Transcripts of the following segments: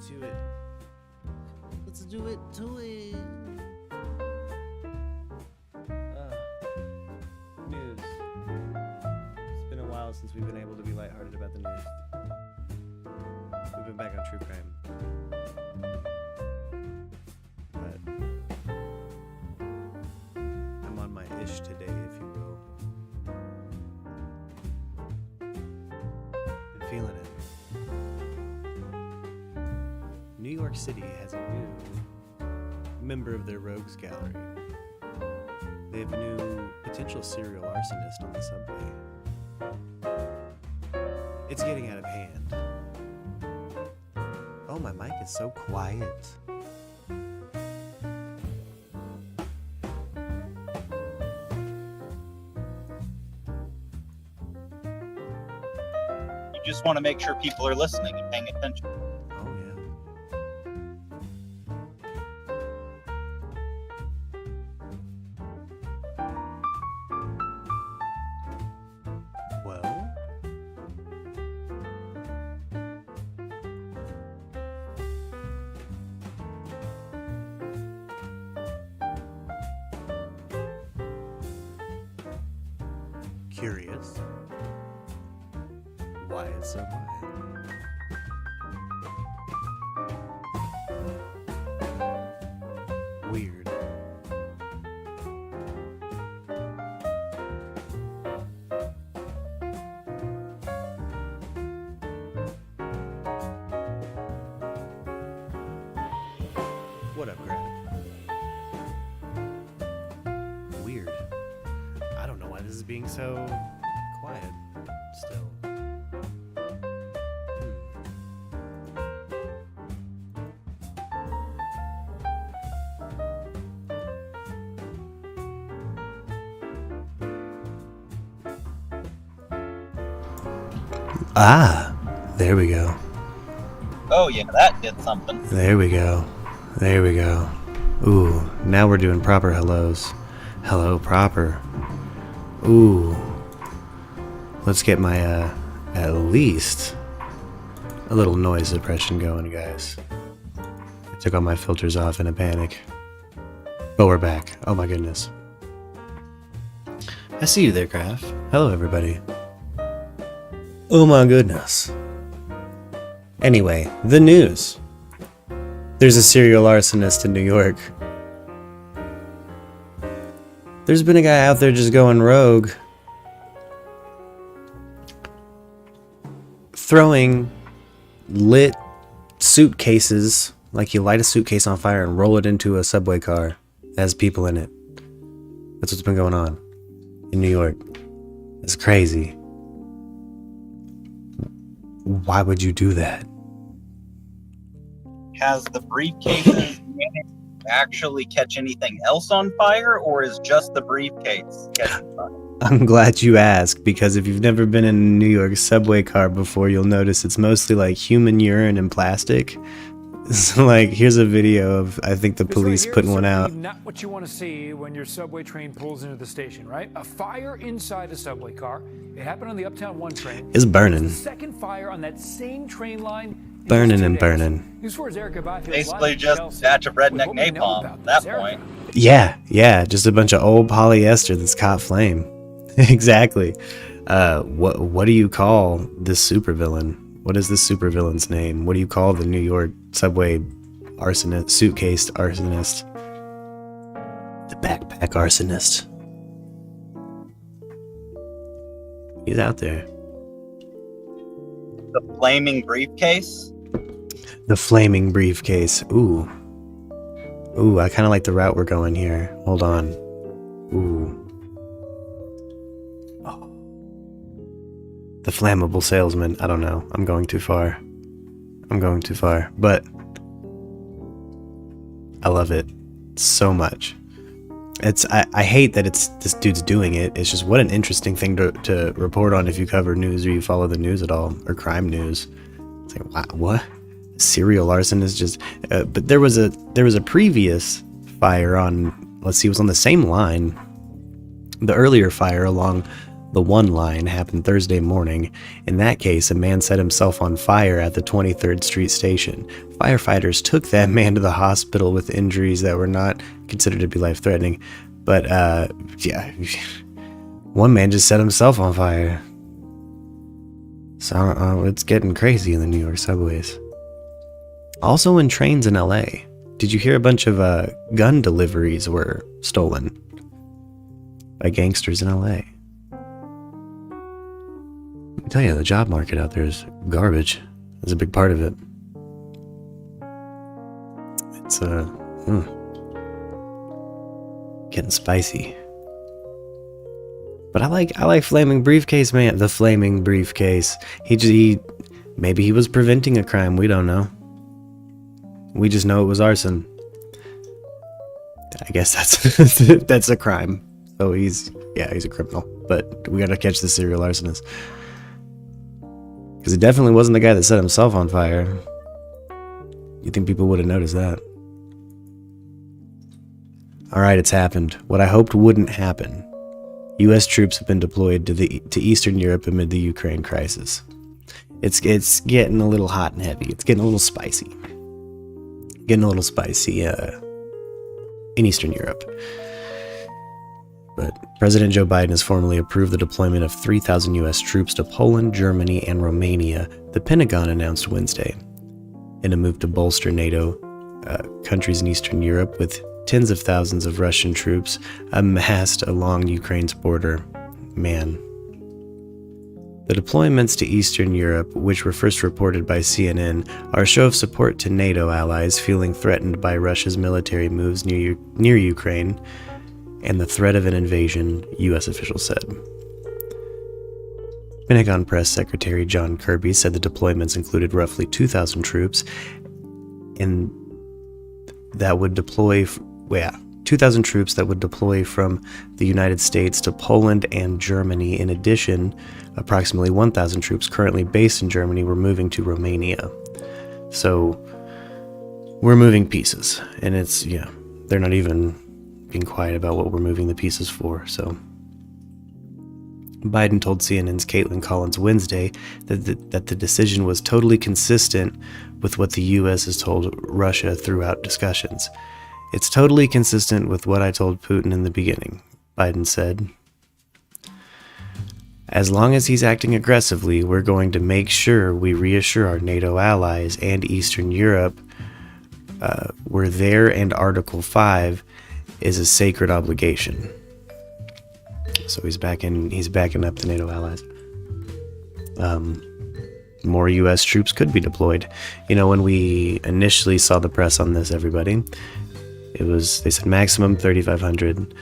to it. Let's do it to it. News. It's been a while since we've been able to be lighthearted about the news. We've been back on true crime. But I'm on my ish today, if you will. Been feeling it. New York City has a new member of their rogues gallery. They have a new potential serial arsonist on the subway. It's getting out of hand. Oh, my mic is so quiet. You just want to make sure people are listening and paying attention. Oh, yeah. Well, curious. Why it's so quiet? Weird. What up, Greg? Weird. I don't know why this is being so quiet still. Ah, there we go. Oh yeah, that did something. There we go. There we go. Ooh, now we're doing proper hellos. Hello, proper. Ooh. Let's get my, at least a little noise suppression going, guys. I took all my filters off in a panic. But we're back. Oh my goodness. I see you there, Graf. Hello, everybody. Oh my goodness. Anyway, the news. There's a serial arsonist in New York. There's been a guy out there just going rogue. Throwing lit suitcases, like you light a suitcase on fire and roll it into a subway car that has people in it. That's what's been going on in New York. It's crazy. Why would you do that? Has the briefcases actually catch anything else on fire, or is just the briefcase catching fire? I'm glad you asked, because if you've never been in a New York subway car before, you'll notice it's mostly like human urine and plastic. So, like, here's a video of, I think, the police putting one out. Not what you want to see when your subway train pulls into the station, right? A fire inside a subway car. It happened on the Uptown 1 train. It's burning. The second fire on that same train line. Burning and burning. Basically just a batch of redneck napalm at that point. Yeah, just a bunch of old polyester that's caught flame. Exactly. What do you call this supervillain? What is this supervillain's name? What do you call the New York subway arsonist, suitcase arsonist? The backpack arsonist. He's out there. The flaming briefcase? The flaming briefcase. Ooh, I kind of like the route we're going here. Hold on. Ooh. Oh. The flammable salesman. I don't know. I'm going too far. But I love it so much. I hate that it's this dude's doing it. It's just what an interesting thing to report on if you cover news or you follow the news at all, or crime news. It's like, wow, what? Serial arson is just... but there was a previous fire on... Let's see, it was on the same line. The earlier fire along The one line happened Thursday morning. In that case, a man set himself on fire at the 23rd Street station. Firefighters took that man to the hospital with injuries that were not considered to be life-threatening. But, yeah, one man just set himself on fire. So, it's getting crazy in the New York subways. Also in trains in LA. Did you hear a bunch of gun deliveries were stolen by gangsters in LA? Let me tell you, the job market out there is garbage. That's a big part of it. It's getting spicy. But I like Flaming Briefcase, man. The Flaming Briefcase. Maybe he was preventing a crime. We don't know. We just know it was arson. I guess that's a crime. So he's a criminal. But we gotta catch the serial arsonist. Because it definitely wasn't the guy that set himself on fire. You think people would have noticed that? Alright, it's happened. What I hoped wouldn't happen. U.S. troops have been deployed to Eastern Europe amid the Ukraine crisis. It's getting a little hot and heavy. It's getting a little spicy. In Eastern Europe. But President Joe Biden has formally approved the deployment of 3,000 U.S. troops to Poland, Germany, and Romania, the Pentagon announced Wednesday, in a move to bolster NATO countries in Eastern Europe with tens of thousands of Russian troops amassed along Ukraine's border. Man. The deployments to Eastern Europe, which were first reported by CNN, are a show of support to NATO allies feeling threatened by Russia's military moves near Ukraine and the threat of an invasion, U.S. officials said. Pentagon Press Secretary John Kirby said the deployments included roughly 2,000 troops and that would deploy 2,000 troops that would deploy from the United States to Poland and Germany. In addition, approximately 1,000 troops currently based in Germany were moving to Romania. So, we're moving pieces. And they're not even being quiet about what we're moving the pieces for, so. Biden told CNN's Caitlin Collins Wednesday that the decision was totally consistent with what the U.S. has told Russia throughout discussions. It's totally consistent with what I told Putin in the beginning, Biden said. As long as he's acting aggressively, we're going to make sure we reassure our NATO allies and Eastern Europe we're there, and Article 5 is a sacred obligation. So he's backing up the NATO allies. More U.S. troops could be deployed. When we initially saw the press on this, everybody, they said maximum 3,500,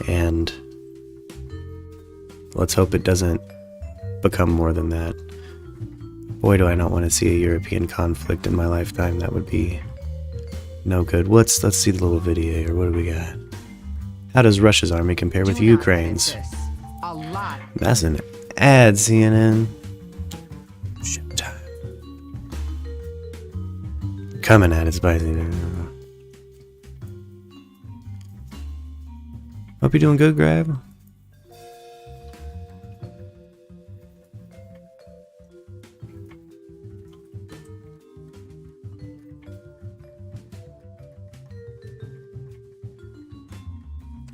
and let's hope it doesn't become more than that. Boy, do I not want to see a European conflict in my lifetime. That would be no good. Let's see the little video here. What do we got? How does Russia's army compare with Ukraine's? That's an ad, CNN. Shit time. Coming at it, spicy. Hope you're doing good, Grab.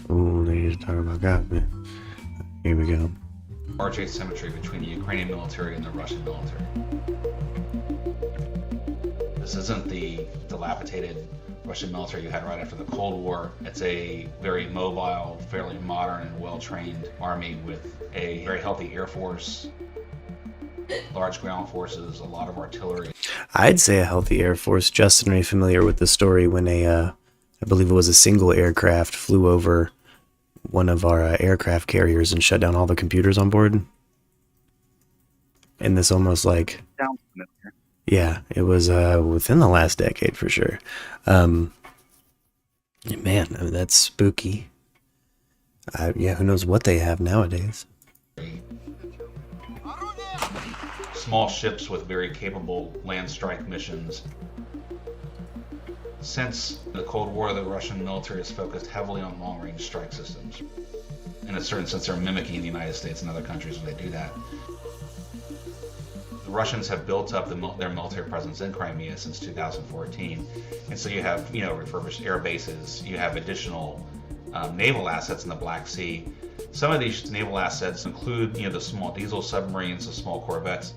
Oh, they need to talk about God, man. Here we go. Large asymmetry between the Ukrainian military and the Russian military. This isn't the dilapidated Russian military you had right after the Cold War. It's a very mobile, fairly modern and well-trained army with a very healthy air force, large ground forces, a lot of artillery. I'd say a healthy air force. Justin, are you familiar with the story when I believe it was a single aircraft flew over one of our aircraft carriers and shut down all the computers on board? And this almost like... Sounds familiar. Yeah, it was within the last decade for sure. Man, that's spooky. Who knows what they have nowadays. Small ships with very capable land strike missions. Since the Cold War, the Russian military has focused heavily on long-range strike systems. in a certain sense, they're mimicking the United States and other countries when they do that. The Russians have built up their military presence in Crimea since 2014, and so you have, refurbished air bases, you have additional naval assets in the Black Sea. Some of these naval assets include, the small diesel submarines, the small corvettes.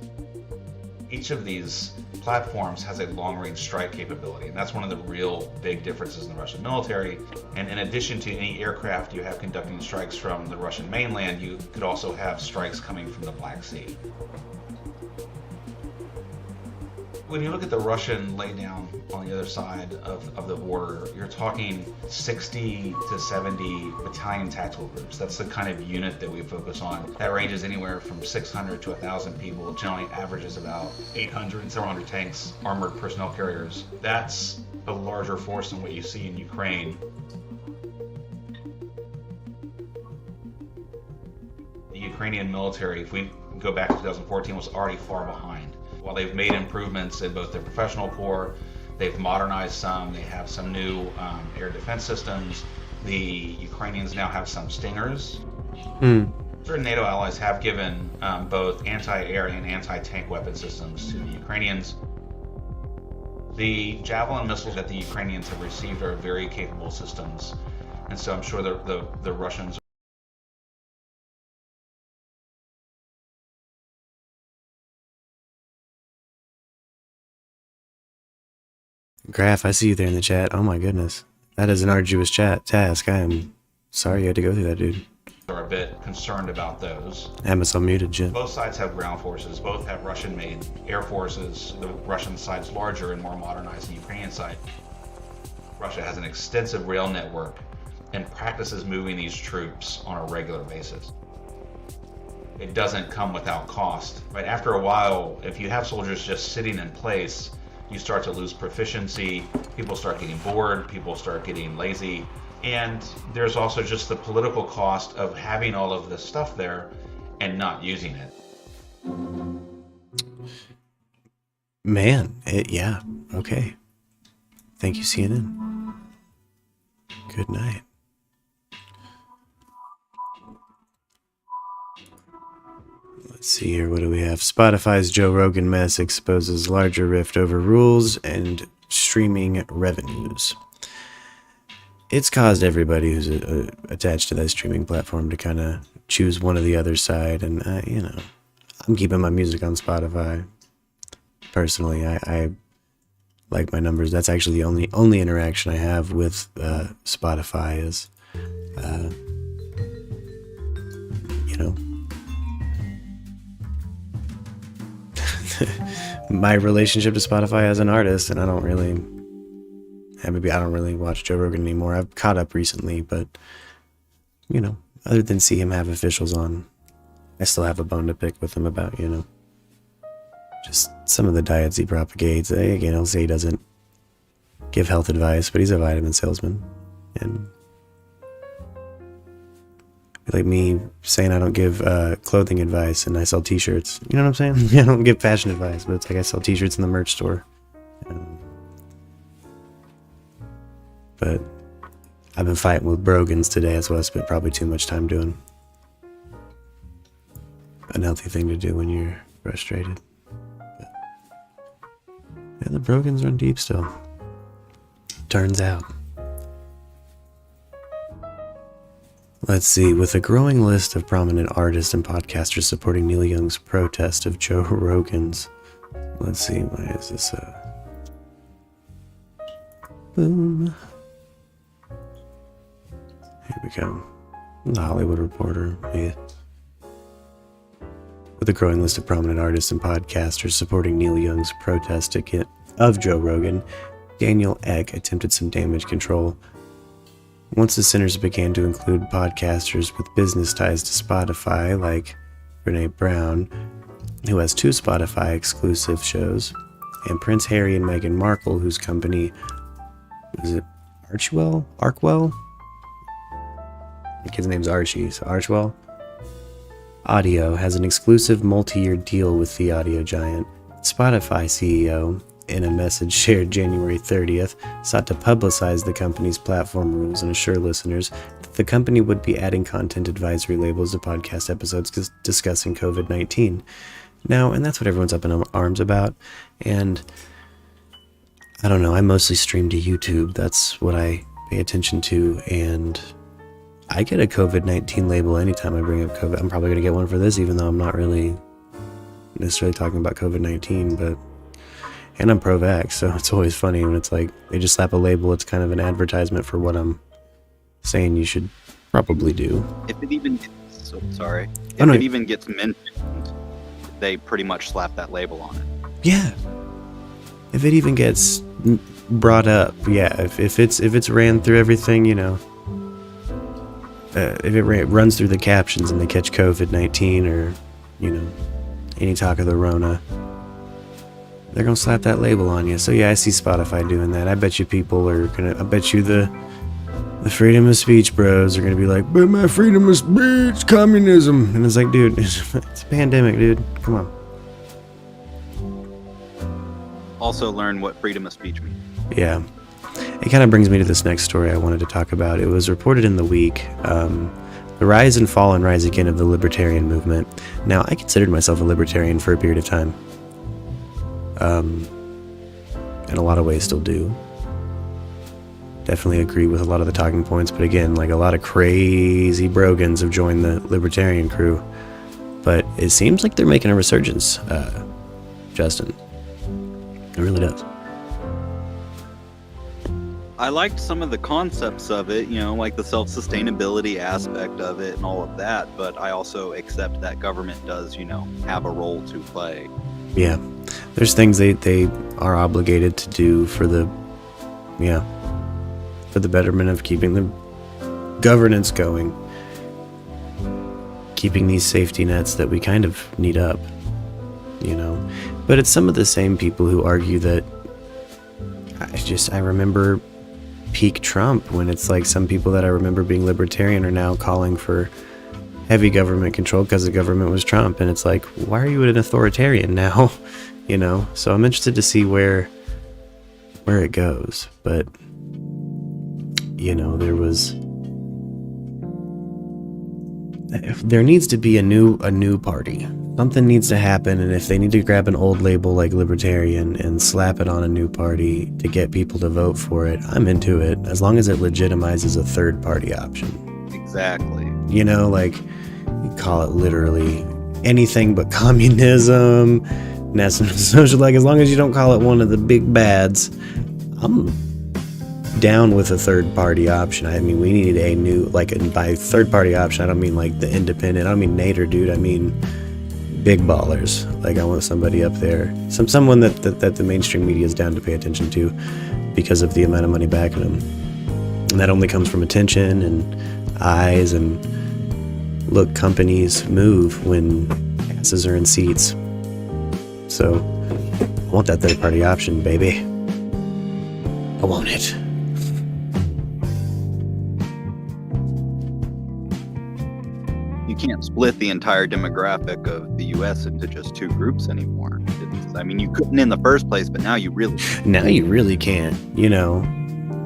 Each of these platforms has a long-range strike capability, and that's one of the real big differences in the Russian military. And in addition to any aircraft you have conducting strikes from the Russian mainland, you could also have strikes coming from the Black Sea. When you look at the Russian laydown on the other side of the border, you're talking 60 to 70 battalion tactical groups. That's the kind of unit that we focus on. That ranges anywhere from 600 to 1,000 people, generally averages about 800 and several hundred tanks, armored personnel carriers. That's a larger force than what you see in Ukraine. The Ukrainian military, if we go back to 2014, was already far behind. While they've made improvements in both their professional corps, they've modernized some, they have some new air defense systems. The Ukrainians now have some Stingers. Certain NATO allies have given both anti-air and anti-tank weapon systems to the Ukrainians. The Javelin missiles that the Ukrainians have received are very capable systems, and so I'm sure the Russians. Graf, I see you there in the chat. Oh my goodness. That is an arduous task. I am sorry you had to go through that, dude. Are a bit concerned about those. Amos, I'm muted, Jim. Both sides have ground forces. Both have Russian-made air forces. The Russian side's larger and more modernized than the Ukrainian side. Russia has an extensive rail network and practices moving these troops on a regular basis. It doesn't come without cost. Right? After a while, if you have soldiers just sitting in place, you start to lose proficiency, people start getting bored, people start getting lazy, and there's also just the political cost of having all of this stuff there and not using it. Man, yeah, okay. Thank you, CNN. Good night. Let's see here, what do we have? Spotify's Joe Rogan mess exposes larger rift over rules and streaming revenues. It's caused everybody who's attached to that streaming platform to kind of choose one or the other side, and I'm keeping my music on Spotify. Personally, I like my numbers. That's actually the only interaction I have with Spotify is, my relationship to Spotify as an artist, and I don't really watch Joe Rogan anymore. I've caught up recently, but other than see him have officials on, I still have a bone to pick with him about, just some of the diets he propagates. Again, I'll say he doesn't give health advice, but he's a vitamin salesman, and like me saying I don't give clothing advice and I sell t-shirts. You know what I'm saying? I don't give fashion advice, but it's like I sell t-shirts in the merch store. But I've been fighting with Brogans today. That's what I spent probably too much time doing. Unhealthy thing to do when you're frustrated. But, yeah, the Brogans run deep still. Turns out. Let's see, with a growing list of prominent artists and podcasters supporting Neil Young's protest of Joe Rogan's. Let's see, why is this boom. Here we go. The Hollywood Reporter. Yeah. With a growing list of prominent artists and podcasters supporting Neil Young's protest of Joe Rogan, Daniel Ek attempted some damage control. Once the sinners began to include podcasters with business ties to Spotify, like Brene Brown, who has 2 Spotify exclusive shows, and Prince Harry and Meghan Markle, whose company, is it Archwell? The kid's name's Archie, so Archwell Audio has an exclusive multi-year deal with the audio giant. Spotify CEO, in a message shared January 30th, sought to publicize the company's platform rules and assure listeners that the company would be adding content advisory labels to podcast episodes discussing COVID-19. Now, and that's what everyone's up in arms about. And I don't know, I mostly stream to YouTube. That's what I pay attention to. And I get a COVID-19 label anytime I bring up COVID. I'm probably going to get one for this, even though I'm not really necessarily talking about COVID-19, but, and I'm pro-vax, so it's always funny when it's like, they just slap a label. It's kind of an advertisement for what I'm saying you should probably do. If it even gets, it even gets mentioned, they pretty much slap that label on it. Yeah. If it even gets brought up, yeah. If it's ran through everything, you know, if it runs through the captions and they catch COVID-19 or, you know, any talk of the Rona, they're gonna slap that label on you. So yeah, I see Spotify doing that. I bet you people are gonna. I bet you the freedom of speech bros are gonna be like, but my freedom of speech, communism, and it's like, dude, it's a pandemic, dude. Come on. Also learn what freedom of speech means. Yeah. It kind of brings me to this next story I wanted to talk about. It was reported in The Week, the rise and fall and rise again of the libertarian movement. Now, I considered myself a libertarian for a period of time. In a lot of ways still do. Definitely agree with a lot of the talking points, but again, like a lot of crazy brogans have joined the libertarian crew. But it seems like they're making a resurgence, Justin. It really does. I liked some of the concepts of it, you know, like the self-sustainability aspect of it and all of that, but I also accept that government does, you know, have a role to play. Yeah. There's things they are obligated to do for the betterment of keeping the governance going, keeping these safety nets that we kind of need up, you know. But it's some of the same people who argue that I remember peak Trump, when it's like some people that I remember being libertarian are now calling for heavy government control because the government was Trump. And it's like, why are you an authoritarian now? You know, so I'm interested to see where it goes. But, you know, there needs to be a new party. Something needs to happen, and if they need to grab an old label like libertarian and slap it on a new party to get people to vote for it, I'm into it, as long as it legitimizes a third party option. Exactly. You know, like, you call it literally anything but communism, national social, like, as long as you don't call it one of the big bads, I'm down with a third party option. I mean, we need a new, like, and by third party option, I don't mean like the independent, I don't mean Nader, dude, I mean big ballers. Like, I want somebody up there, someone that the mainstream media is down to pay attention to because of the amount of money backing them. And that only comes from attention and eyes, and look, companies move when asses are in seats. So I want that third party option, baby. I want it. You can't split the entire demographic of the U.S. into just two groups anymore. I mean, you couldn't in the first place, but now you really can't. You know,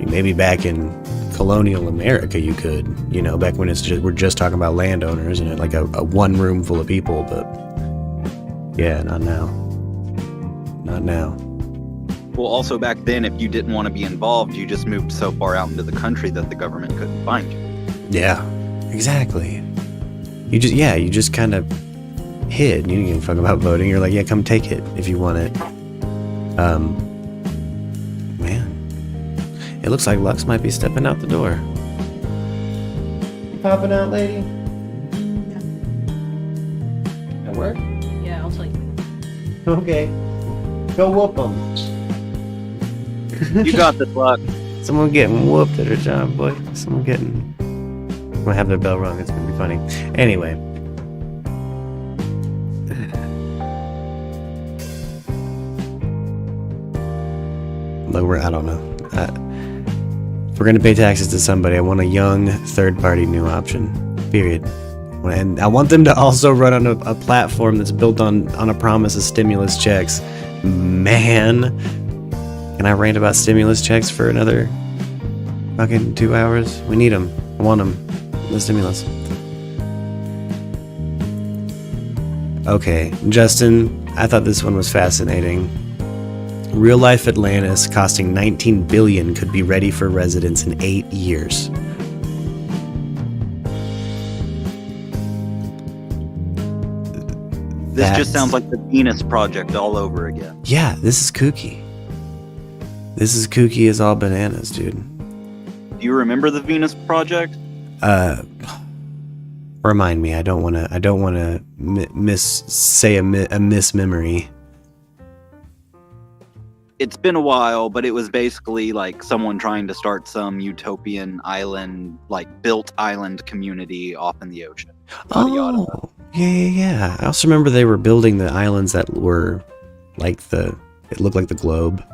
maybe back in colonial America you could. You know, back when we're just talking about landowners and like a one room full of people. But yeah, not now. Not now. Well, also back then, if you didn't want to be involved, you just moved so far out into the country that the government couldn't find you. Yeah, exactly. You just kind of hid. You didn't give a fuck about voting. You're like, yeah, come take it if you want it. Man, it looks like Lux might be stepping out the door. You popping out, lady? Yeah. At work? Yeah, I'll tell you. Okay. Go whoop them. You got this, Lux. Someone getting whooped at her job, boy. Someone getting... I'm gonna have their bell rung. It's gonna be funny. Anyway. Look, I don't know. If we're gonna pay taxes to somebody, I want a young third-party new option. Period. And I want them to also run on a platform that's built on a promise of stimulus checks. Man, can I rant about stimulus checks for another fucking 2 hours? We need them. I want them. The stimulus. Okay, Justin, I thought this one was fascinating. Real life Atlantis costing $19 billion could be ready for residents in 8 years. This just sounds like the Venus Project all over again. Yeah, this is kooky. This is kooky as all bananas, dude. Do you remember the Venus Project? Remind me. I don't want to say a mismemory. It's been a while, but it was basically like someone trying to start some utopian island, like built island community off in the ocean. Yada, yada. Oh, yeah. I also remember they were building the islands that were like it looked like the globe.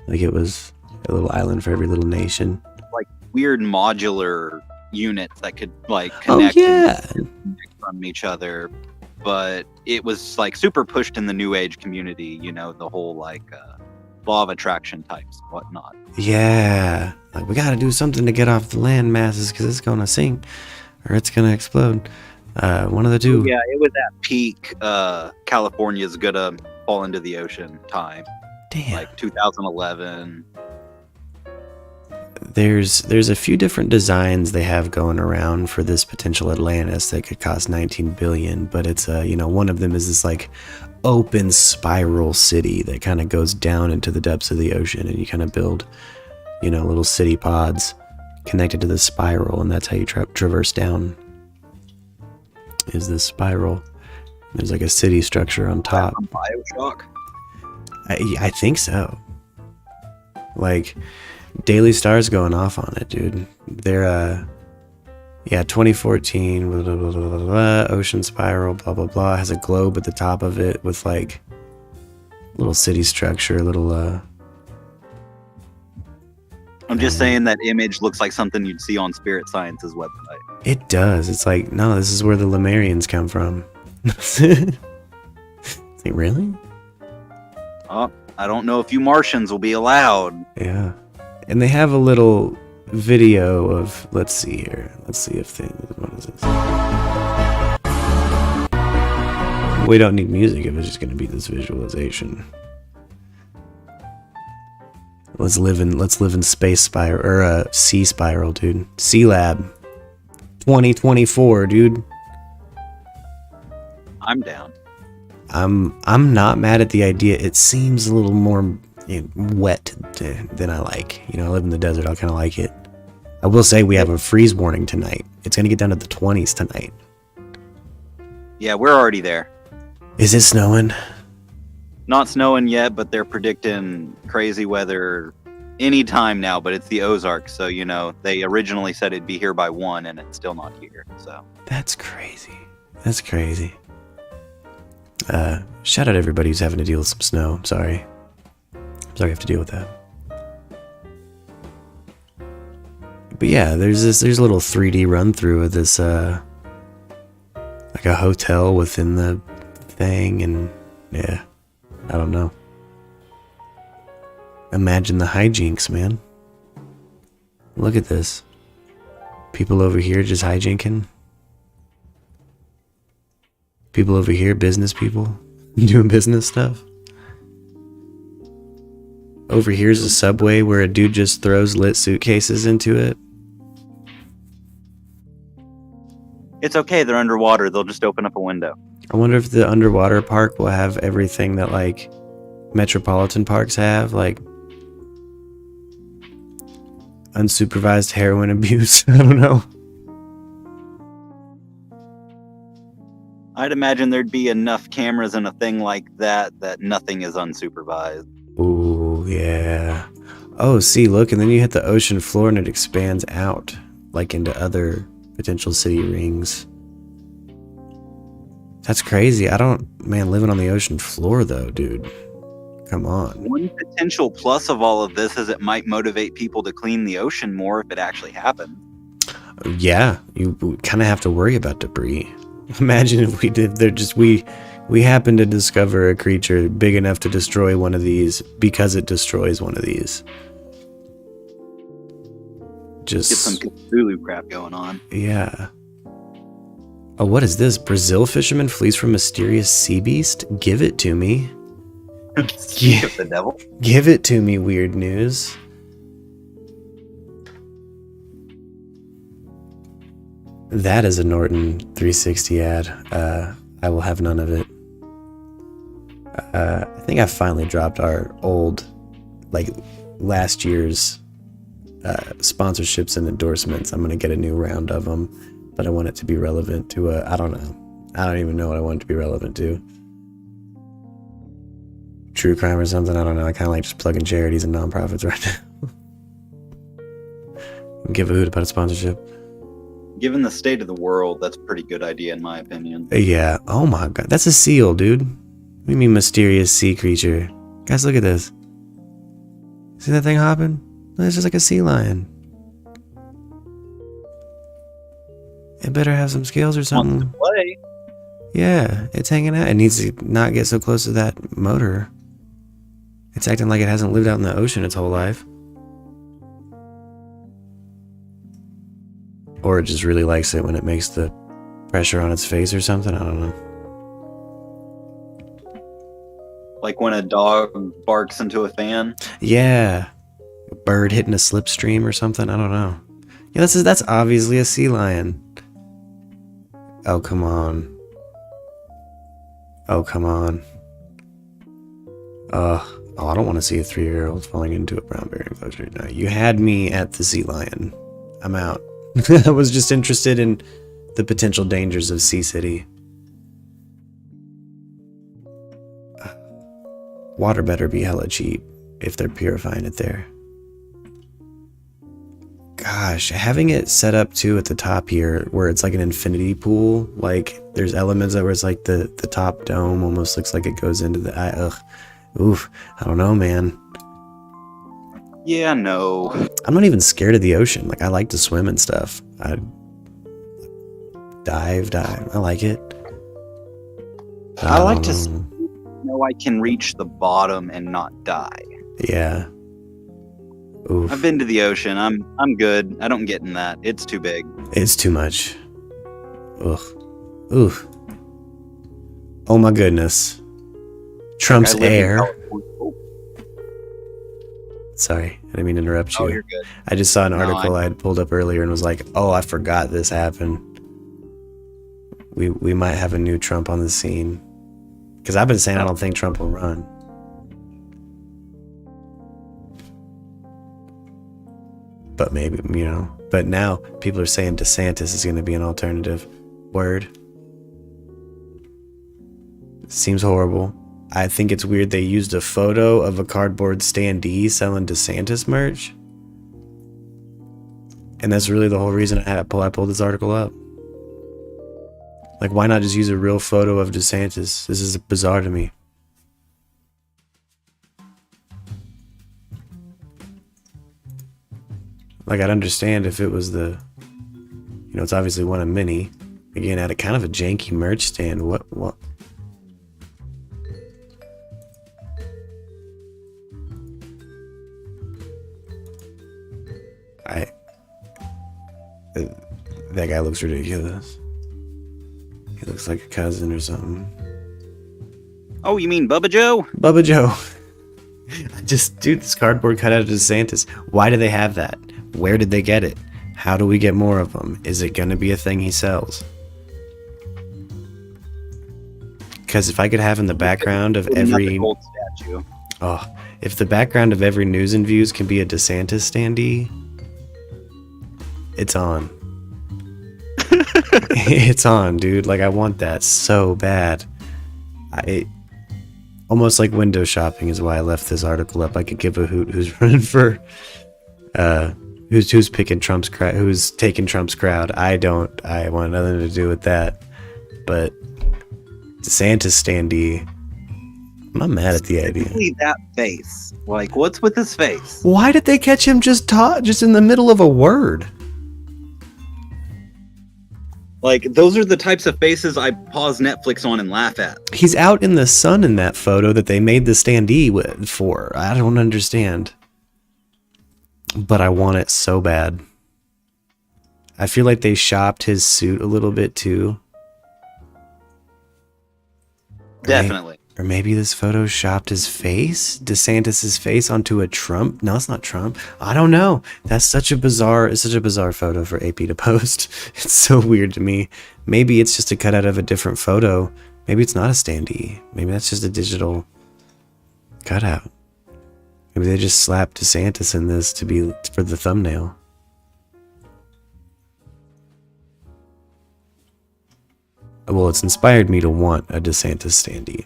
Like it was a little island for every little nation. Like weird modular units that could like connect from each other. But it was like super pushed in the New Age community, you know, the whole like law of attraction types and whatnot. Yeah. Like we got to do something to get off the land masses because it's going to sink or it's going to explode. One of the two. Yeah, it was at peak California's gonna fall into the ocean time. Damn. Like 2011. There's a few different designs they have going around for this potential Atlantis that could cost $19 billion, but it's one of them is this like open spiral city that kind of goes down into the depths of the ocean, and you kind of build little city pods connected to the spiral, and that's how you traverse down. Is this spiral? There's like a city structure on top. From BioShock? I think so. Like Daily Star's going off on it, dude. They're 2014 blah, blah, blah, blah, blah, ocean spiral blah blah blah, has a globe at the top of it with like little city structure, I'm just saying that image looks like something you'd see on Spirit Science's website. It does. It's like, no, this is where the Lemurians come from. Like, really? Oh, I don't know if you Martians will be allowed. Yeah. And they have a little video of, let's see here. Let's see if what is this? We don't need music if it's just going to be this visualization. Let's live in space spiral, or sea spiral, dude. Sea Lab 2024, dude. I'm down. I'm not mad at the idea. It seems a little more wet than I like. I live in the desert. I'll kind of like it. I will say we have a freeze warning tonight. It's going to get down to the 20s tonight. Yeah, we're already there. Is it snowing? Not snowing yet, but they're predicting crazy weather anytime now, but it's the Ozarks, so they originally said it'd be here by 1 and it's still not here. So That's crazy. Shout out everybody who's having to deal with some snow. I'm sorry you have to deal with that. But yeah, there's a little 3D run through of this like a hotel within the thing, and yeah, I don't know. Imagine the hijinks, man. Look at this. People over here just hijinking. People over here, business people, doing business stuff. Over here's a subway where a dude just throws lit suitcases into it. it's okay. They're underwater. They'll just open up a window. I wonder if the underwater park will have everything that like metropolitan parks have, like unsupervised heroin abuse. I don't know. I'd imagine there'd be enough cameras in a thing like that nothing is unsupervised. Ooh, yeah. Oh, see, look, and then you hit the ocean floor and it expands out, like into other potential city rings. That's crazy. Living on the ocean floor though, dude. Come on. One potential plus of all of this is it might motivate people to clean the ocean more if it actually happened. Yeah, you kind of have to worry about debris. Imagine if we did, we happen to discover a creature big enough to destroy one of these because it destroys one of these. Just Get some Cthulhu crap going on. yeah. Oh, what is this? Brazil fisherman flees from mysterious sea beast? Give it to me. Speak of the devil. Give it to me, weird news. That is a Norton 360 ad. I will have none of it. I think I finally dropped our old, like, last year's sponsorships and endorsements. I'm going to get a new round of them, but I want it to be relevant to, I don't know. I don't even know what I want it to be relevant to. True crime or something, I don't know. I kind of like just plugging charities and nonprofits right now. Give a hoot about a sponsorship. Given the state of the world, that's a pretty good idea in my opinion. Yeah. Oh my god. That's a seal, dude. What do you mean mysterious sea creature? Guys, look at this. See that thing hopping? It's just like a sea lion. It better have some scales or Wants something. to play. Yeah, it's hanging out. It needs to not get so close to that motor. It's acting like it hasn't lived out in the ocean its whole life. Or it just really likes it when it makes the pressure on its face or something. I don't know. Like when a dog barks into a fan. Yeah. A bird hitting a slipstream or something. I don't know. Yeah, that's obviously a sea lion. Oh, come on. Oh, come on. Oh, I don't want to see a 3-year-old falling into a brown bear enclosure. No, you had me at the sea lion. I'm out. I was just interested in the potential dangers of Sea City. Water better be hella cheap if they're purifying it there. Gosh, having it set up too at the top here where it's like an infinity pool, like there's elements that where it's like the top dome almost looks like it goes into the eye. Oof, I don't know, man. Yeah, no. I'm not even scared of the ocean. Like, I like to swim and stuff. I dive. I like it. I like to know I can reach the bottom and not die. Yeah. Oof. I've been to the ocean. I'm good. I don't get in that. It's too big. It's too much. Ugh. Oof. Oh my goodness. Trump's I live in heir. California. Oh, Sorry, I didn't mean to interrupt you. oh, you're good. I just saw an No, article I had pulled up earlier and was like, oh, I forgot this happened. We might have a new Trump on the scene. Because I've been saying I don't think Trump will run. But maybe, you know. But now people are saying DeSantis is going to be an alternative. Word. Seems horrible. I think it's weird they used a photo of a cardboard standee selling DeSantis merch. And that's really the whole reason I pulled this article up. Like, why not just use a real photo of DeSantis? This is bizarre to me. Like, I'd understand if it was the, you know, it's obviously one of many. Again, at a kind of a janky merch stand. What? That guy looks ridiculous. He looks like a cousin or something. Oh, you mean Bubba Joe? Bubba Joe. Dude, this cardboard cutout of DeSantis. Why do they have that? Where did they get it? How do we get more of them? Is it gonna be a thing he sells? Because if I could have in the background of every... gold statue. Oh, if the background of every news and views can be a DeSantis standee, it's on. It's on, dude. Like, I want that so bad. Almost like window shopping is why I left this article up. I could give a hoot who's running for, who's picking Trump's crowd, who's taking Trump's crowd. I want nothing to do with that. But DeSantis standee, I'm not mad at the idea. Specifically that face. Like, what's with his face? Why did they catch him just in the middle of a word? Like, those are the types of faces I pause Netflix on and laugh at. He's out in the sun in that photo that they made the standee for. I don't understand. But I want it so bad. I feel like they shopped his suit a little bit too. Definitely. Or maybe this photo shopped his face, DeSantis's face onto a Trump. No, it's not Trump. I don't know. It's such a bizarre photo for AP to post. It's so weird to me. Maybe it's just a cutout of a different photo. Maybe it's not a standee. Maybe that's just a digital cutout. Maybe they just slapped DeSantis in this for the thumbnail. Well, it's inspired me to want a DeSantis standee.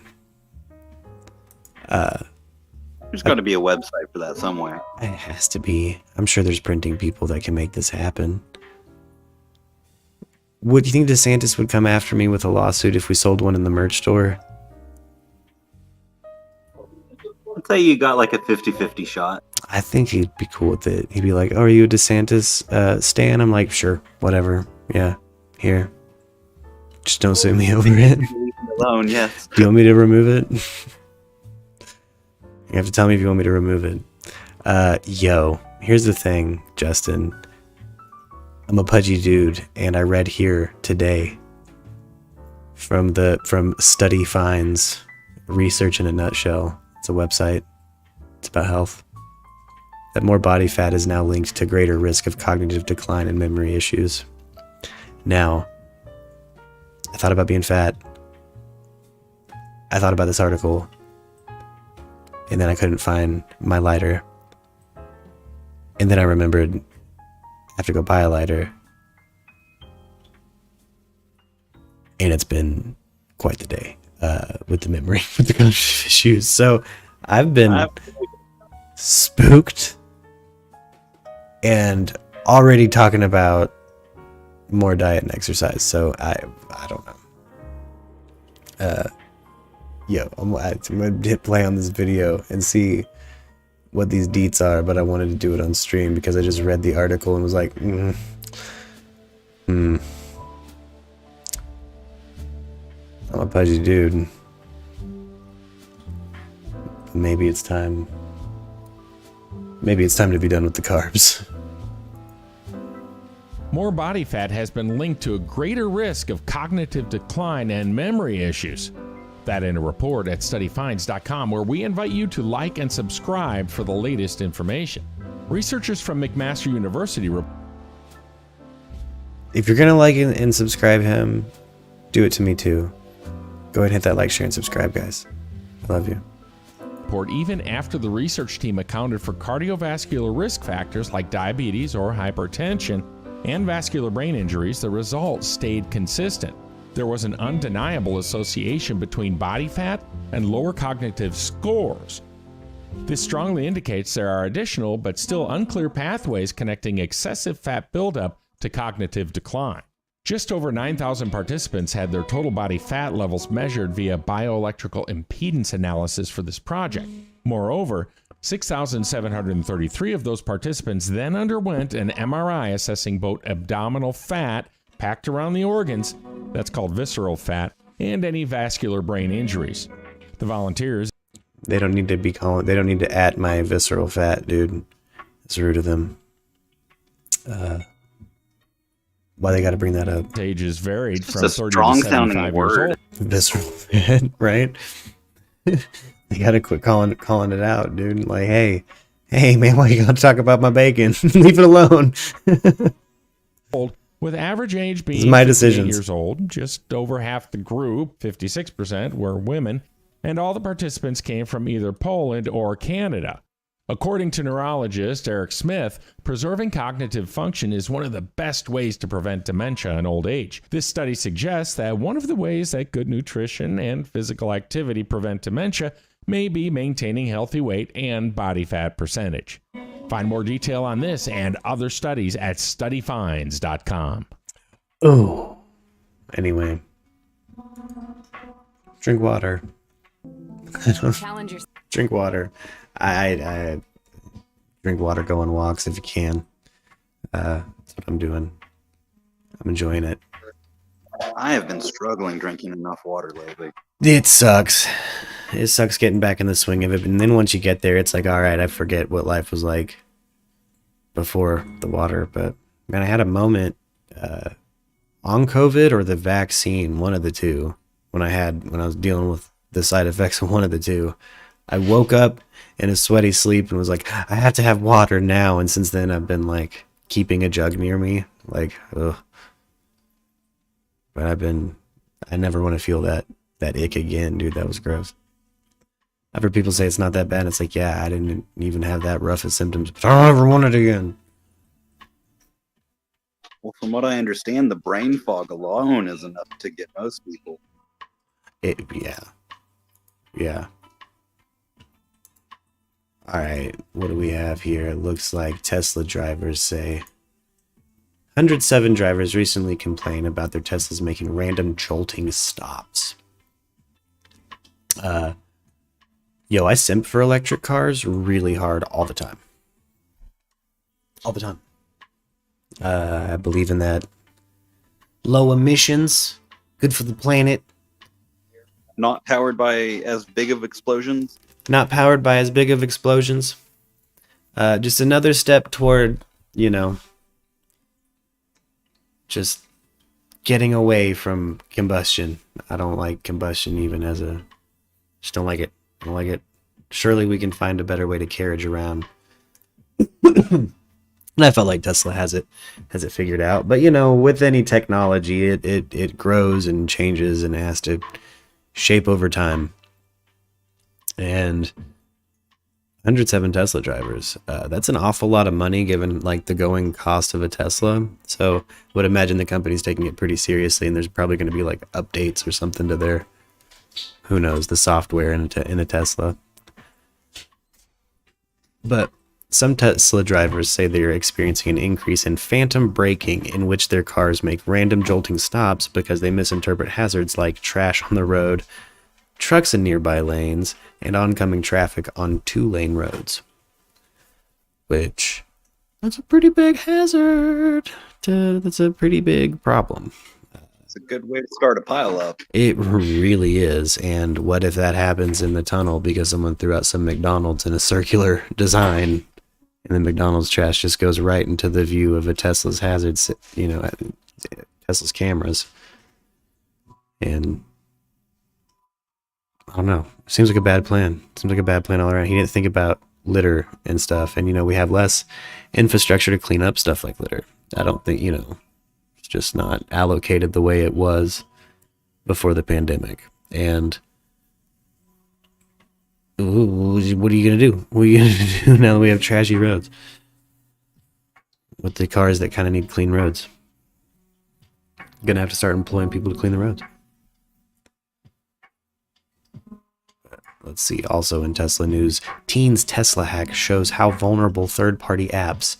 There's got to be a website for that somewhere. It has to be. I'm sure there's printing people that can make this happen. Would you think DeSantis would come after me with a lawsuit if we sold one in the merch store? Let's say you got like a 50-50 shot. I think he'd be cool with it. He'd be like, "Oh, are you a DeSantis stan?" I'm like, "Sure, whatever. Yeah, here. Just don't sue me over it." Leave me alone, yes. Do you want me to remove it? You have to tell me if you want me to remove it. Yo, here's the thing, Justin. I'm a pudgy dude, and I read here today from Study Finds, Research in a Nutshell. It's a website. It's about health. That more body fat is now linked to greater risk of cognitive decline and memory issues. Now, I thought about being fat. I thought about this article. And then I couldn't find my lighter. And then I remembered I have to go buy a lighter. And it's been quite the day with the memory, with the cognitive issues. So I've been spooked and already talking about more diet and exercise. So I don't know. Yo, I'm gonna hit play on this video and see what these deets are, but I wanted to do it on stream because I just read the article and was like, I'm a pudgy dude. Maybe it's time. Maybe it's time to be done with the carbs. More body fat has been linked to a greater risk of cognitive decline and memory issues. That in a report at studyfinds.com, where we invite you to like and subscribe for the latest information. Researchers from McMaster University. If you're gonna like and subscribe him, do it to me too. Go ahead and hit that like, share, and subscribe, guys. I love you. Report even after the research team accounted for cardiovascular risk factors like diabetes or hypertension and vascular brain injuries, the results stayed consistent. There was an undeniable association between body fat and lower cognitive scores. This strongly indicates there are additional but still unclear pathways connecting excessive fat buildup to cognitive decline. Just over 9,000 participants had their total body fat levels measured via bioelectrical impedance analysis for this project. Moreover, 6,733 of those participants then underwent an MRI assessing both abdominal fat packed around the organs, that's called visceral fat, and any vascular brain injuries. The volunteers... They don't need to at my visceral fat, dude. It's rude of them. Why they gotta bring that up? Ages varied It's from a 30 strong to 75 sounding years word. old. Visceral fat, right? They gotta quit calling it out, dude. Like, hey man, why you gotta talk about my bacon? Leave it alone. With average age It's being my 58 decisions. years old, just over half the group, 56%, were women, and all the participants came from either Poland or Canada. According to neurologist Eric Smith, preserving cognitive function is one of the best ways to prevent dementia in old age. This study suggests that one of the ways that good nutrition and physical activity prevent dementia may be maintaining healthy weight and body fat percentage. Find more detail on this and other studies at studyfinds.com. Oh. Anyway. Drink water. Challenge yourself. Drink water. I drink water, go on walks if you can. That's what I'm doing. I'm enjoying it. I have been struggling drinking enough water lately. It sucks. It sucks getting back in the swing of it. And then once you get there, it's like, all right, I forget what life was like before the water. But man, I had a moment on COVID or the vaccine, one of the two. When I was dealing with the side effects of one of the two, I woke up in a sweaty sleep and was like, I have to have water now. And since then, I've been like keeping a jug near me, like, ugh. But I never want to feel that ick again, dude. That was gross. I've heard people say it's not that bad. It's like, yeah, I didn't even have that rough of symptoms, but I don't ever want it again. Well, from what I understand, the brain fog alone is enough to get most people. Yeah. All right, what do we have here? It looks like Tesla drivers say 107 drivers recently complained about their Teslas making random jolting stops. Yo, I simp for electric cars really hard all the time. All the time. I believe in that. Low emissions, good for the planet. Not powered by as big of explosions. Not powered by as big of explosions. Just another step toward, just getting away from combustion. I don't like combustion even just don't like it. I don't like it. Surely we can find a better way to carriage around. And I felt like Tesla has it figured out. But with any technology, it grows and changes and has to shape over time. And 107 Tesla drivers, that's an awful lot of money given like the going cost of a Tesla. So I would imagine the company's taking it pretty seriously, and there's probably going to be like updates or something to their, who knows, the software in a Tesla. But some Tesla drivers say they are experiencing an increase in phantom braking, in which their cars make random jolting stops because they misinterpret hazards like trash on the road, trucks in nearby lanes, and oncoming traffic on 2-lane roads. Which, that's a pretty big hazard. That's a pretty big problem. It's a good way to start a pileup. It really is. And what if that happens in the tunnel because someone threw out some McDonald's in a circular design, and the McDonald's trash just goes right into the view of a Tesla's hazards, Tesla's cameras. And I don't know. Seems like a bad plan. Seems like a bad plan all around. He didn't think about litter and stuff. And, we have less infrastructure to clean up stuff like litter. I don't think, it's just not allocated the way it was before the pandemic. And what are you going to do? What are you going to do now that we have trashy roads? With the cars that kind of need clean roads. You're going to have to start employing people to clean the roads. Let's see, also in Tesla news, teens Tesla hack shows how vulnerable third-party apps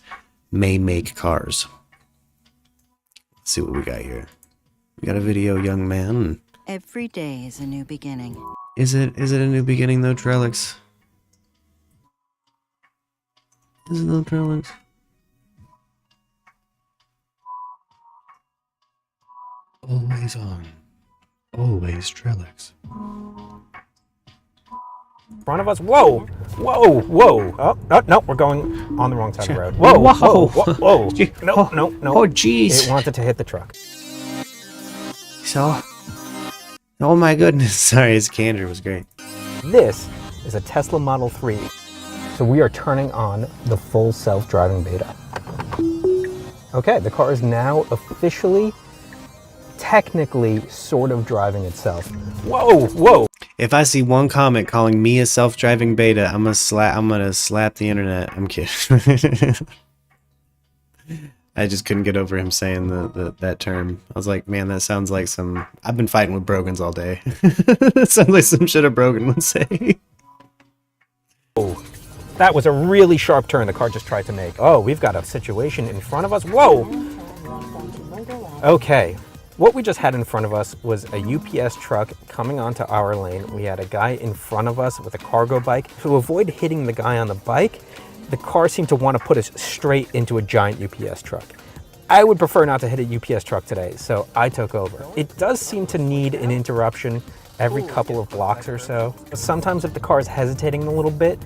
may make cars. Let's see what we got here. We got a video, young man. Every day is a new beginning. Is it a new beginning though, Trellix? Is it though, Trellix? Always on. Always Trellix. Front of us. Whoa, whoa, whoa. Oh, no, we're going on the wrong side of the road. Whoa, whoa, whoa, whoa. No. Oh, jeez. It wanted to hit the truck. So, oh my goodness. Sorry, his candor was great. This is a Tesla Model 3. So we are turning on the full self-driving beta. Okay, the car is now officially, technically, sort of driving itself. Whoa, whoa. If I see one comment calling me a self-driving beta, I'm gonna slap the internet. I'm kidding. I just couldn't get over him saying that term. I was like, man, that sounds like some. I've been fighting with Brogans all day. That sounds like some shit a Brogan would say. Oh, that was a really sharp turn the car just tried to make. Oh, we've got a situation in front of us. Whoa. Okay. What we just had in front of us was a UPS truck coming onto our lane. We had a guy in front of us with a cargo bike. To avoid hitting the guy on the bike, the car seemed to want to put us straight into a giant UPS truck. I would prefer not to hit a UPS truck today, so I took over. It does seem to need an interruption every couple of blocks or so. Sometimes if the car is hesitating a little bit,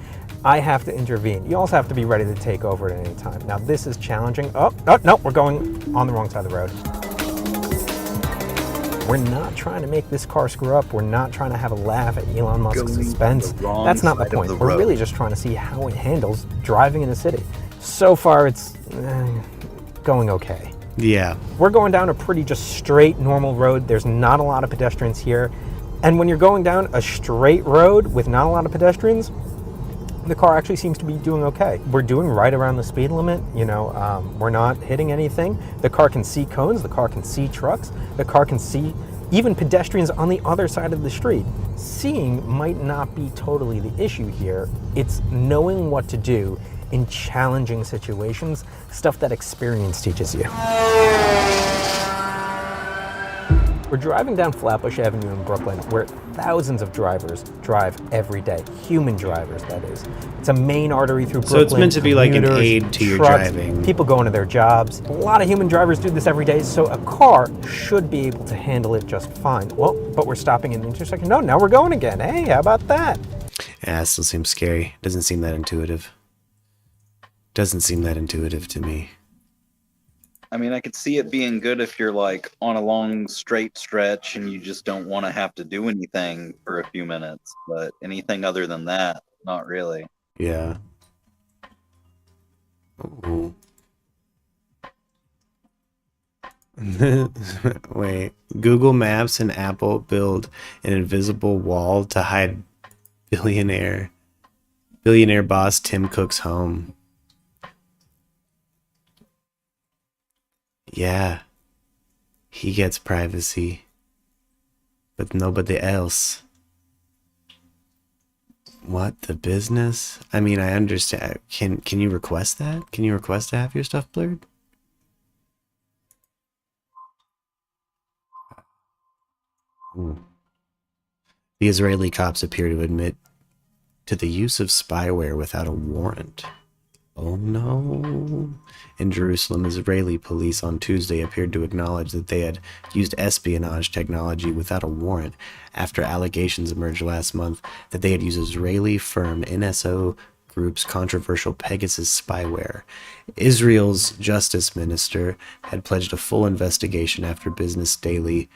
I have to intervene. You also have to be ready to take over at any time. Now this is challenging. Oh, no, we're going on the wrong side of the road. We're not trying to make this car screw up. We're not trying to have a laugh at Elon Musk's expense. That's not the point. We're really just trying to see how it handles driving in the city. So far, it's going okay. Yeah. We're going down a pretty just straight, normal road. There's not a lot of pedestrians here. And when you're going down a straight road with not a lot of pedestrians, the car actually seems to be doing okay. We're doing right around the speed limit. We're not hitting anything. The car can see cones, the car can see trucks, the car can see even pedestrians on the other side of the street. Seeing might not be totally the issue here. It's knowing what to do in challenging situations, stuff that experience teaches you. We're driving down Flatbush Avenue in Brooklyn, where thousands of drivers drive every day. Human drivers, that is. It's a main artery through Brooklyn. So it's meant to be like an commuters, aid to your trucks, driving. People going to their jobs. A lot of human drivers do this every day, so a car should be able to handle it just fine. Well, but we're stopping in the intersection. No, now we're going again. Hey, how about that? Yeah, it still seems scary. Doesn't seem that intuitive. Doesn't seem that intuitive to me. I mean, I could see it being good if you're like on a long straight stretch and you just don't want to have to do anything for a few minutes. But anything other than that, not really. Yeah. Ooh. Wait. Google Maps and Apple build an invisible wall to hide billionaire boss Tim Cook's home. Yeah, he gets privacy, but nobody else. What, the business? I mean, I understand. Can you request that? Can you request to have your stuff blurred? Ooh. The Israeli cops appear to admit to the use of spyware without a warrant. Oh no. In Jerusalem, Israeli police on Tuesday appeared to acknowledge that they had used espionage technology without a warrant after allegations emerged last month that they had used Israeli firm NSO Group's controversial Pegasus spyware. Israel's justice minister had pledged a full investigation after Business Daily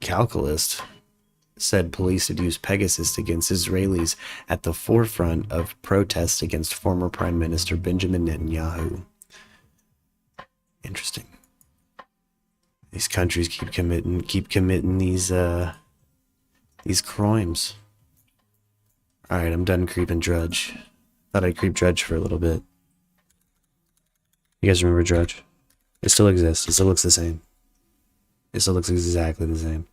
Calculist said police had used Pegasus against Israelis at the forefront of protests against former Prime Minister Benjamin Netanyahu. Interesting. These countries keep committing these crimes. All right, I'm done creeping Drudge. Thought I'd creep Drudge for a little bit. You guys remember Drudge? It still exists. It still looks the same. It still looks exactly the same.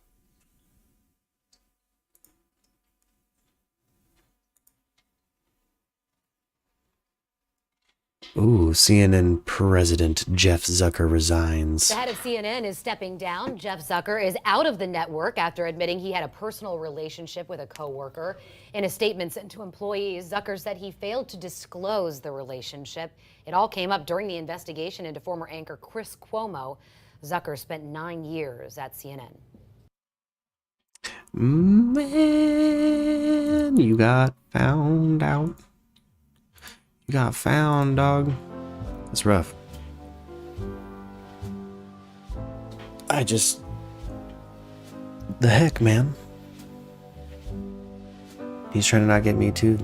Ooh, CNN President Jeff Zucker resigns. The head of CNN is stepping down. Jeff Zucker is out of the network after admitting he had a personal relationship with a coworker. In a statement sent to employees, Zucker said he failed to disclose the relationship. It all came up during the investigation into former anchor Chris Cuomo. Zucker spent 9 years at CNN. Man, you got found out. You got found, dog. That's rough. The heck, man. He's trying to not get me too.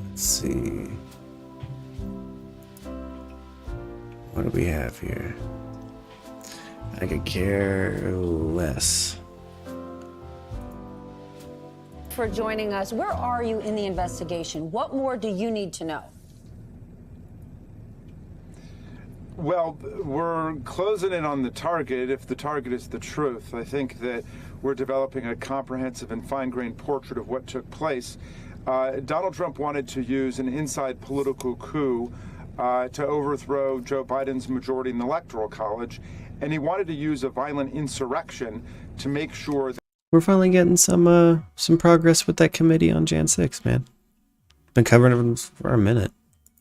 Let's see. What do we have here? I could care less. For joining us. Where are you in the investigation? What more do you need to know? Well, we're closing in on the target, if the target is the truth. I think that we're developing a comprehensive and fine-grained portrait of what took place. Donald Trump wanted to use an inside political coup to overthrow Joe Biden's majority in the Electoral College, and he wanted to use a violent insurrection to make sure that we're finally getting some progress with that committee on Jan 6, man. Been covering them for a minute.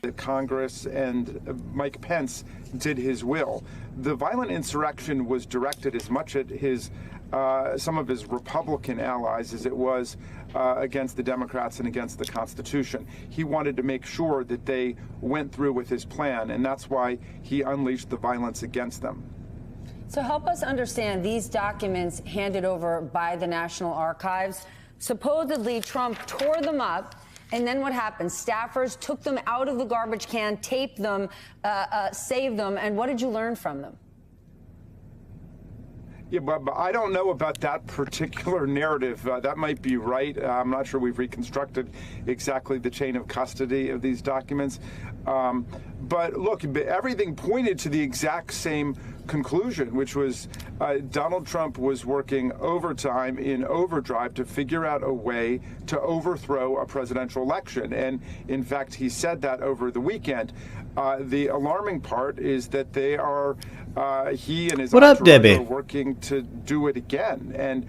that Congress and Mike Pence did his will. The violent insurrection was directed as much at his some of his Republican allies as it was against the Democrats and against the Constitution. He wanted to make sure that they went through with his plan, and that's why he unleashed the violence against them. So help us understand these documents handed over by the National Archives. Supposedly, Trump tore them up. And then what happened? Staffers took them out of the garbage can, taped them, saved them. And what did you learn from them? Yeah, but I don't know about that particular narrative. That might be right. I'm not sure we've reconstructed exactly the chain of custody of these documents. But look, everything pointed to the exact same conclusion, which was Donald Trump was working overtime in overdrive to figure out a way to overthrow a presidential election. And in fact, he said that over the weekend. The alarming part is that they are, he and his entourage are working to do it again. And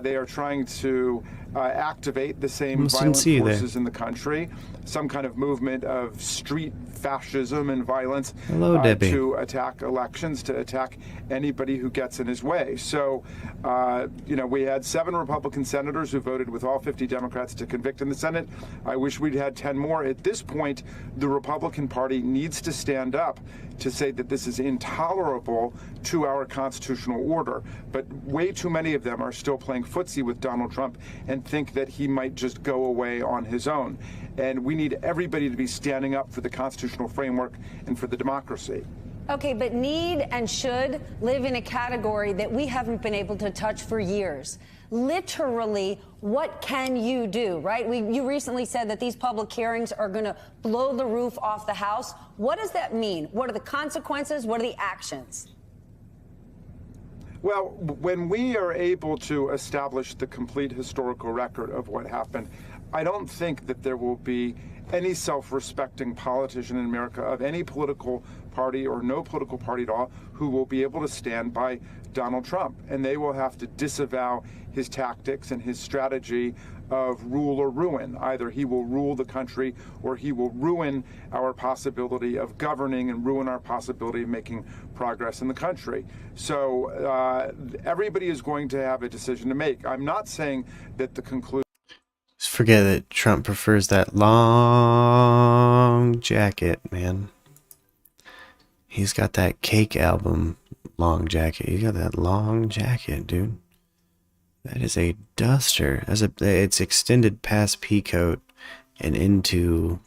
they are trying to activate the same violent forces in the country, some kind of movement of street fascism and violence to attack elections, to attack anybody who gets in his way. So, you know, we had 7 Republican senators who voted with all 50 Democrats to convict in the Senate. I wish we'd had 10 more. At this point, the Republican Party needs to stand up to say that this is intolerable to our constitutional order. But way too many of them are still playing footsie with Donald Trump and think that he might just go away on his own. And we need everybody to be standing up for the constitutional framework and for the democracy. Okay, but need and should live in a category that we haven't been able to touch for years. Literally, what can you do, right? You recently said that these public hearings are going to blow the roof off the House. What does that mean? What are the consequences? What are the actions? Well, when we are able to establish the complete historical record of what happened, I don't think that there will be any self-respecting politician in America of any political party or no political party at all who will be able to stand by Donald Trump. And they will have to disavow his tactics and his strategy of rule or ruin. Either he will rule the country or he will ruin our possibility of governing and ruin our possibility of making progress in the country. So everybody is going to have a decision to make. I'm not saying that the conclusion... Forget that Trump prefers that long jacket, man. He's got that Cake album long jacket. He got that long jacket, dude. That is a duster. It's extended past peacoat and into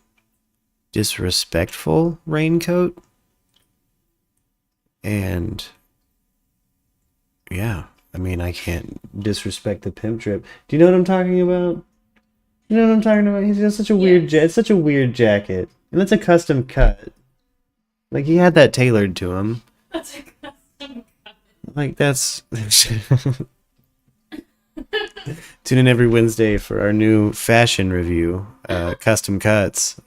disrespectful raincoat. And yeah, I mean, I can't disrespect the pimp drip. Do you know what I'm talking about? You know what I'm talking about? He's got such a weird it's such a weird jacket. And it's a custom cut. Like, he had that tailored to him. That's a custom cut. Like, that's... Tune in every Wednesday for our new fashion review, Custom Cuts.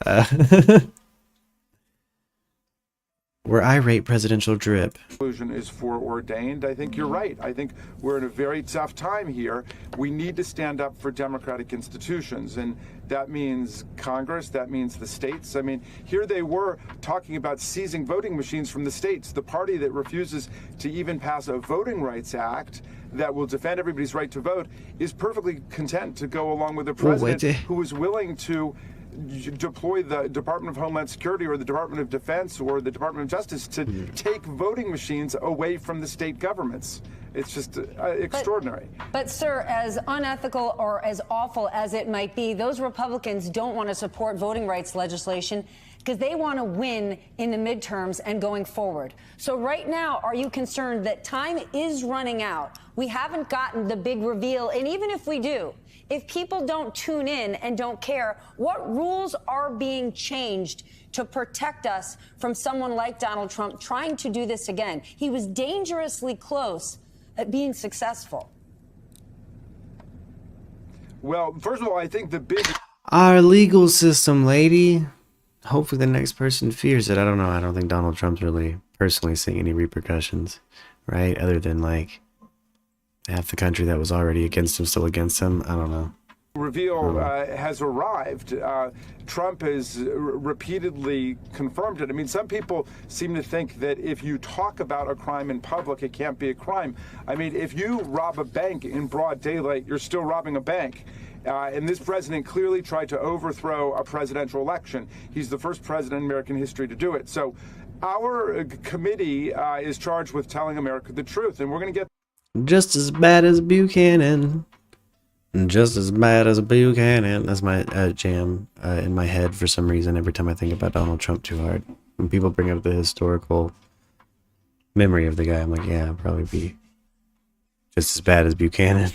Where I rate presidential drip. Conclusion is foreordained. I think you're right. I think we're in a very tough time here. We need to stand up for democratic institutions, and that means Congress, that means the states. I mean, here they were talking about seizing voting machines from the states. The party that refuses to even pass a Voting Rights Act that will defend everybody's right to vote is perfectly content to go along with a president who is willing to deploy the Department of Homeland Security or the Department of Defense or the Department of Justice to take voting machines away from the state governments. It's just extraordinary. But, sir, as unethical or as awful as it might be, those Republicans don't want to support voting rights legislation because they want to win in the midterms and going forward. So right now, are you concerned that time is running out? We haven't gotten the big reveal, and even if we do, if people don't tune in and don't care, what rules are being changed to protect us from someone like Donald Trump trying to do this again? He was dangerously close at being successful. Well, first of all, I think the big... Our legal system, lady. Hopefully the next person fears it. I don't know. I don't think Donald Trump's really personally seeing any repercussions, right? Other than, like, half the country that was already against him still against him. I don't know. reveal has arrived. Trump has repeatedly confirmed it. I mean, some people seem to think that if you talk about a crime in public, it can't be a crime. I mean, if you rob a bank in broad daylight, you're still robbing a bank. And this president clearly tried to overthrow a presidential election. He's the first president in American history to do it. So our committee is charged with telling America the truth, and we're going to get just as bad as Buchanan. Just as bad as Buchanan. That's my jam in my head for some reason every time I think about Donald Trump too hard. When people bring up the historical memory of the guy, I'm like, yeah, I'll probably be just as bad as Buchanan.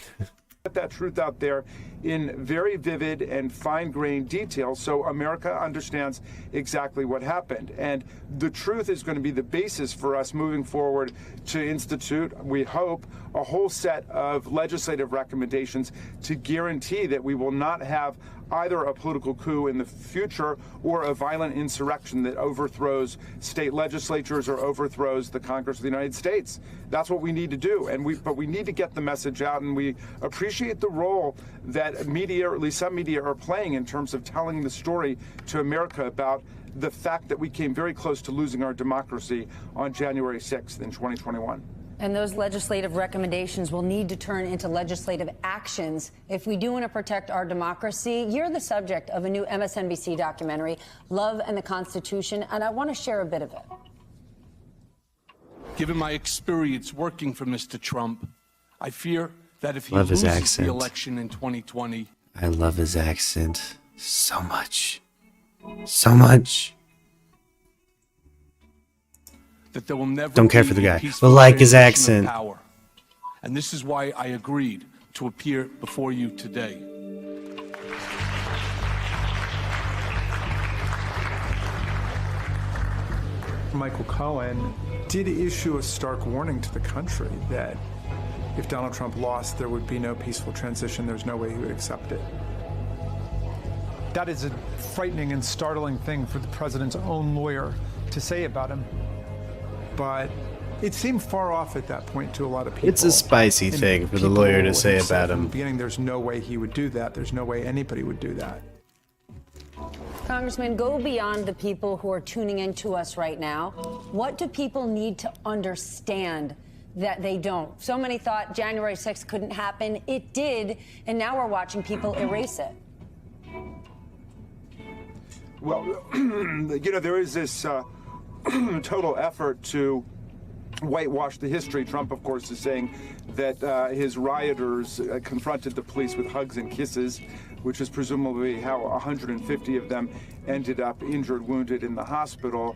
Get that truth out there in very vivid and fine-grained detail so America understands exactly what happened. And the truth is going to be the basis for us moving forward to institute, we hope, a whole set of legislative recommendations to guarantee that we will not have either a political coup in the future or a violent insurrection that overthrows state legislatures or overthrows the Congress of the United States. That's what we need to do. But we need to get the message out, and we appreciate the role that media, or at least some media, are playing in terms of telling the story to America about the fact that we came very close to losing our democracy on January 6th in 2021. And those legislative recommendations will need to turn into legislative actions if we do want to protect our democracy. You're the subject of a new MSNBC documentary, Love and the Constitution, and I want to share a bit of it. Given my experience working for Mr. Trump, I fear that if he Love his loses accent. the election in 2020... I love his accent so much. So much. that there will never Don't care be for the a guy, peaceful but like his transition of accent. power. And this is why I agreed to appear before you today. Michael Cohen did issue a stark warning to the country that if Donald Trump lost, there would be no peaceful transition. There's no way he would accept it. That is a frightening and startling thing for the president's own lawyer to say about him. But it seemed far off at that point to a lot of people. It's a spicy And thing for the people lawyer to say have said about from him. the beginning, there's no way he would do that. There's no way anybody would do that. Congressman, go beyond the people who are tuning into us right now. What do people need to understand that they don't? So many thought January 6th couldn't happen. It did, and now we're watching people erase it. Well, you know, there is this total effort to whitewash the history. Trump, of course, is saying that his rioters confronted the police with hugs and kisses, which is presumably how 150 of them ended up injured, wounded in the hospital.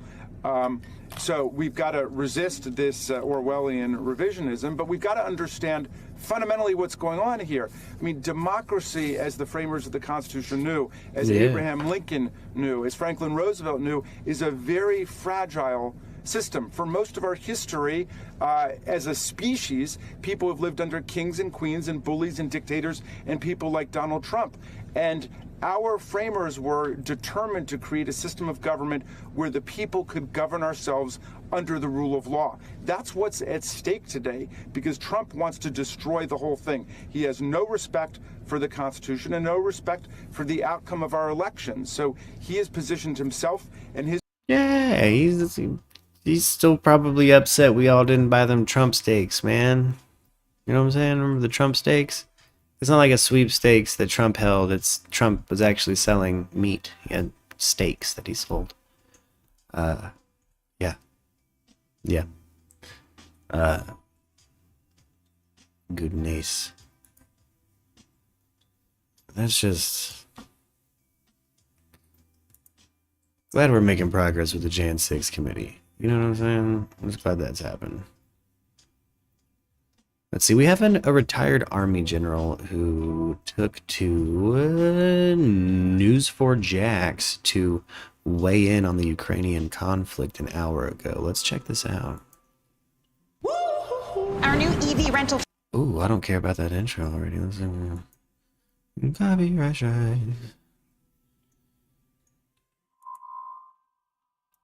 So we've got to resist this Orwellian revisionism, but we've got to understand fundamentally what's going on here. I mean, democracy, as the framers of the Constitution knew, as Abraham Lincoln knew, as Franklin Roosevelt knew, is a very fragile system. For most of our history, as a species, people have lived under kings and queens and bullies and dictators and people like Donald Trump. And our framers were determined to create a system of government where the people could govern ourselves under the rule of law. That's what's at stake today, because Trump wants to destroy the whole thing. He has no respect for the Constitution and no respect for the outcome of our elections. So he has positioned himself and his... Yeah, he's still probably upset we all didn't buy them Trump steaks, man. You know what I'm saying? Remember the Trump steaks? It's not like a sweepstakes that Trump held. It's Trump was actually selling meat. He had steaks that he sold. Yeah. Goodness. That's just... Glad we're making progress with the Jan 6 committee. You know what I'm saying? I'm just glad that's happened. Let's see, we have a retired Army general who took to News4Jax to weigh in on the Ukrainian conflict an hour ago. Let's check this out. Our new EV rental. Ooh, I don't care about that intro already. Let's see. Copyright strikes.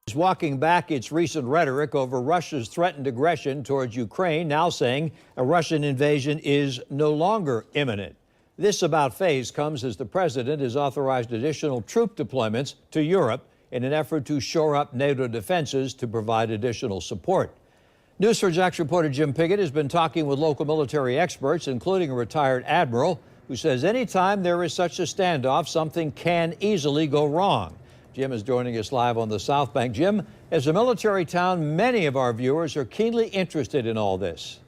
Is walking back its recent rhetoric over Russia's threatened aggression towards Ukraine, now saying a Russian invasion is no longer imminent. This about-face comes as the president has authorized additional troop deployments to Europe in an effort to shore up NATO defenses to provide additional support. News4JAX reporter Jim Piggott has been talking with local military experts, including a retired admiral, who says anytime there is such a standoff, something can easily go wrong. Jim is joining us live on the South Bank. Jim, as a military town, many of our viewers are keenly interested in all this.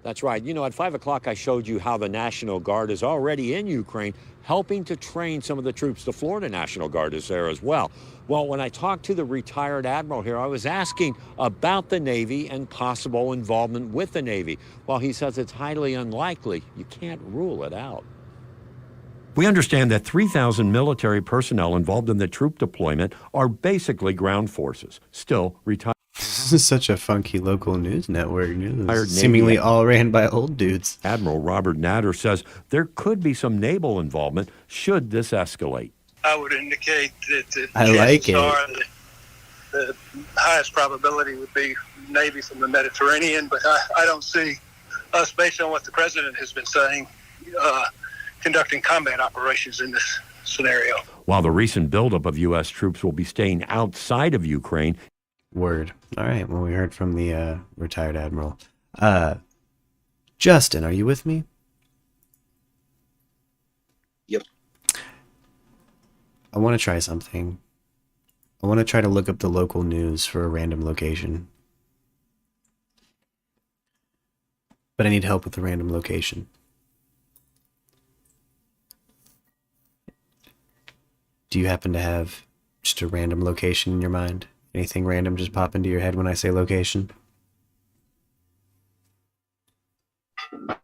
That's right. You know, at 5 o'clock, I showed you how the National Guard is already in Ukraine, helping to train some of the troops. The Florida National Guard is there as well. Well, when I talked to the retired admiral here, I was asking about the Navy and possible involvement with the Navy. While he says it's highly unlikely, you can't rule it out. We understand that 3,000 military personnel involved in the troop deployment are basically ground forces, still retired. This is such a funky local news network. Navy Seemingly all ran by old dudes. Admiral Robert Natter says there could be some naval involvement should this escalate. I would indicate that the I like chances it. are that the highest probability would be Navy from the Mediterranean, but I don't see us, based on what the president has been saying, conducting combat operations in this scenario. While the recent buildup of U.S. troops will be staying outside of Ukraine. Word. All right. Well, we heard from the retired admiral. Justin, are you with me? Yep. I want to try something. I want to try to look up the local news for a random location. But I need help with the random location. Do you happen to have just a random location in your mind? Anything random just pop into your head when I say location?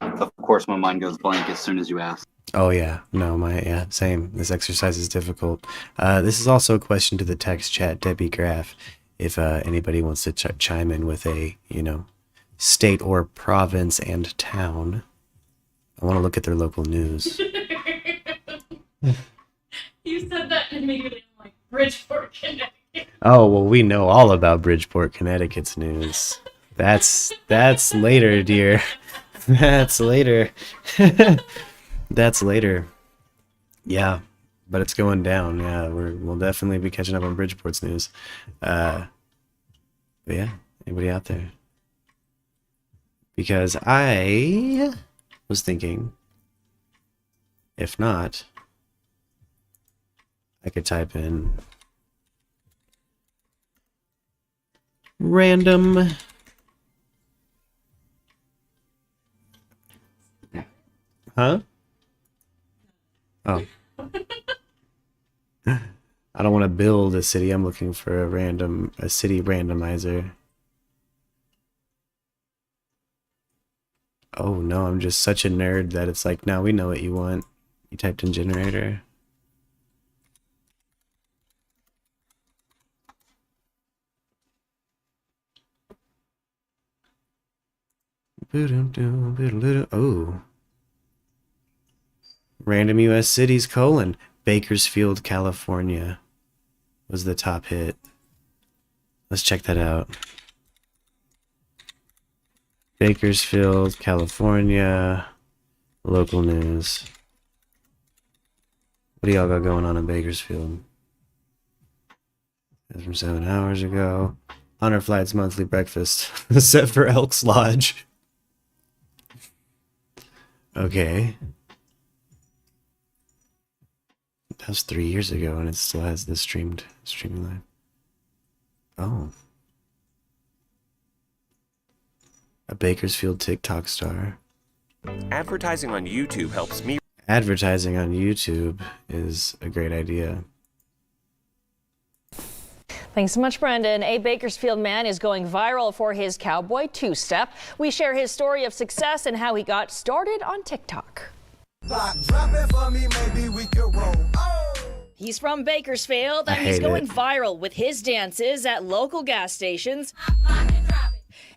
Of course, my mind goes blank as soon as you ask. Oh yeah, no, same. This exercise is difficult. This is also a question to the text chat, Debbie Graff. If anybody wants to chime in with a, state or province and town, I want to look at their local news. You said that immediately. I'm like, Bridgeport, Connecticut. Oh well, we know all about Bridgeport, Connecticut's news. That's later, dear. That's later. That's later. Yeah, but it's going down. Yeah, we'll definitely be catching up on Bridgeport's news. But yeah, anybody out there? Because I was thinking, if not, I could type in random Huh? Oh. I don't want to build a city. I'm looking for a city randomizer. Oh no, I'm just such a nerd that it's like, now we know what you want. You typed in generator. Oh. Random US cities, Bakersfield, California was the top hit. Let's check that out. Bakersfield, California, local news. What do y'all got going on in Bakersfield? That's from 7 hours ago. Honor Flight's monthly breakfast set for Elks Lodge. Okay. That was 3 years ago and it still has this streaming live. Oh. A Bakersfield TikTok star. Advertising on YouTube helps me. Advertising on YouTube is a great idea. Thanks so much, Brendan. A Bakersfield man is going viral for his cowboy two-step. We share his story of success and how he got started on TikTok. He's from Bakersfield and he's going viral with his dances at local gas stations.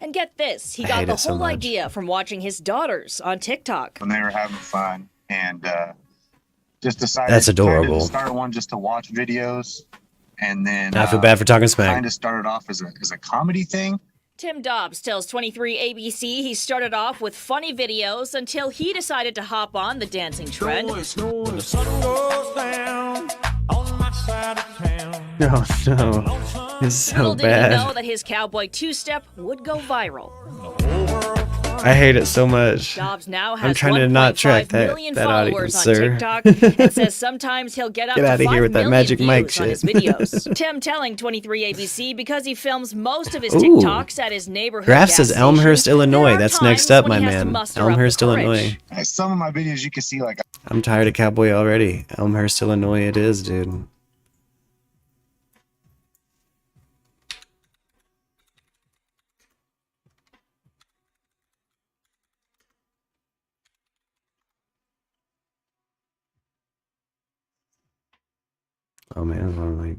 And get this, he got the whole idea from watching his daughters on TikTok. When they were having fun and just decided That's adorable. to start one just to watch videos. And then I feel bad for talking smack. Kind of started off as a comedy thing. Tim Dobbs tells 23 ABC he started off with funny videos until he decided to hop on the dancing trend. No, no. It's so Little did he bad. know that his cowboy two-step would go viral. I hate it so much. Dobbs now has I'm trying to not track 1.5 that, million that followers audience, on sir. TikTok and says sometimes he'll get up Get to outta 5 here with that million Magic views Mike on shit. his videos. Tim telling 23 ABC because he films most of his Ooh. TikToks at his neighborhood Graf gas says Elmhurst, station. Illinois. There are That's next times up, when my he has to man. muster up the Elmhurst, courage. Illinois. Some of my videos you can see like I'm tired of Cowboy already. Elmhurst, Illinois it is, dude. Oh man, I'm like,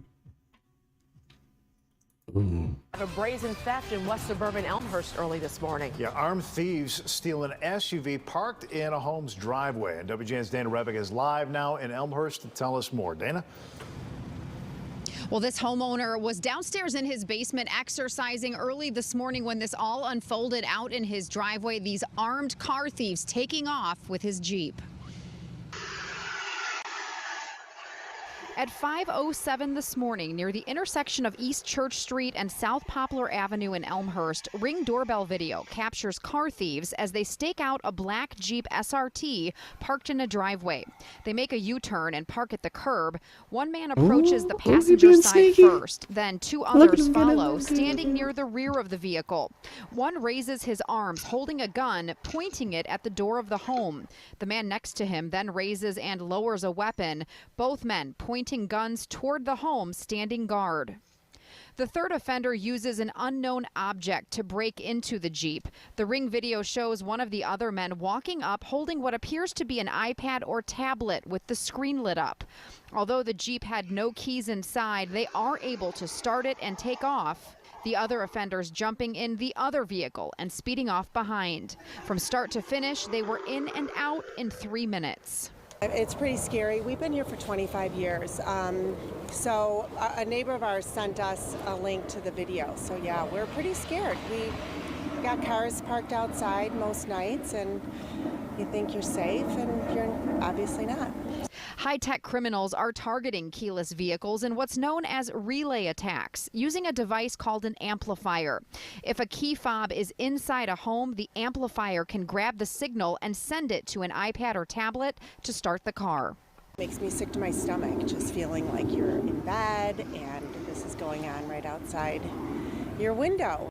ooh. A brazen theft in West Suburban Elmhurst early this morning. Yeah, armed thieves steal an SUV parked in a home's driveway. And WGN's Dana Rebick is live now in Elmhurst to tell us more. Dana? Well, this homeowner was downstairs in his basement exercising early this morning when this all unfolded out in his driveway. These armed car thieves taking off with his Jeep. At 5:07 this morning, near the intersection of East Church Street and South Poplar Avenue in Elmhurst, Ring doorbell video captures car thieves as they stake out a black Jeep SRT parked in a driveway. They make a U-turn and park at the curb. One man approaches the passenger side first, then two others follow, standing near the rear of the vehicle. One raises his arms, holding a gun, pointing it at the door of the home. The man next to him then raises and lowers a weapon. Both men pointing guns toward the home, standing guard. The third offender uses an unknown object to break into the Jeep. The Ring video shows one of the other men walking up holding what appears to be an iPad or tablet with the screen lit up. Although the Jeep had no keys inside, they are able to start it and take off. The other offenders jumping in the other vehicle and speeding off behind. From start to finish, they were in and out in 3 minutes. It's pretty scary. We've been here for 25 years. So a neighbor of ours sent us a link to the video. So yeah, we're pretty scared. We got cars parked outside most nights and you think you're safe and you're obviously not. High-tech criminals are targeting keyless vehicles in what's known as relay attacks, using a device called an amplifier. If a key fob is inside a home, the amplifier can grab the signal and send it to an iPad or tablet to start the car. Makes me sick to my stomach, just feeling like you're in bed and this is going on right outside your window.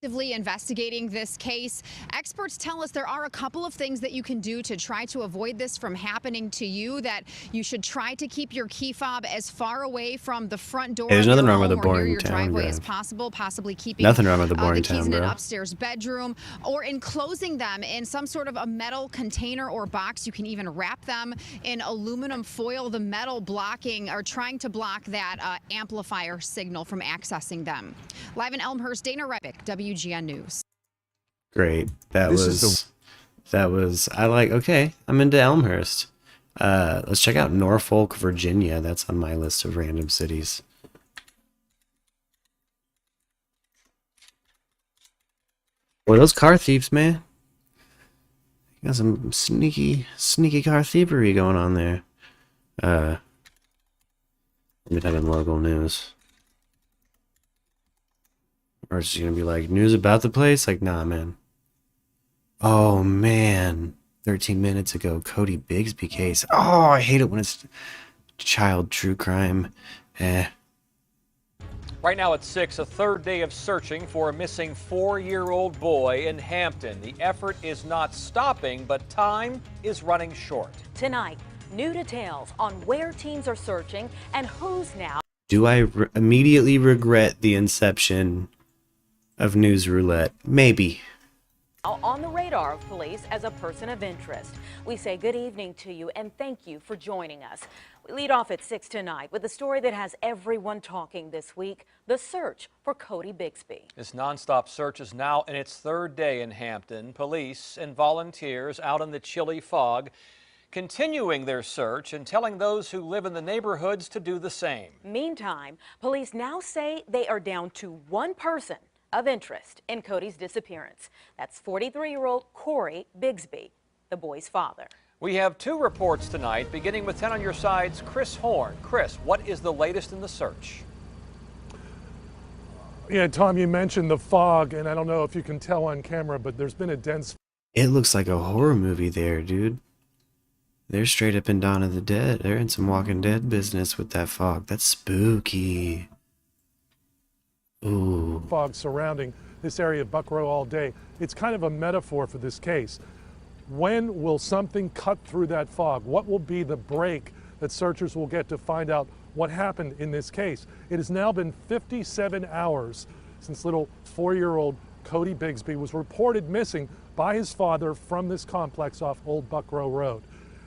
Actively investigating this case. Experts tell us there are a couple of things that you can do to try to avoid this from happening to you, that you should try to keep your key fob as far away from the front door Hey, there's of nothing your wrong with home a or near boring your town, driveway bro. as possible, possibly keeping Nothing wrong with a the boring keys town, in an bro. upstairs bedroom or enclosing them in some sort of a metal container or box. You can even wrap them in aluminum foil, the metal blocking or trying to block that amplifier signal from accessing them. Live in Elmhurst, Dana Rebick, WGN News. Great. That This is was I like, okay, I'm into Elmhurst. Let's check out Norfolk, Virginia. That's on my list of random cities. Boy, those car thieves, man. Got some sneaky car thievery going on there. Let me type in local news. Or it's just gonna be like, news about the place? Like, nah, man. Oh, man. 13 minutes ago, Cody Bigsby case. Oh, I hate it when it's child true crime. Right now at 6, a third day of searching for a missing 4-year-old boy in Hampton. The effort is not stopping, but time is running short. Tonight, new details on where teams are searching and who's now. Do I immediately regret the inception of News Roulette? Maybe. On the radar of police as a person of interest. We say good evening to you and thank you for joining us. We lead off at 6 tonight with a story that has everyone talking this week, the search for Cody Bigsby. This nonstop search is now in its third day in Hampton. Police and volunteers out in the chilly fog continuing their search and telling those who live in the neighborhoods to do the same. Meantime, police now say they are down to one person of interest in Cody's disappearance. That's 43-year-old Corey Bigsby, the boy's father. We have 2 reports tonight, beginning with 10 on your side's Chris Horn. Chris, what is the latest in the search? Yeah, Tom, you mentioned the fog, and I don't know if you can tell on camera, but there's been a dense... It looks like a horror movie there, dude. They're straight up in Dawn of the Dead. They're in some Walking Dead business with that fog. That's spooky. Ooh. Fog surrounding this area of Buck Row all day. It's kind of a metaphor for this case. When will something cut through that fog? What will be the break that searchers will get to find out what happened in this case? It has now been 57 hours since little 4-year-old Cody Bigsby was reported missing by his father from this complex off Old Buck Row Road.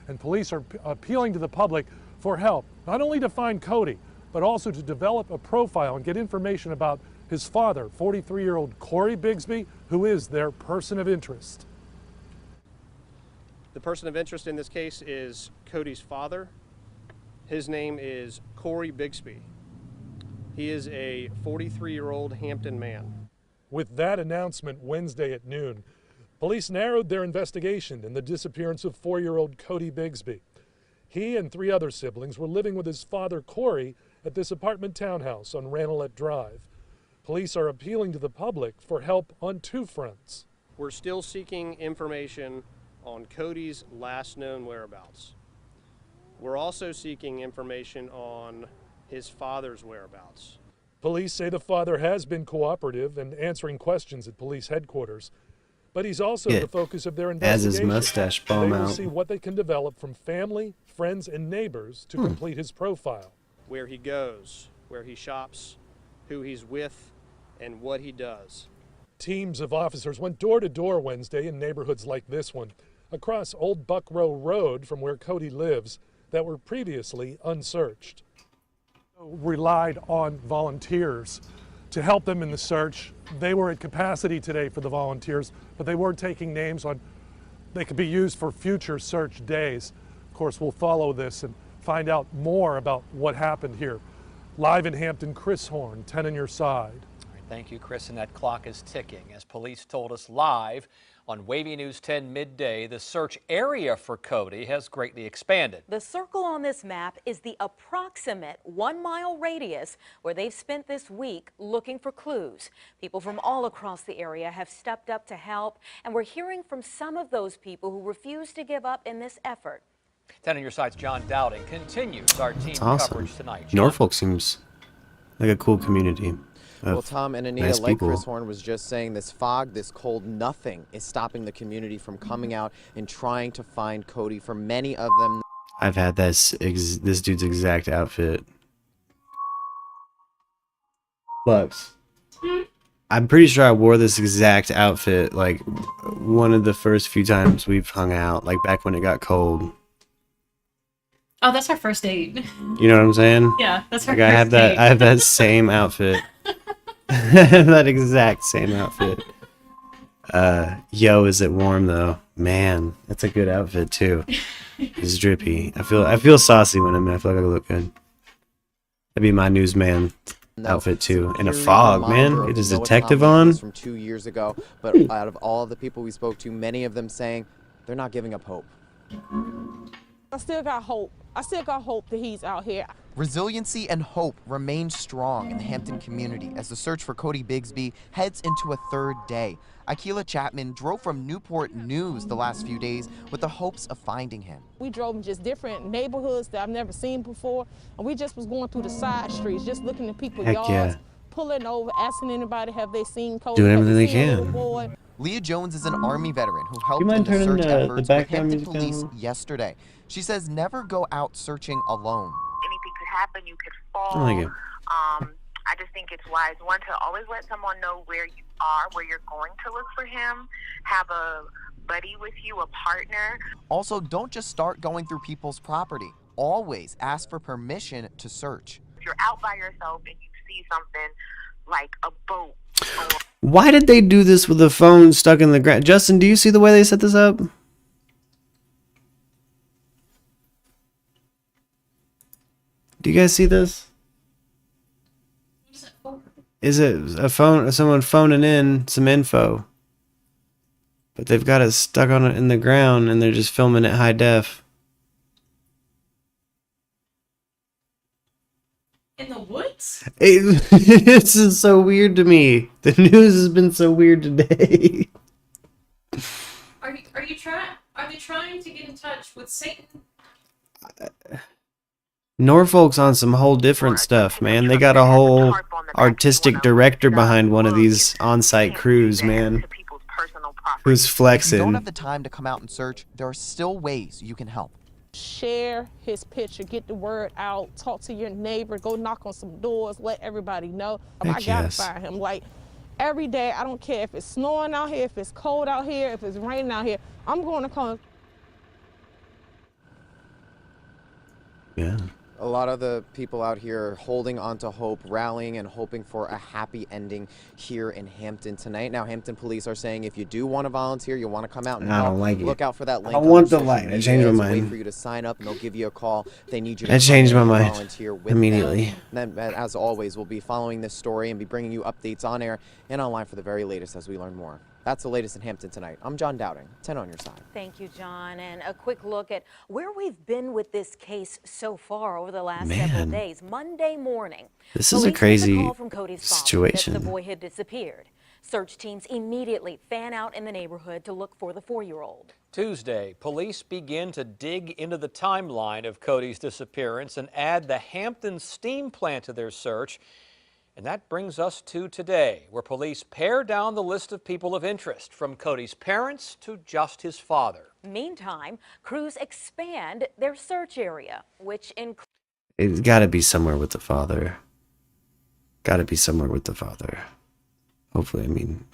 And police are appealing to the public for help, not only to find Cody, but also to develop a profile and get information about his father, 43-year-old Corey Bigsby, who is their person of interest. The person of interest in this case is Cody's father. His name is Corey Bigsby. He is a 43-year-old Hampton man. With that announcement Wednesday at noon, police narrowed their investigation in the disappearance of 4-year-old Cody Bigsby. He and 3 other siblings were living with his father, Corey, at this apartment townhouse on Ranelette Drive. Police are appealing to the public for help on 2 fronts. We're still seeking information on Cody's last known whereabouts. We're also seeking information on his father's whereabouts. Police say the father has been cooperative and answering questions at police headquarters, but he's also the focus of their investigation. As his mustache bomb They will out. see what they can develop from family, friends, and neighbors to complete his profile. Where he goes, where he shops, who he's with, and what he does. Teams of officers went door to door Wednesday in neighborhoods like this one, across Old Buck Row Road from where Cody lives, that were previously unsearched. Relied on volunteers to help them in the search. They were at capacity today for the volunteers, but they were taking names on, they could be used for future search days. Of course, we'll follow this and find out more about what happened here. Live in Hampton, Chris Horn, 10 on your side. All right, thank you, Chris, and that clock is ticking. As police told us live on Wavy News 10 midday, the search area for Cody has greatly expanded. The circle on this map is the approximate 1-mile radius where they've spent this week looking for clues. People from all across the area have stepped up to help, and we're hearing from some of those people who refuse to give up in this effort. 10 on your side's John Dowding continues our team Awesome. coverage tonight. John? Norfolk seems like a cool community. Well, Tom and Anita, nice like people. Chris Horn was just saying, this fog, this cold, nothing is stopping the community from coming out and trying to find Cody. For many of them, I've had this dude's exact outfit. Bucks. I'm pretty sure I wore this exact outfit like one of the first few times we've hung out, like back when it got cold. Oh, that's our first date. You know what I'm saying? Yeah, that's our like first date. I have that same outfit. That exact same outfit. Yo, is it warm though? Man, that's a good outfit too. It's drippy. I feel saucy when I'm in. I feel like I look good. That'd be my newsman outfit too. In a fog, man. It is detective on. from 2 years ago, but out of all of the people we spoke to, many of them saying they're not giving up hope. I still got hope. I still got hope that he's out here. Resiliency and hope remain strong in the Hampton community as the search for Cody Bigsby heads into a 3rd day. Akila Chapman drove from Newport News the last few days with the hopes of finding him. We drove in just different neighborhoods that I've never seen before, and we just was going through the side streets, just looking at people's Heck yards, yeah. pulling over, asking anybody have they seen Cody. Doing have everything they seen a little can. boy. Leah Jones is an Army veteran who helped You mind in the turning search the efforts with background Hampton music police down? yesterday. She says never go out searching alone. Anything could happen. You could fall. I like it. I just think it's wise, one, to always let someone know where you are, where you're going to look for him. Have a buddy with you, a partner. Also, don't just start going through people's property. Always ask for permission to search. If you're out by yourself and you see something like a boat. Why did they do this with the phone stuck in the ground? Justin, do you see the way they set this up? Do you guys see this? Is it a phone? Someone phoning in some info, but they've got it stuck on it in the ground, and they're just filming it high def. In the woods? This is so weird to me. The news has been so weird today. Are they trying to get in touch with Satan? Norfolk's on some whole different stuff, man. They got a whole artistic director behind one of these on-site crews, man. Who's flexing. If you don't have the time to come out and search, there are still ways you can help. Share his picture, get the word out, talk to your neighbor, go knock on some doors, let everybody know. I gotta find him. Like, every day, I don't care if it's snowing out here, if it's cold out here, if it's raining out here, I'm going to call. Yeah. A lot of the people out here holding on to hope, rallying and hoping for a happy ending here in Hampton tonight. Now, Hampton police are saying if you do want to volunteer, you want to come out and help, look out for that link. I want the light. I changed my mind. Wait for you to sign up, and they'll give you a call. They need you to I changed my mind volunteer with immediately. them. Then, as always, we'll be following this story and be bringing you updates on air and online for the very latest as we learn more. That's the latest in Hampton tonight. I'm John Dowding, 10 on your side. Thank you, John. And a quick look at where we've been with this case so far over the last several days. Monday morning, this is a crazy call from Cody's situation. father that the boy had disappeared. Search teams immediately fan out in the neighborhood to look for the 4-year-old. Tuesday, police begin to dig into the timeline of Cody's disappearance and add the Hampton steam plant to their search. And that brings us to today, where police pare down the list of people of interest, from Cody's parents to just his father. Meantime, crews expand their search area, which includes... It's got to be somewhere with the father. Got to be somewhere with the father. Hopefully, I mean...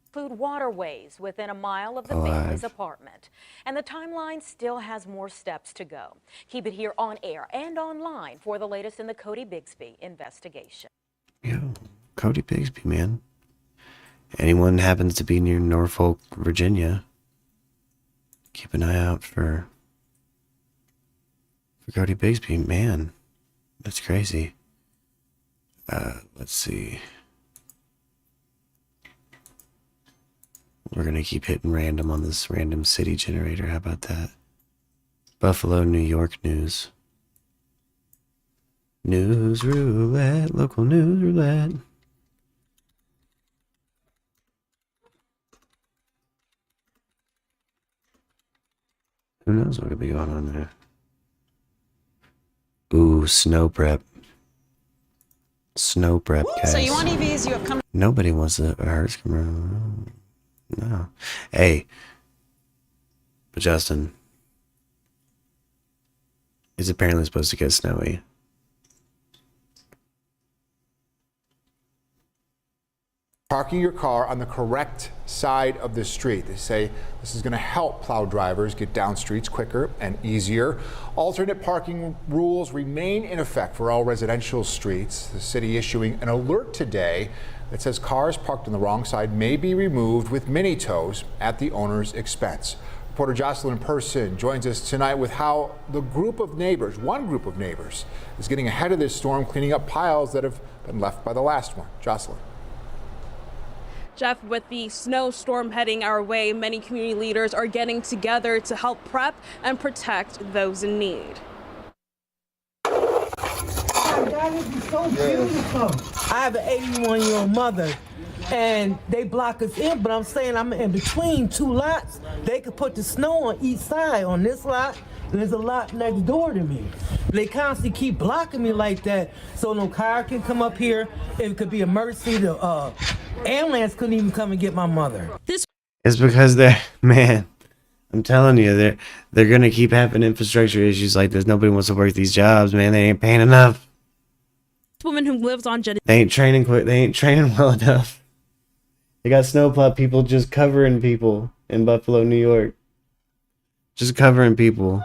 include waterways within a mile of the family's apartment. And the timeline still has more steps to go. Keep it here on air and online for the latest in the Cody Bigsby investigation. Yo, Cody Bigsby, man. Anyone happens to be near Norfolk, Virginia, keep an eye out for Cody Bigsby, man. That's crazy. Let's see. We're gonna keep hitting random on this random city generator. How about that? Buffalo, New York news. News roulette, local news roulette. Who knows what could be going on there? Ooh, snow prep. Snow prep, guys. So you want EVs, you have come. Nobody wants a Hertz commercial. No. Hey. But Justin. It's apparently supposed to get snowy. Parking your car on the correct side of the street. They say this is going to help plow drivers get down streets quicker and easier. Alternate parking rules remain in effect for all residential streets. The city issuing an alert today that says cars parked on the wrong side may be removed with mini tows at the owner's expense. Reporter Jocelyn Person joins us tonight with how the group of neighbors, one group of neighbors, is getting ahead of this storm, cleaning up piles that have been left by the last one. Jocelyn. Jeff, with the snowstorm heading our way, many community leaders are getting together to help prep and protect those in need. That would be so beautiful. I have an 81-year-old mother, and they block us in, but I'm saying I'm in between two lots. They could put the snow on each side. On this lot, there's a lot next door to me. They constantly keep blocking me like that, so no car can come up here. It could be a emergency. The ambulance couldn't even come and get my mother. It's because they're, man, I'm telling you, they're gonna keep having infrastructure issues like this. Nobody wants to work these jobs, man. They ain't paying enough. This woman who lives on Genesee. They ain't training quick. They ain't training well enough. They got snowplow people just covering people in Buffalo, New York. Just covering people.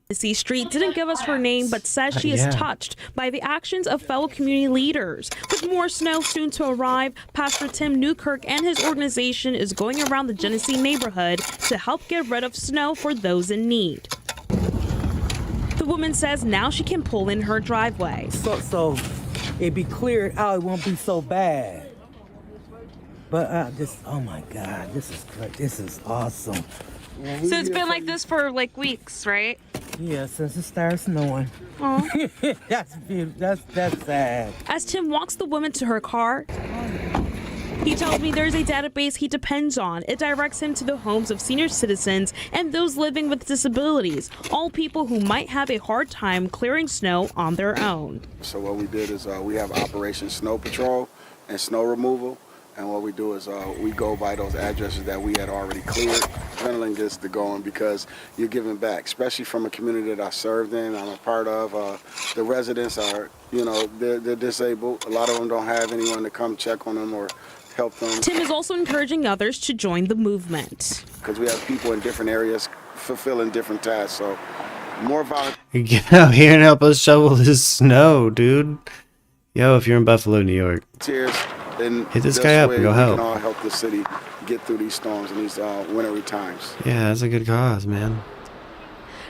Genesee Street didn't give us her name, but says she is touched by the actions of fellow community leaders. With more snow soon to arrive, Pastor Tim Newkirk and his organization is going around the Genesee neighborhood to help get rid of snow for those in need. The woman says now she can pull in her driveway. So it be cleared out, it won't be so bad. But oh my God, this is great. This is awesome. So it's been like this for like weeks, right? Yeah, since it started snowing. Oh. That's beautiful. That's sad. As Tim walks the woman to her car, he tells me there's a database he depends on. It directs him to the homes of senior citizens and those living with disabilities, all people who might have a hard time clearing snow on their own. So what we did is we have Operation Snow Patrol and snow removal. And what we do is we go by those addresses that we had already cleared. Adrenaline gets to going because you're giving back, especially from a community that I served in, I'm a part of. The residents are, they're disabled. A lot of them don't have anyone to come check on them or help them. Tim is also encouraging others to join the movement. Because we have people in different areas fulfilling different tasks. So more volunteers. Get out here and help us shovel this snow, dude. Yo, if you're in Buffalo, New York. Hit this guy up and go help. We can all help the city get through these storms and these wintry times. Yeah, that's a good cause, man.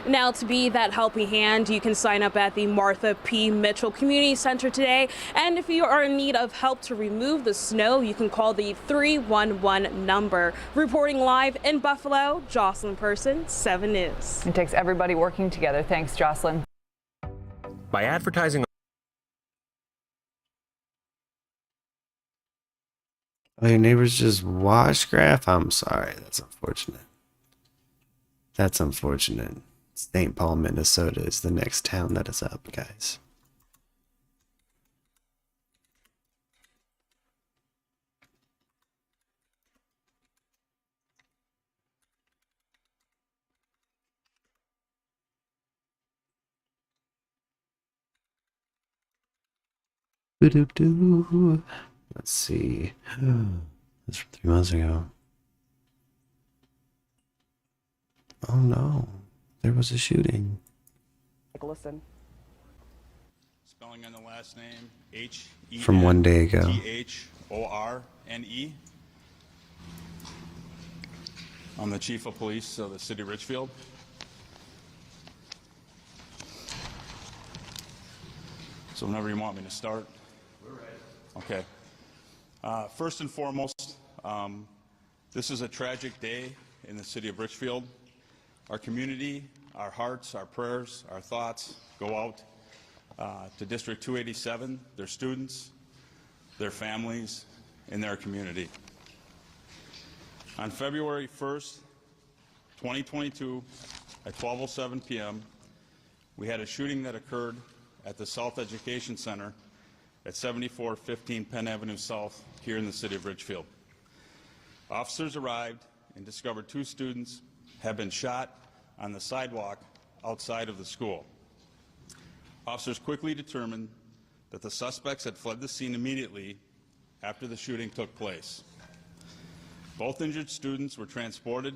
Now, to be that helping hand, you can sign up at the Martha P. Mitchell Community Center today. And if you are in need of help to remove the snow, you can call the 311 number. Reporting live in Buffalo, Jocelyn Person, 7 News. It takes everybody working together. Thanks, Jocelyn. By advertising. Oh, your neighbors just wash graph? I'm sorry. That's unfortunate. That's unfortunate. St. Paul, Minnesota is the next town that is up, guys. Doo-doo-doo. Let's see. That's from 3 months ago. Oh no. There was a shooting. Listen. Spelling on the last name H-E-N-T-H-O-R-N-E. From 1 day ago. I'm the chief of police of the city of Richfield. So whenever you want me to start. We're ready. Okay. First and foremost, this is a tragic day in the city of Richfield. Our community, our hearts, our prayers, our thoughts go out to District 287, their students, their families, and their community. On February 1st, 2022, at 12:07 p.m., we had a shooting that occurred at the South Education Center at 7415 Penn Avenue South here in the city of Richfield. Officers arrived and discovered 2 students had been shot on the sidewalk outside of the school. Officers quickly determined that the suspects had fled the scene immediately after the shooting took place. Both injured students were transported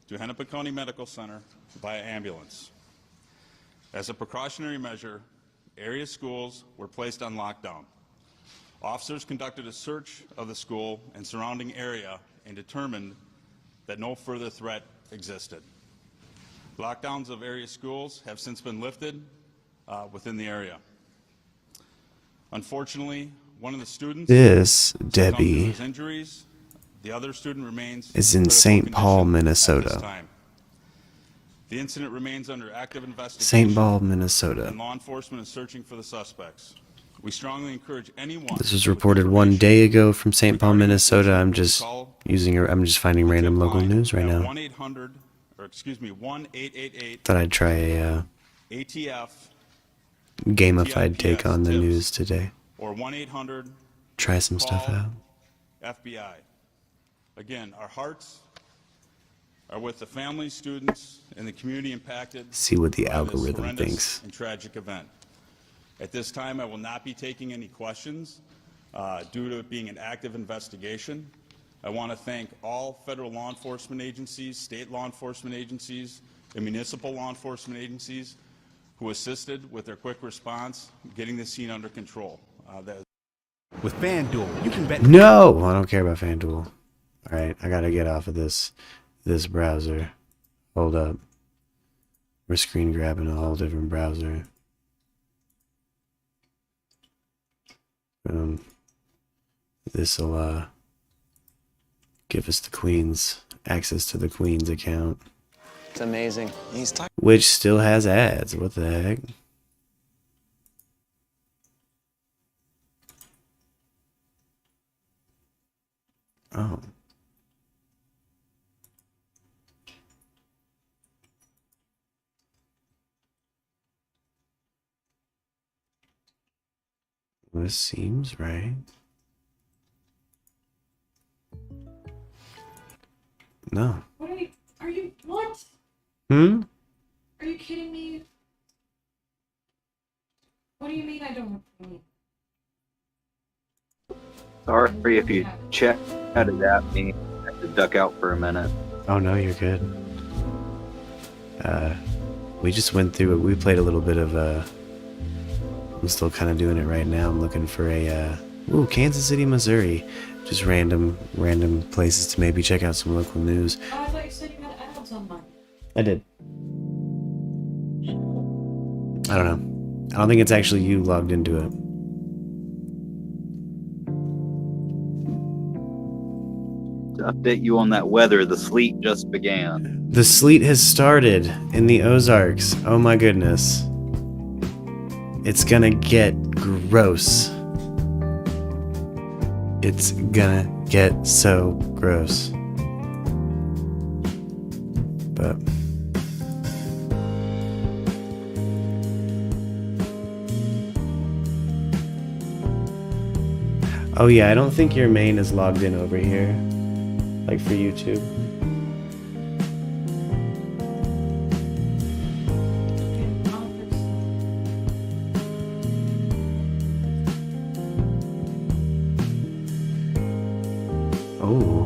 to Hennepin County Medical Center via ambulance. As a precautionary measure, area schools were placed on lockdown. Officers conducted a search of the school and surrounding area and determined that no further threat existed. Lockdowns of area schools have since been lifted within the area. Unfortunately, one of the students Debbie, to his injuries. The other student remains is in St. Paul, Minnesota. The incident remains under active investigation. St. Paul, Minnesota. And law enforcement is searching for the suspects. We strongly encourage anyone. This was reported 1 day ago from St. Paul, Minnesota. I'm just finding random local news right now. 1-888. Thought I'd try a ATF gamified take on the news today. Or 1-800. Try some stuff out. FBI. Again, our hearts are with the families, students, and the community impacted. See what the by algorithm this horrendous thinks. And tragic event. At this time, I will not be taking any questions due to it being an active investigation. I want to thank all federal law enforcement agencies, state law enforcement agencies, and municipal law enforcement agencies who assisted with their quick response, getting the scene under control. With FanDuel, you can bet. No, I don't care about FanDuel. All right, I gotta get off of this browser. Hold up. We're screen grabbing a whole different browser. This'll give us the Queen's access to the Queen's account. It's amazing. Which still has ads. What the heck? Oh. This seems right. No. What are you, what? Hmm? Are you kidding me? What do you mean I don't have to? Sorry if you chatted at me. I had to duck out for a minute. Oh no, you're good. We just went through it. We played a little bit of I'm still kind of doing it right now. I'm looking for a Kansas City, Missouri. Just random places to maybe check out some local news. Oh, I thought you said you had ads on mine. I did. I don't know. I don't think it's actually you logged into it. To update you on that weather, the sleet just began. The sleet has started in the Ozarks. Oh my goodness. It's gonna get gross. It's gonna get so gross. But oh yeah, I don't think your main is logged in over here. Like for YouTube. Oh.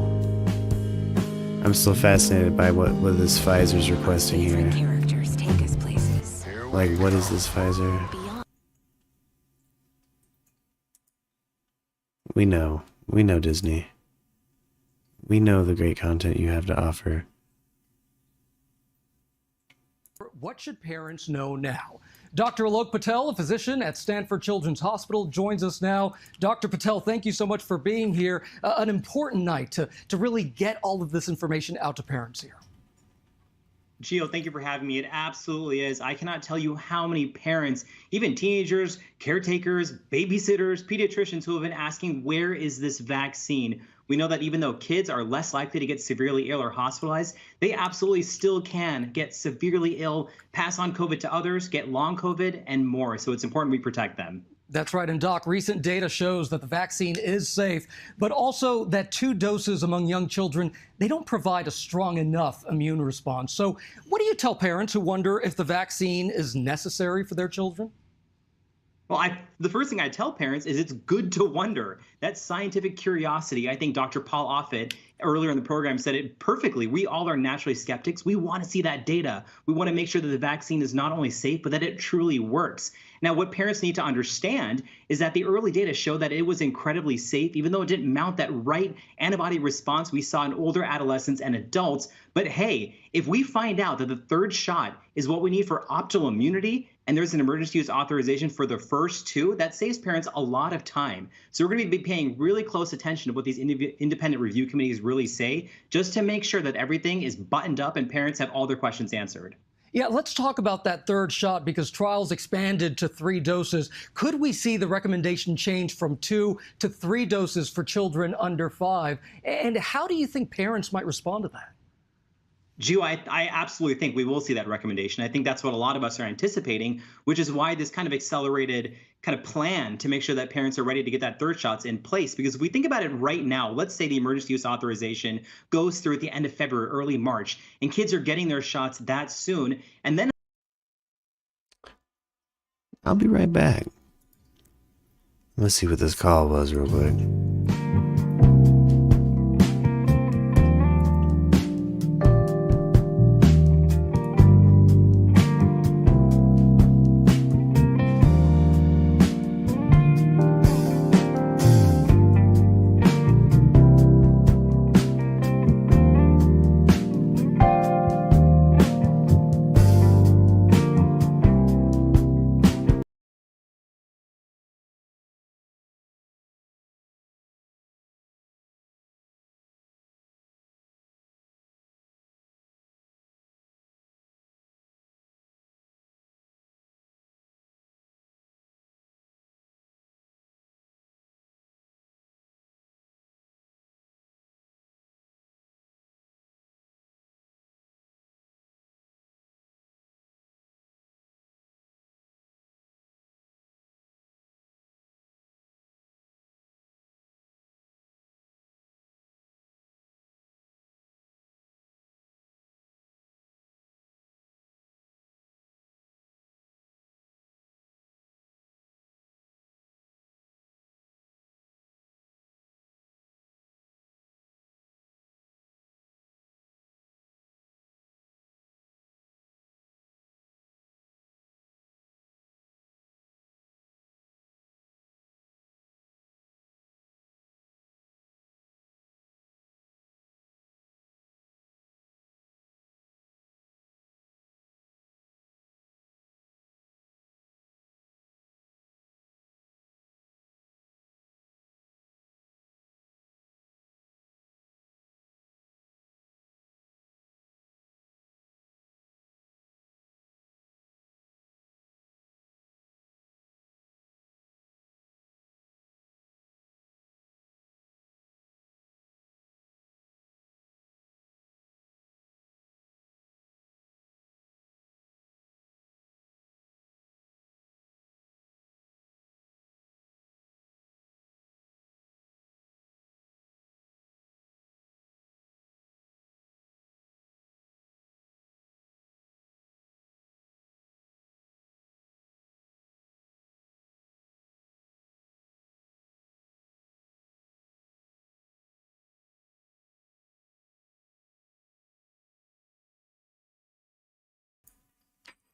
I'm still fascinated by what this Pfizer's requesting here. Characters take us places. Like, what is this Pfizer? We know Disney. We know the great content you have to offer. What should parents know now? Dr. Alok Patel, a physician at Stanford Children's Hospital, joins us now. Dr. Patel, thank you so much for being here. An important night to really get all of this information out to parents here. Gio, thank you for having me. It absolutely is. I cannot tell you how many parents, even teenagers, caretakers, babysitters, pediatricians who have been asking, where is this vaccine? We know that even though kids are less likely to get severely ill or hospitalized, they absolutely still can get severely ill, pass on COVID to others, get long COVID, and more. So it's important we protect them. That's right. And Doc, recent data shows that the vaccine is safe, but also that 2 doses among young children, they don't provide a strong enough immune response. So what do you tell parents who wonder if the vaccine is necessary for their children? Well, the first thing I tell parents is it's good to wonder. That's scientific curiosity. I think Dr. Paul Offit earlier in the program said it perfectly. We all are naturally skeptics. We want to see that data. We want to make sure that the vaccine is not only safe, but that it truly works. Now, what parents need to understand is that the early data show that it was incredibly safe, even though it didn't mount that right antibody response we saw in older adolescents and adults. But hey, if we find out that the 3rd shot is what we need for optimal immunity, and there's an emergency use authorization for the first 2, that saves parents a lot of time. So we're going to be paying really close attention to what these independent review committees really say, just to make sure that everything is buttoned up and parents have all their questions answered. Yeah, let's talk about that 3rd shot because trials expanded to 3 doses. Could we see the recommendation change from 2 to 3 doses for children under 5? And how do you think parents might respond to that? Gio, I absolutely think we will see that recommendation. I think that's what a lot of us are anticipating, which is why this kind of accelerated kind of plan to make sure that parents are ready to get that 3rd shot's in place. Because if we think about it right now, let's say the emergency use authorization goes through at the end of February, early March, and kids are getting their shots that soon. And then I'll be right back. Let's see what this call was real quick.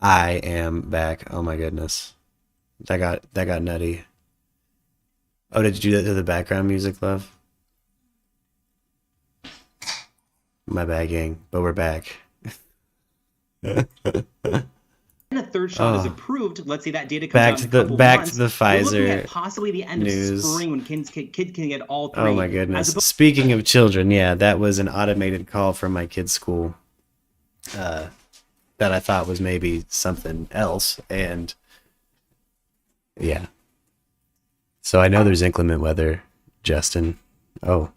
I am back. Oh my goodness. That got nutty. Oh, did you do that to the background music, love? My bad, gang, but we're back. And a third shot is approved. Let's say that data comes Back out to in a the couple back months. to the We're looking Pfizer at possibly the end news. of spring when kids can get all three. Oh my goodness. Speaking of children, yeah, that was an automated call from my kid's school that I thought was maybe something else. And yeah. So I know there's inclement weather, Justin. Oh,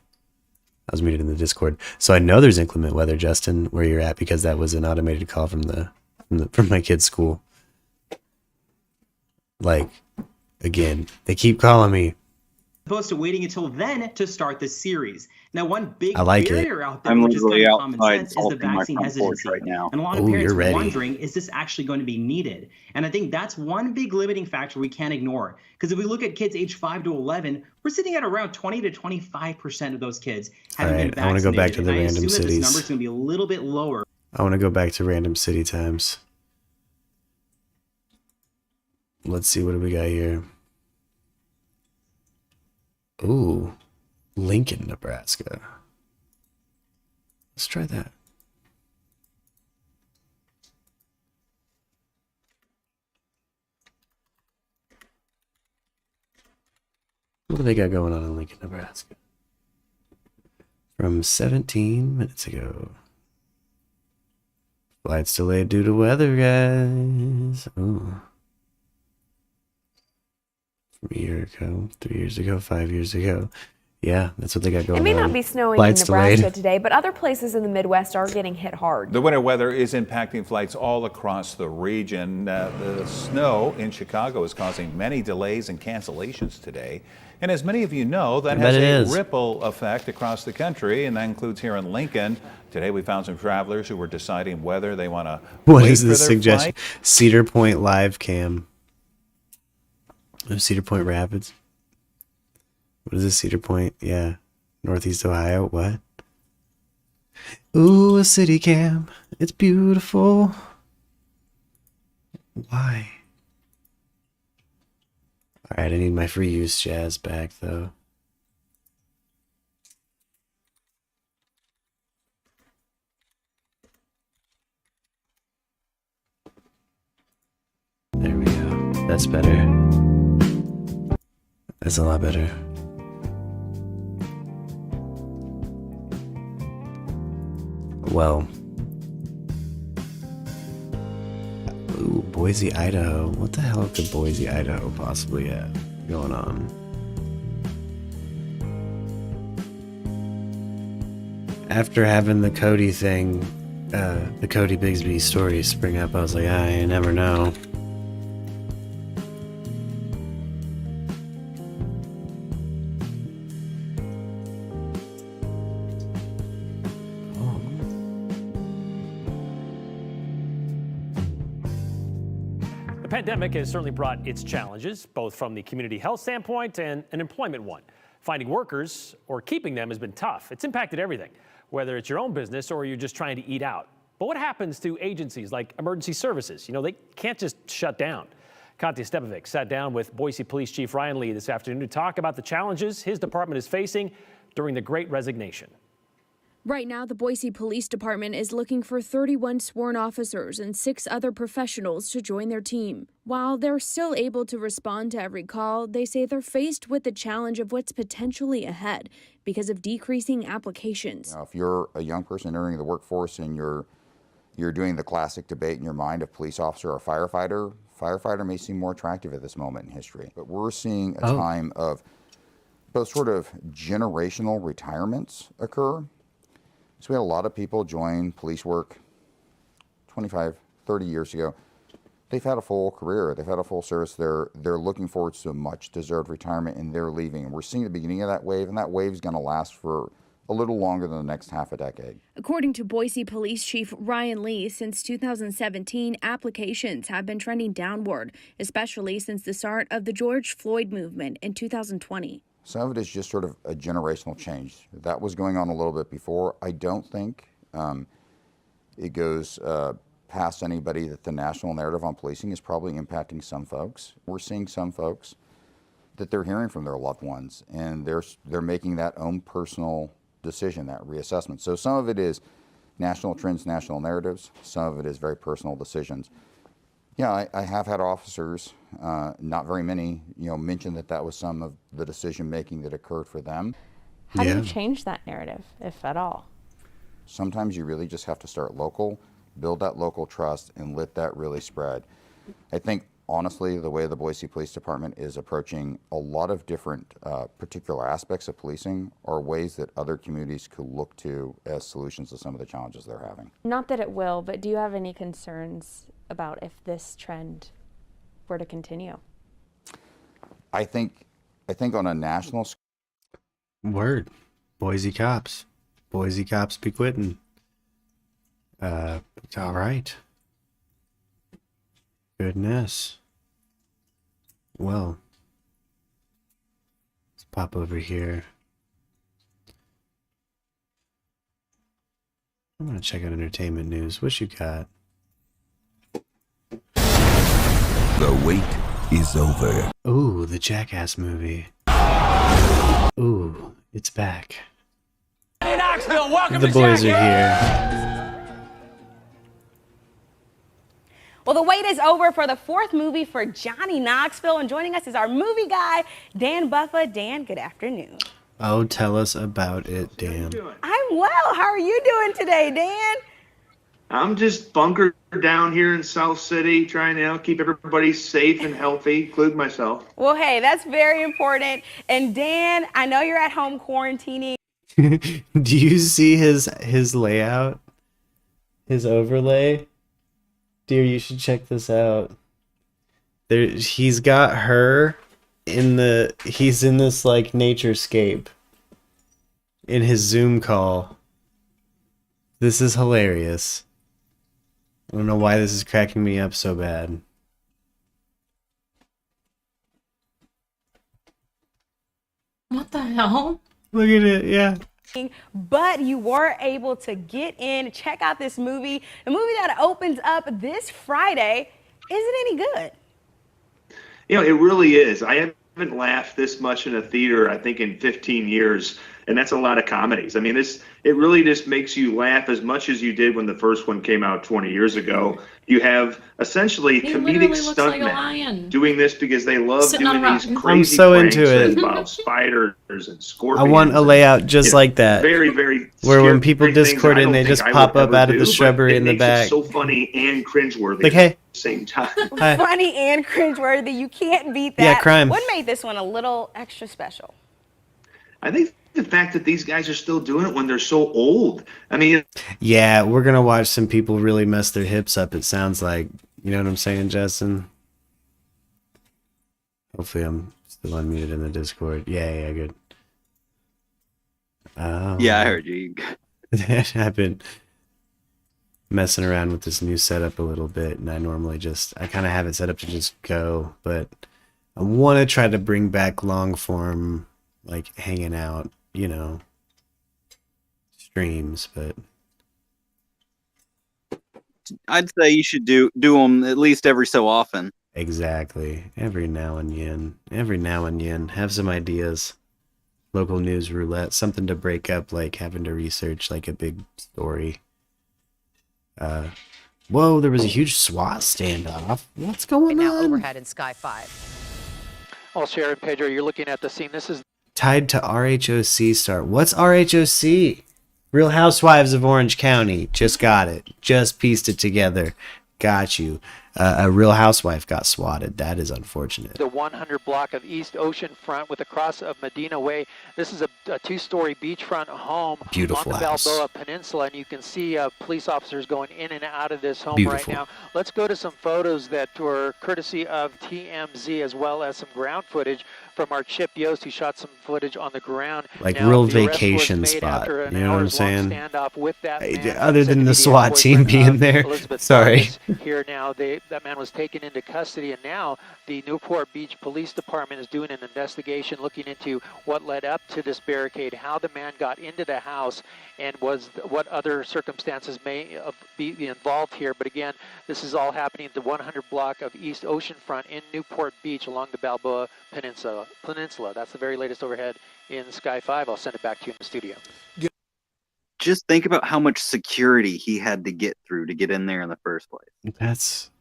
I was muted in the Discord. So I know there's inclement weather, Justin, where you're at, because that was an automated call from my kid's school. Like, again, they keep calling me. Opposed to waiting until then to start the series. Now, one big I like barrier it. out there, I'm which is kind literally of common outside sense, is the salting my vaccine front porch hesitancy. right now. And a lot Ooh, of parents you're are ready. wondering, is this actually going to be needed? And I think that's one big limiting factor we can't ignore. Because if we look at kids age 5 to 11, we're sitting at around 20 to 25% of those kids having been Alright, vaccinated. I want to go back to the And I random assume that this cities. number is going to be a little bit lower. I want to go back to random city times. Let's see, what do we got here? Ooh, Lincoln, Nebraska. Let's try that. What do they got going on in Lincoln, Nebraska? From 17 minutes ago. Flights delayed due to weather, guys. Ooh. From a year ago, 3 years ago, 5 years ago. Yeah, that's what they got going on. It may not be snowing Flights in Nebraska delayed. today, but other places in the Midwest are getting hit hard. The winter weather is impacting flights all across the region. The snow in Chicago is causing many delays and cancellations today. And as many of you know, that has a ripple effect across the country, and that includes here in Lincoln. Today we found some travelers who were deciding whether they want to What wait is for this their suggestion? flight. Cedar Point live cam. Oh, Cedar Point Rapids. What is this? Cedar Point? Yeah. Northeast Ohio. What? Ooh, a city cam. It's beautiful. Why? Alright, I need my free use jazz back though. There we go. That's better. That's a lot better. Well. Ooh, Boise, Idaho. What the hell could Boise, Idaho possibly have going on? After having the Cody thing, the Cody Bigsby story spring up, I was like, I never know. The pandemic has certainly brought its challenges, both from the community health standpoint and an employment one. Finding workers or keeping them has been tough. It's impacted everything, whether it's your own business or you're just trying to eat out. But what happens to agencies like emergency services? You know, they can't just shut down. Katya Stepovic sat down with Boise Police Chief Ryan Lee this afternoon to talk about the challenges his department is facing during the Great Resignation. Right now, the Boise Police Department is looking for 31 sworn officers and 6 other professionals to join their team. While they're still able to respond to every call, they say they're faced with the challenge of what's potentially ahead because of decreasing applications. If you're a young person entering the workforce and you're doing the classic debate in your mind of police officer or firefighter may seem more attractive at this moment in history. But we're seeing a time of both sort of generational retirements occur. So we had a lot of people join police work 25, 30 years ago. They've had a full career. They've had a full service. They're looking forward to a much-deserved retirement, and they're leaving. And we're seeing the beginning of that wave, and that wave is going to last for a little longer than the next half a decade. According to Boise Police Chief Ryan Lee, since 2017, applications have been trending downward, especially since the start of the George Floyd movement in 2020. Some of it is just sort of a generational change. That was going on a little bit before. I don't think it goes past anybody that the national narrative on policing is probably impacting some folks. We're seeing some folks that they're hearing from their loved ones, and they're making that own personal decision, that reassessment. So some of it is national trends, national narratives. Some of it is very personal decisions. Yeah, I have had officers, not very many, mention that was some of the decision making that occurred for them. How do you change that narrative, if at all? Sometimes you really just have to start local, build that local trust, and let that really spread. I think, honestly, the way the Boise Police Department is approaching a lot of different particular aspects of policing are ways that other communities could look to as solutions to some of the challenges they're having. Not that it will, but do you have any concerns about if this trend were to continue? I think on a national scale. Word. Boise cops. Boise cops be quitting. All right. Goodness. Well, let's pop over here. I'm gonna check out entertainment news. What you got? The wait is over. Ooh, the Jackass movie. Ooh, it's back. Hey, Knoxville, welcome The to boys are Jackass. here. Well, the wait is over for the fourth movie for Johnny Knoxville, and joining us is our movie guy, Dan Buffa. Dan, good afternoon. Oh, tell us about it, Dan. I'm well. How are you doing today, Dan? I'm just bunkered down here in South City, trying to keep everybody safe and healthy, including myself. Well, hey, that's very important. And Dan, I know you're at home quarantining. Do you see his layout? His overlay? Dear, you should check this out. He's got her he's in this like naturescape in his Zoom call. This is hilarious. I don't know why this is cracking me up so bad. What the hell? Look at it, yeah. But you were able to get in, check out this movie. The movie that opens up this Friday. Is it any good? It really is. I haven't laughed this much in a theater, I think, in 15 years. And that's a lot of comedies. I mean, it really just makes you laugh as much as you did when the first one came out 20 years ago. You have essentially comedic stuntmen doing this because they love doing these crazy I'm so pranks into it. that involve spiders and I scorpions. want a layout just like that. Very, very where when scary people things Discord I and don't they think just I pop will up ever out of the do, but shrubbery it in the makes it back. so funny and cringeworthy Like, hey. at the same time. Hi. Funny and cringeworthy. You can't beat that. Yeah, crime. What made this one a little extra special? I think the fact that these guys are still doing it when they're so old. I mean, Yeah, we're gonna watch some people really mess their hips up, it sounds like. You know what I'm saying, Justin? Hopefully I'm still unmuted in the Discord. Yeah, good. Yeah, I heard you. I've been messing around with this new setup a little bit, and I kind of have it set up to just go, but I want to try to bring back long form, like hanging out, streams, but I'd say you should do them at least every so often. exactly. Every now and then. Have some ideas. Local news roulette, something to break up, like having to research like a big story. Whoa, there was a huge SWAT standoff. What's going Now on? overhead in Sky 5. Well, Sharon, Pedro, you're looking at the scene. This is Tied to RHOC star. What's RHOC? Real Housewives of Orange County. Just got it. Just pieced it together. Got you. A real housewife got swatted. That is unfortunate. the 100 block of East Ocean Front with the cross of Medina Way. This is a two-story beachfront home Beautiful on the house. Balboa Peninsula, and you can see police officers going in and out of this home Beautiful. right now. Let's go to some photos that were courtesy of TMZ, as well as some ground footage from our Chip Yost, who shot some footage on the ground. Like Now, real the arrest was vacation made spot. after an You know what I'm hours-long saying? standoff with that man, Other said than to the be SWAT team ex-boyfriend being of there. Elizabeth Sorry. Vargas. Here now, that man was taken into custody, and now the Newport Beach Police Department is doing an investigation looking into what led up to this barricade, how the man got into the house, and what other circumstances may be involved here. But again, this is all happening at the 100 block of East Oceanfront in Newport Beach along the Balboa Peninsula. That's the very latest overhead in Sky 5. I'll send it back to you in the studio. Just think about how much security he had to get through to get in there in the first place. That's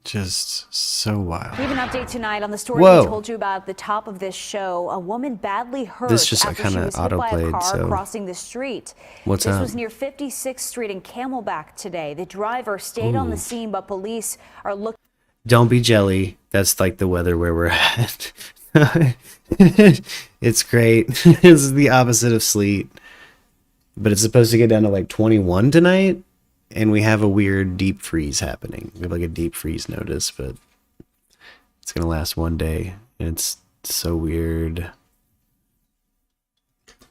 just so wild. We have an update tonight on the story Whoa. we told you about at the top of this show. A woman badly hurt This just, after like, she kinda was hit by a autoplayed, car so- crossing the street. What's this up? was near 56th Street in Camelback today. The driver stayed on the Ooh. scene, but police are looking. Don't be jelly. That's like the weather where we're at. It's great. This is the opposite of sleet. But it's supposed to get down to like 21 tonight. And we have a weird deep freeze happening. We have like a deep freeze notice, but it's going to last one day. And it's so weird.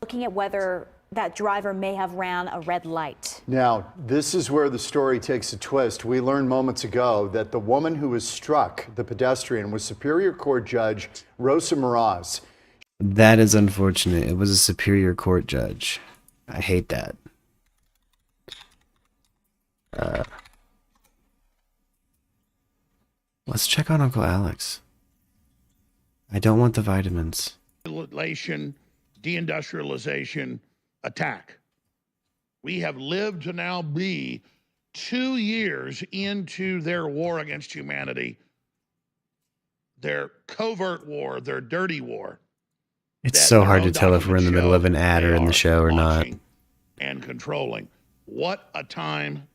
Looking at whether that driver may have ran a red light. Now, this is where the story takes a twist. We learned moments ago that the woman who was struck, the pedestrian, was Superior Court Judge Rosa Mraz. That is unfortunate. It was a Superior Court judge. I hate that. Let's check on Uncle Alex. I don't want the vitamins. Deindustrialization attack. We have lived to now be 2 years into their war against humanity, their covert war, their dirty war. It's so hard to tell if we're in the middle of an ad or in the show or not. And controlling. What a time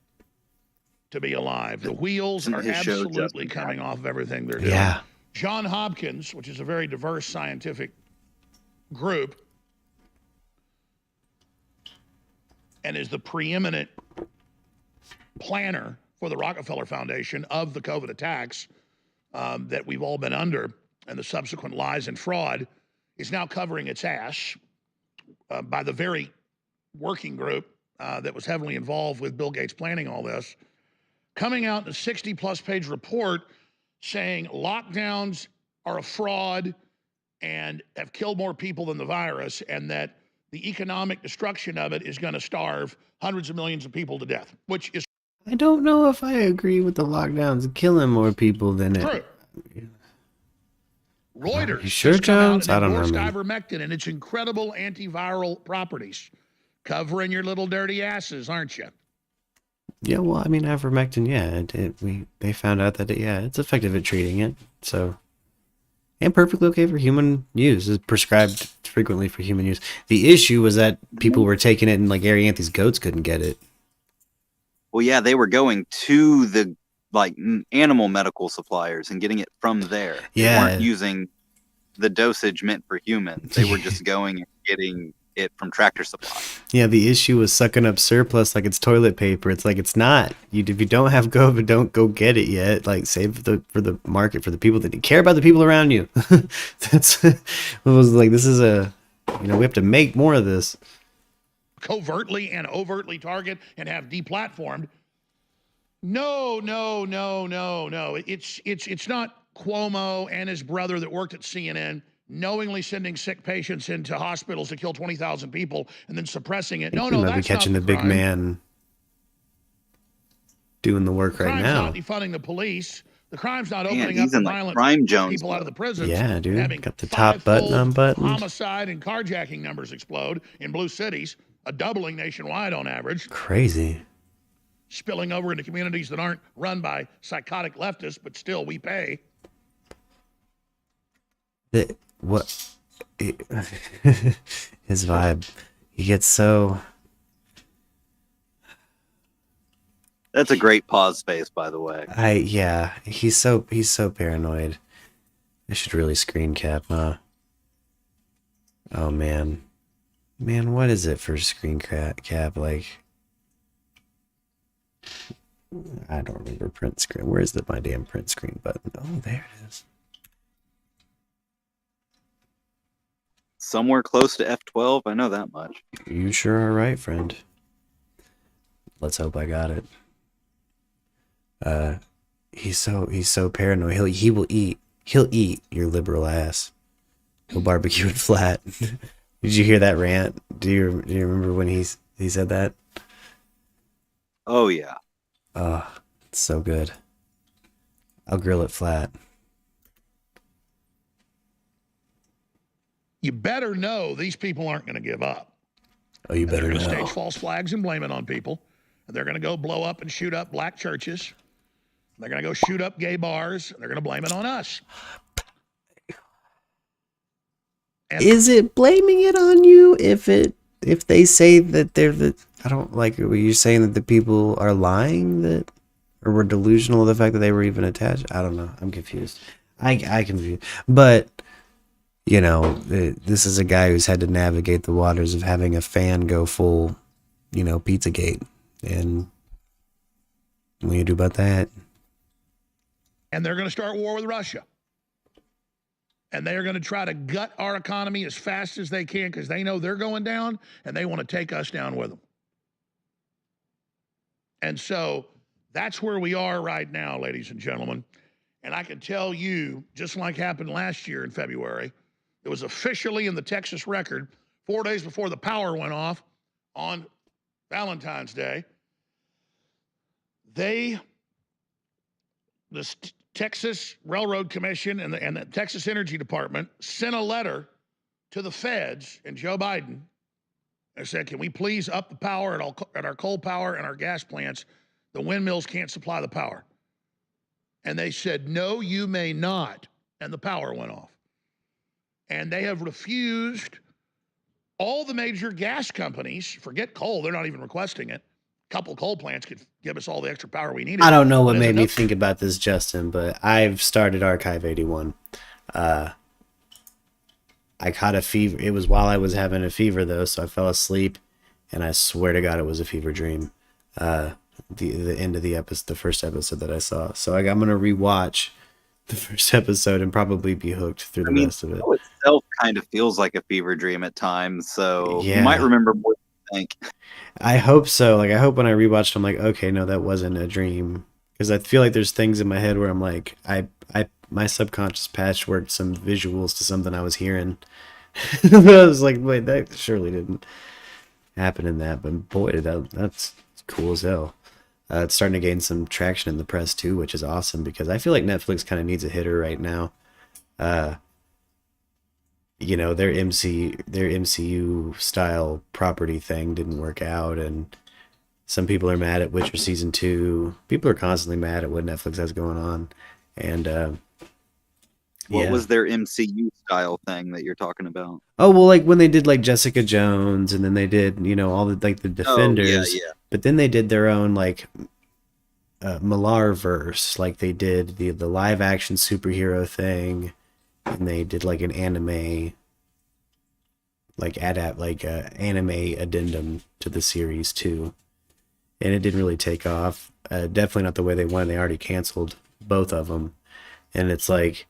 to be alive. The wheels are his show, absolutely Justin coming off of everything they're doing. Yeah. John Hopkins, which is a very diverse scientific group, and is the preeminent planner for the Rockefeller Foundation of the COVID attacks that we've all been under and the subsequent lies and fraud, is now covering its ass by the very working group that was heavily involved with Bill Gates planning all this, coming out in a 60-plus page report saying lockdowns are a fraud and have killed more people than the virus, and that the economic destruction of it is going to starve hundreds of millions of people to death, which is I don't know if I agree with the lockdowns killing more people than true. it. Reuters You sure, has come out Jones? and I don't know, endorsed man. ivermectin and its incredible antiviral properties. Covering your little dirty asses, aren't you? Yeah, well, I mean, ivermectin, yeah, they found out that it's effective at treating it, so, and perfectly okay for human use. It's prescribed frequently for human use. The issue was that people were taking it, and like Gary Anthony's goats couldn't get it. Well, yeah, they were going to the animal medical suppliers and getting it from there. Yeah. They weren't using the dosage meant for humans. They were just going and getting it from Tractor Supply. Yeah, the issue was sucking up surplus like it's toilet paper. It's like it's not. If you don't have COVID, don't go get it yet. Like save for the market, for the people that care about the people around you. That's it was like. This is we have to make more of this. Covertly and overtly target and have deplatformed. No. It's not Cuomo and his brother that worked at CNN knowingly sending sick patients into hospitals to kill 20,000 people and then suppressing it. No, We might that's be catching not the big crime. man doing the work The right crime's now. not defunding the police. The crime's not Man, opening up he's the in, like, violent Prime Jones people out of the prisons. Yeah, dude. Having Got the top button fivefold unbuttoned. homicide and carjacking numbers explode in blue cities, a doubling nationwide on average. Crazy. Spilling over into communities that aren't run by psychotic leftists, but still we pay. His vibe. He gets so. That's a great pause space, by the way. He's so paranoid. I should really screen cap, huh? Oh man, what is it for screen cap? Like, I don't remember print screen. Where's my damn print screen button? Oh, there it is. somewhere close to F12. I know that much. You sure are right, friend. Let's hope I got it. He's so paranoid. He'll eat your liberal ass. He'll barbecue it flat. Did you hear that rant? Do you remember when he said that? Oh yeah. Oh, it's so good. I'll grill it flat. You better know these people aren't going to give up. Oh, you better They're going to know. stage false flags and blame it on people. And they're going to go blow up and shoot up black churches. They're going to go shoot up gay bars. And they're going to blame it on us. And Is it blaming it on you if they say that they're the... I don't like it. Were you saying that the people are lying that... Or were delusional of the fact that they were even attached? I don't know. I'm confused. I confused. But... You know, this is a guy who's had to navigate the waters of having a fan go full, you know, Pizzagate. And what do you do about that? And they're going to start war with Russia. And they are going to try to gut our economy as fast as they can because they know they're going down and they want to take us down with them. And so that's where we are right now, ladies and gentlemen. And I can tell you, just like happened last year in February, it was officially in the Texas Record 4 days before the power went off on Valentine's Day. The Texas Railroad Commission and the Texas Energy Department sent a letter to the feds and Joe Biden and said, can we please up the power at our coal power and our gas plants? The windmills can't supply the power. And they said, no, you may not. And the power went off. And they have refused all the major gas companies. Forget coal. They're not even requesting it. A couple coal plants could give us all the extra power we needed. I don't know what But made me enough- think about this, Justin, but I've started Archive 81. I caught a fever. It was while I was having a fever, though, so I fell asleep, and I swear to God it was a fever dream. The end of the episode, the first episode that I saw. So I'm going to rewatch the first episode and probably be hooked through the rest of it. It itself kind of feels like a fever dream at times, so Yeah. you might remember more than you think. I hope so. Like, I hope when I rewatched, I'm like, okay, no, that wasn't a dream. Because I feel like there's things in my head where I'm like, my subconscious patchworked some visuals to something I was hearing. I was like, wait, that surely didn't happen in that. But boy, that's cool as hell. It's starting to gain some traction in the press too, which is awesome because I feel like Netflix kind of needs a hitter right now. You know, their MCU style property thing didn't work out, and some people are mad at Witcher season 2. People are constantly mad at what Netflix has going on, and What was their MCU style thing that you're talking about? Oh, well, like when they did like Jessica Jones, and then they did, you know, all the like the Defenders. yeah. But then they did their own like Millarverse, like they did the live action superhero thing, and they did like an anime, like anime addendum to the series too, and it didn't really take off. Definitely not the way they wanted. They already canceled both of them, and it's like.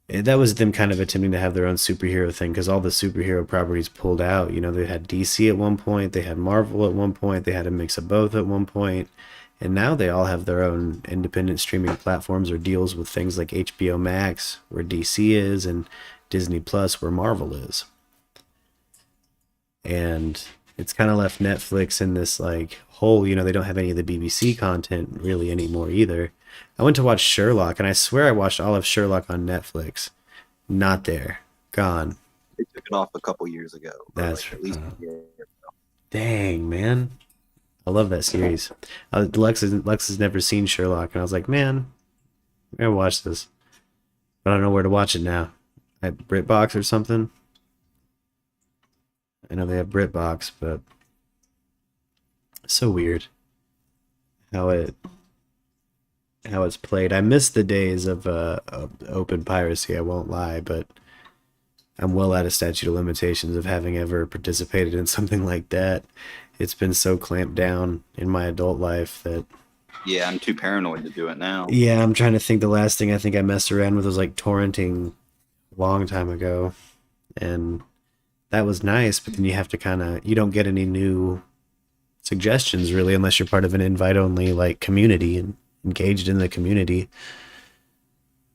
That was them kind of attempting to have their own superhero thing because all the superhero properties pulled out. You know, they had DC at one point, they had Marvel at one point, they had a mix of both at one point, and now they all have their own independent streaming platforms or deals with things like HBO Max, where DC is, and Disney Plus, where Marvel is. And it's kind of left Netflix in this like hole. You know, they don't have any of the BBC content really anymore either. I went to watch Sherlock, and I swear I watched all of Sherlock on Netflix. Not there. Gone. They took it off a couple years ago. That's at least a year. Dang, man. I love that series. Lex has never seen Sherlock, and I was like, man, I'm going to watch this. But I don't know where to watch it now. At BritBox or something? I know they have BritBox, but it's so weird how it's played. I miss the days of open piracy, I won't lie, but I'm well out of statute of limitations of having ever participated in something like that. It's been so clamped down in my adult life that... Yeah, I'm too paranoid to do it now. Yeah, I'm trying to think. The last thing I think I messed around with was like torrenting a long time ago. and that was nice. But then you have to you don't get any new suggestions really unless you're part of an invite-only like community and engaged in the community.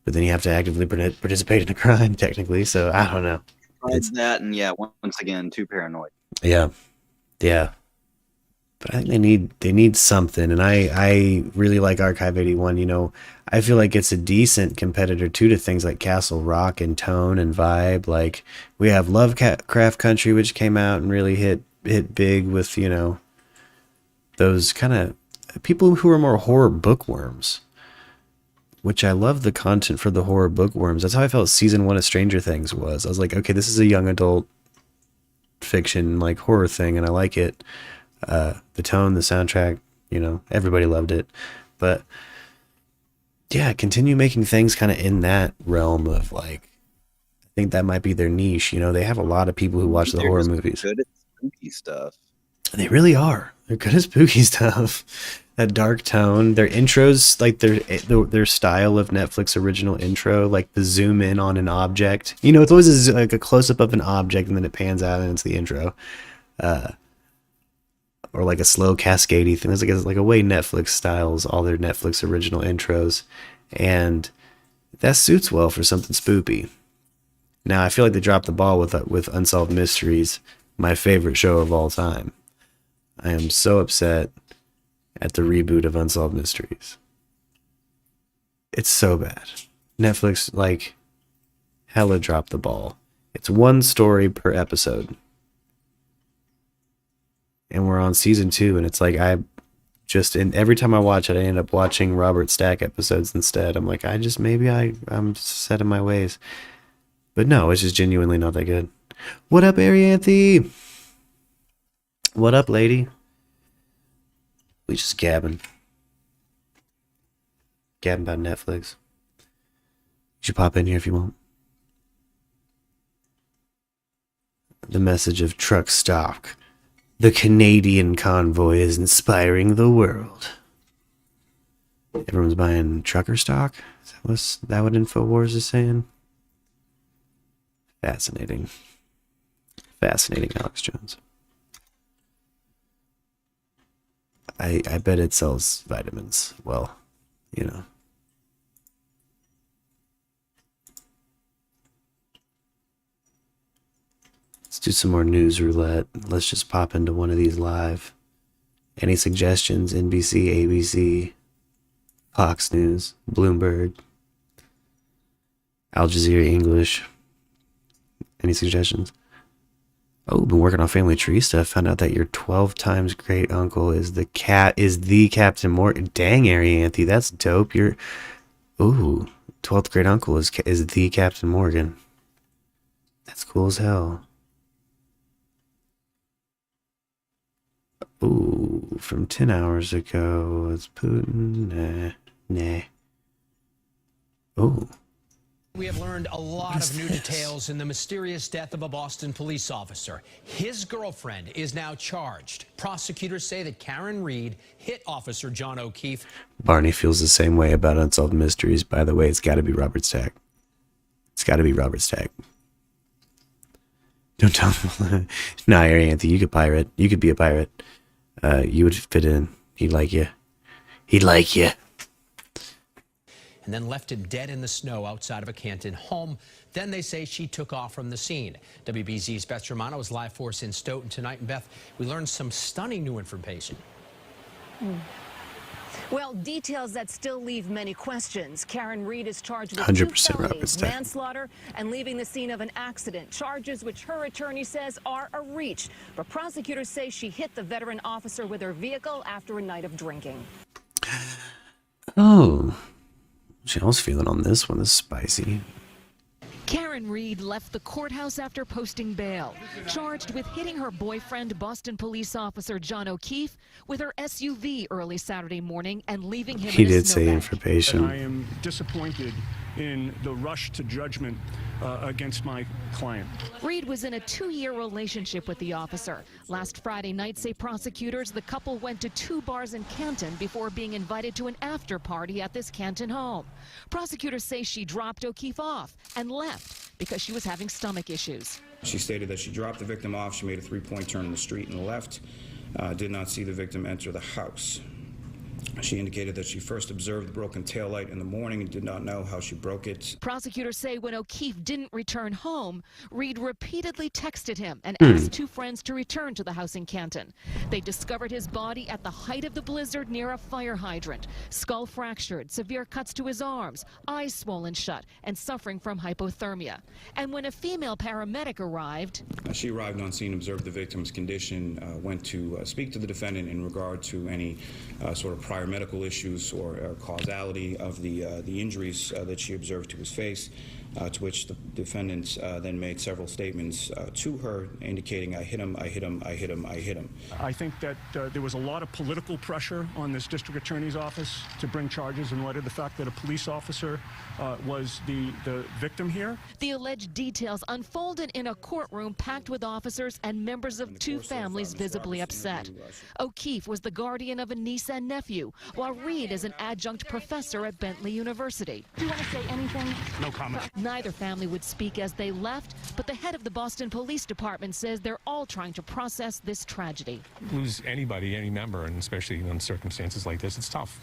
But then you have to actively participate in a crime technically. So I don't know. It's that, and yeah, once again, too paranoid. Yeah. But I think they need something, and I really like Archive 81. You know, I feel like it's a decent competitor too to things like Castle Rock and Tone and Vibe. Like we have Lovecraft Country, which came out and really hit big with, you know, those kind of people who are more horror bookworms. Which I love the content for the horror bookworms. That's how I felt season 1 of Stranger Things was. I was like, okay, this is a young adult fiction like horror thing, and I like it. The tone, the soundtrack, you know, everybody loved it. But yeah, continue making things kind of in that realm of like, I think that might be their niche. You know, they have a lot of people who watch the horror movies. Good at spooky stuff. They really are. They're good at spooky stuff. That dark tone, their intros, like their style of Netflix original intro, like the zoom in on an object. You know, it's always like a close up of an object and then it pans out and it's the intro. Or like a slow cascadey thing. It's like a way Netflix styles all their Netflix original intros, and that suits well for something spoopy. Now I feel like they dropped the ball with Unsolved Mysteries, my favorite show of all time. I am so upset at the reboot of Unsolved Mysteries. It's so bad. Netflix like hella dropped the ball. It's one story per episode. And we're on season 2, and it's like and every time I watch it, I end up watching Robert Stack episodes instead. I'm like, I'm set in my ways. But no, it's just genuinely not that good. What up, Arianthe? What up, lady? We just gabbing. Gabbing about Netflix. You should pop in here if you want. The message of truck stock. The Canadian convoy is inspiring the world. Everyone's buying trucker stock? Is that what InfoWars is saying? Fascinating. Fascinating, Alex Jones. I bet it sells vitamins. Well, you know. Let's do some more news roulette. Let's just pop into one of these live. Any suggestions? NBC, ABC, Fox News, Bloomberg, Al Jazeera English. Any suggestions? Oh, been working on family tree stuff. Found out that your 12 times great uncle is the Captain Morgan. Dang, Arianthe, that's dope. 12th great uncle is the Captain Morgan. That's cool as hell. Ooh, from 10 hours ago, it's Putin. Nah. Ooh. We have learned a lot of new details in the mysterious death of a Boston police officer. His girlfriend is now charged. Prosecutors say that Karen Reed hit Officer John O'Keefe. Barney feels the same way about Unsolved Mysteries. By the way, it's got to be Robert Stack. It's got to be Robert Stack. Don't tell him. Nah, Arianthe, you could pirate. You could be a pirate. You would fit in. He'd like you. He'd like you. And then left him dead in the snow outside of a Canton home. Then they say she took off from the scene. WBZ's Beth Germano was live for us in Stoughton tonight. And Beth, we learned some stunning new information. Well, details that still leave many questions. Karen Reed is charged with 100% 2 Robert felonies, Stack. manslaughter and leaving the scene of an accident. Charges which her attorney says are a reach. But prosecutors say she hit the veteran officer with her vehicle after a night of drinking. Oh. I was feeling on this one. This is spicy. Karen Reed left the courthouse after posting bail, charged with hitting her boyfriend, Boston police officer John O'Keefe, with her SUV early Saturday morning and leaving him He in a did say snowbank. information. I am disappointed in the rush to judgment against my client. Reed was in a 2-year relationship with the officer. Last Friday night, say prosecutors, the couple went to 2 bars in Canton before being invited to an after party at this Canton home. Prosecutors say she dropped O'Keefe off and left, because she was having stomach issues. She stated that she dropped the victim off. She made a three-point turn in the street and left. Did not see the victim enter the house. She indicated that she first observed the broken taillight in the morning and did not know how she broke it. Prosecutors say when O'Keefe didn't return home, Reed repeatedly texted him and asked two friends to return to the house in Canton. They discovered his body at the height of the blizzard near a fire hydrant, skull fractured, severe cuts to his arms, eyes swollen shut, and suffering from hypothermia. And when a female paramedic arrived, She arrived on scene, observed the victim's condition, went to speak to the defendant in regard to any sort of prior medical issues or causality of the injuries that she observed to his face, to which the defendant then made several statements to her indicating, I hit him, I hit him, I hit him, I hit him. I think that there was a lot of political pressure on this district attorney's office to bring charges in light of the fact that a police officer was the victim here. the alleged details unfolded in a courtroom packed with officers and members of two families visibly upset. O'Keefe was the guardian of a niece and nephew, while Reed is an adjunct professor at Bentley University. Do you want to say anything? No comment. Neither family would speak as they left, but the head of the Boston Police Department says they're all trying to process this tragedy. Lose anybody, any member, and especially in circumstances like this, it's tough.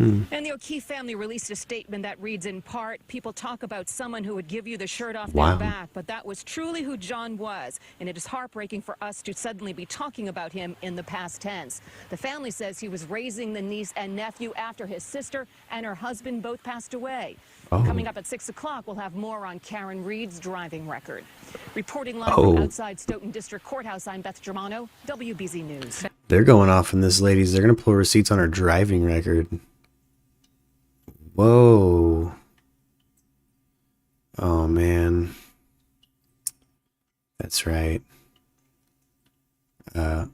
And the O'Keefe family released a statement that reads in part, people talk about someone who would give you the shirt off their back, but that was truly who John was, and it is heartbreaking for us to suddenly be talking about him in the past tense. The family says he was raising the niece and nephew after his sister and her husband both passed away. Coming up at 6 o'clock, we'll have more on Karen Reed's driving record. Reporting live from outside Stoughton District Courthouse, I'm Beth Germano, WBZ News. They're going off on this, ladies. They're going to pull receipts on her driving record. Whoa. Oh, man. That's right.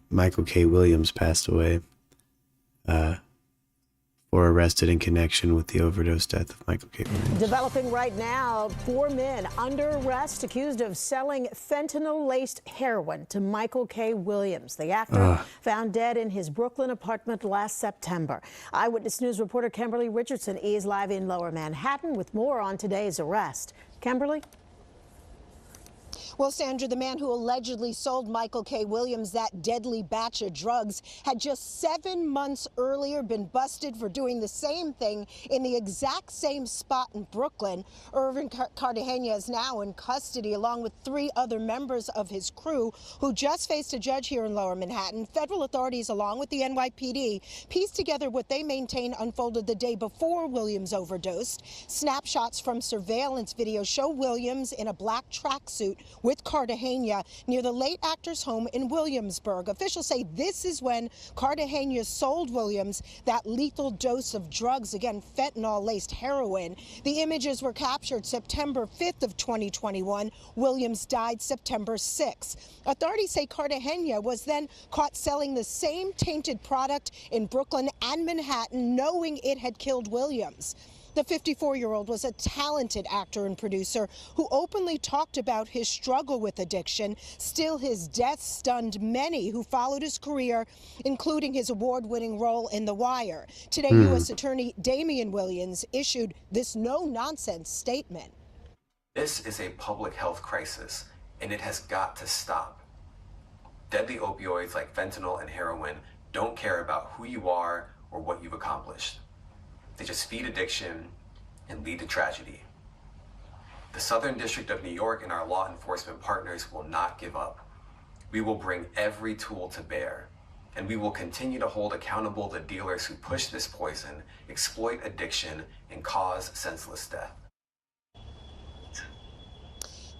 Michael K. Williams passed away. Or arrested in connection with the overdose death of Michael K. Williams. Developing right now, 4 men under arrest accused of selling fentanyl-laced heroin to Michael K. Williams. The actor found dead in his Brooklyn apartment last September. Eyewitness News reporter Kimberly Richardson is live in Lower Manhattan with more on today's arrest. Kimberly? Well, Sandra, the man who allegedly sold Michael K. Williams that deadly batch of drugs had just 7 months earlier been busted for doing the same thing in the exact same spot in Brooklyn. Irvin Cartagena is now in custody along with 3 other members of his crew who just faced a judge here in Lower Manhattan. Federal authorities, along with the NYPD, pieced together what they maintain unfolded the day before Williams overdosed. Snapshots from surveillance video show Williams in a black tracksuit with Cartagena near the late actor's home in Williamsburg. Officials say this is when Cartagena sold Williams that lethal dose of drugs, again, fentanyl-laced heroin. The images were captured September 5th of 2021. Williams died September 6th. Authorities say Cartagena was then caught selling the same tainted product in Brooklyn and Manhattan, knowing it had killed Williams. The 54-year-old was a talented actor and producer who openly talked about his struggle with addiction. Still, his death stunned many who followed his career, including his award-winning role in The Wire. Today, U.S. Attorney Damian Williams issued this no-nonsense statement. This is a public health crisis, and it has got to stop. Deadly opioids like fentanyl and heroin don't care about who you are or what you've accomplished. They just feed addiction and lead to tragedy. The Southern District of New York and our law enforcement partners will not give up. We will bring every tool to bear, and we will continue to hold accountable the dealers who push this poison, exploit addiction, and cause senseless death.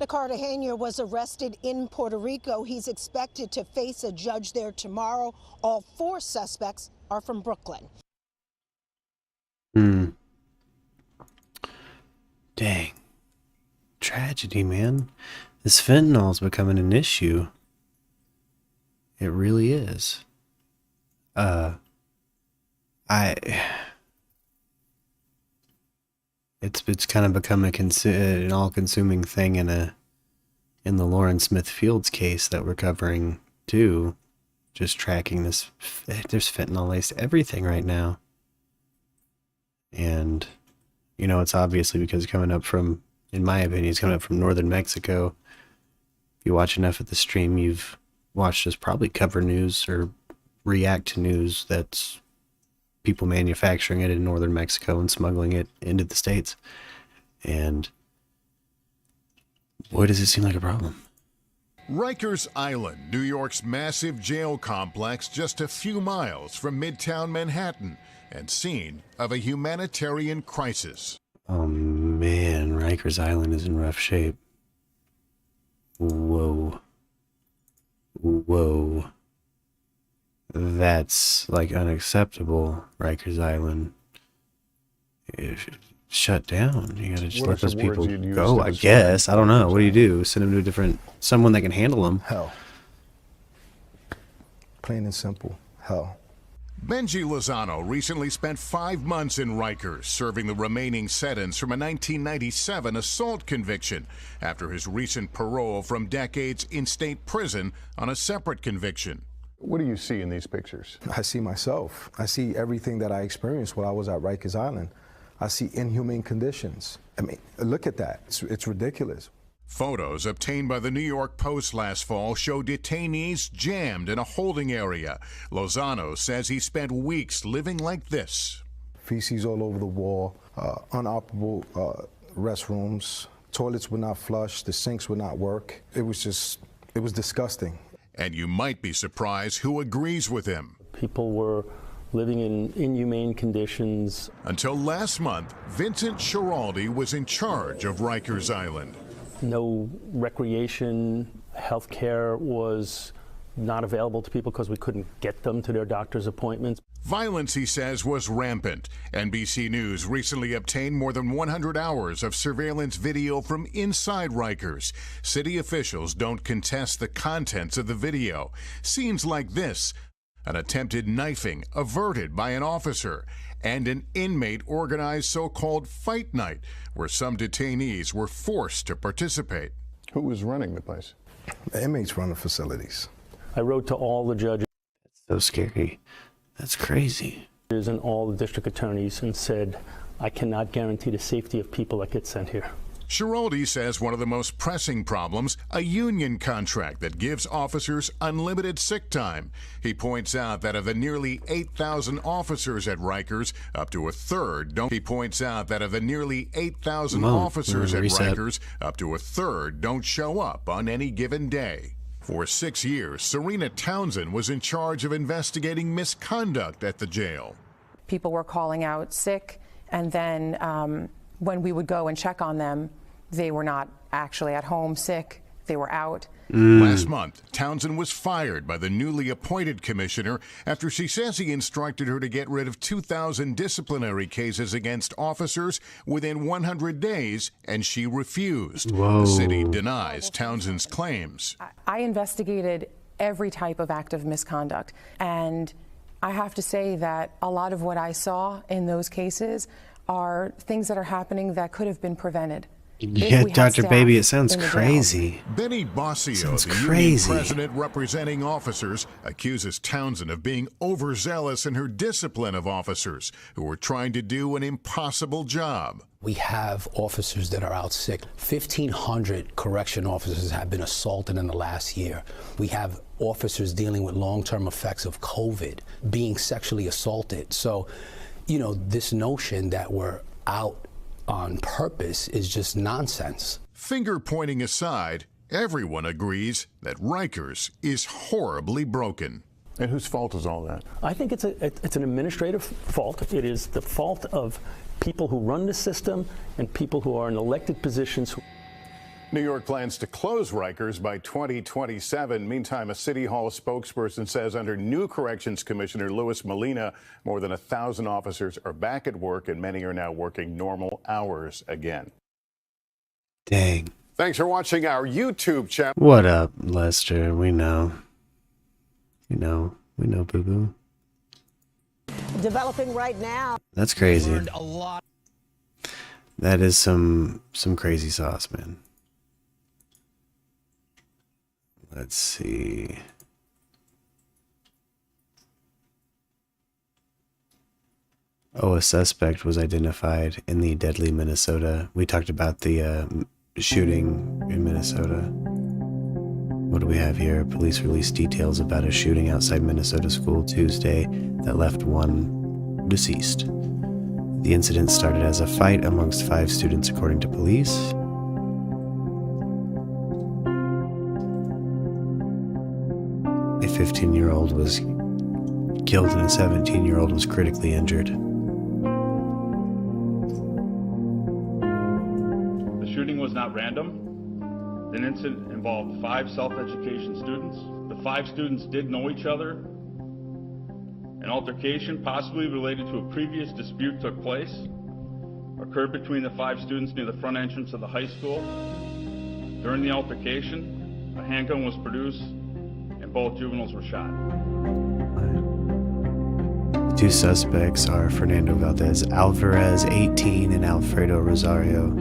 Cartagena was arrested in Puerto Rico. He's expected to face a judge there tomorrow. All 4 suspects are from Brooklyn. Dang. Tragedy, man. This fentanyl is becoming an issue. It really is. It's kind of become an all-consuming thing in the Lauren Smith Fields case that we're covering too. Just tracking this. There's fentanyl laced everything right now. And You know, it's obviously because coming up from, in my opinion, it's coming up from northern Mexico. If you watch enough of the stream, you've watched us probably cover news or react to news that's people manufacturing it in northern Mexico and smuggling it into the States. And boy, does it seem like a problem. Rikers Island, New York's massive jail complex, just a few miles from Midtown Manhattan, and scene of a humanitarian crisis. Oh man, Rikers Island is in rough shape. Whoa. Whoa. That's like unacceptable, Rikers Island. Shut down. You gotta just let those people go, I guess. I don't know. What do? Send them to a different, someone that can handle them. Hell. Plain and simple. Hell. Benji Lozano recently spent 5 months in Rikers, serving the remaining sentence from a 1997 assault conviction after his recent parole from decades in state prison on a separate conviction. What do you see in these pictures? I see myself. I see everything that I experienced while I was at Rikers Island. I see inhumane conditions. I mean, look at that. It's ridiculous. Photos obtained by the New York Post last fall show detainees jammed in a holding area. Lozano says he spent weeks living like this. Feces all over the wall, unoperable restrooms, toilets would not flush, the sinks would not work. It was disgusting. And you might be surprised who agrees with him. People were living in inhumane conditions. Until last month, Vincent Schiraldi was in charge of Rikers Island. No recreation, health care was not available to people because we couldn't get them to their doctor's appointments. Violence, he says, was rampant. NBC News recently obtained more than 100 hours of surveillance video from inside Rikers. City officials don't contest the contents of the video. Scenes like this, an attempted knifing averted by an officer, and an inmate organized so-called fight night where some detainees were forced to participate. Who was running the place? The inmates run the facilities. I wrote to all the judges. So scary. That's crazy. And all the district attorneys and said, I cannot guarantee the safety of people that get sent here. Schiraldi says one of the most pressing problems, a union contract that gives officers unlimited sick time. He points out that of the nearly 8,000 officers at Rikers, up to a third don't. He points out that of the nearly 8,000 officers at Rikers, up to a third don't show up on any given day. For 6 years, Serena Townsend was in charge of investigating misconduct at the jail. People were calling out sick, and then when we would go and check on them, they were not actually at home sick, they were out. Last month, Townsend was fired by the newly appointed commissioner after she says he instructed her to get rid of 2,000 disciplinary cases against officers within 100 days, and she refused. Whoa. The city denies Townsend's claims. I investigated every type of act of misconduct, and I have to say that a lot of what I saw in those cases are things that are happening that could have been prevented. Yeah, Dr. Baby, it sounds crazy. Benny Bossio, Sounds the union crazy. president representing officers, accuses Townsend of being overzealous in her discipline of officers who were trying to do an impossible job. We have officers that are out sick. 1,500 correction officers have been assaulted in the last year. We have officers dealing with long-term effects of COVID, being sexually assaulted. So, you know, this notion that we're out on purpose is just nonsense. Finger pointing aside, everyone agrees that Rikers is horribly broken. And whose fault is all that? I think it's an administrative fault. It is the fault of people who run the system and people who are in elected positions. New York plans to close Rikers by 2027. Meantime, a City Hall spokesperson says under new Corrections Commissioner Louis Molina, more than 1,000 officers are back at work and many are now working normal hours again. Dang. Thanks for watching our YouTube channel. What up, Lester? We know. We know, boo-boo. Developing right now. That's crazy. Learned a lot. That is some crazy sauce, man. Let's see. Oh, a suspect was identified in the deadly Minnesota. We talked about the shooting in Minnesota. What do we have here? Police released details about a shooting outside Minnesota school Tuesday that left one deceased. The incident started as a fight amongst 5 students, according to police. A 15-year-old was killed and a 17-year-old was critically injured. The shooting was not random. The incident involved 5 self-education students. The 5 students did know each other. An altercation, possibly related to a previous dispute, took place. Occurred between the 5 students near the front entrance of the high school. During the altercation, a handgun was produced and both juveniles were shot. The 2 suspects are Fernando Valdez Alvarez, 18, and Alfredo Rosario.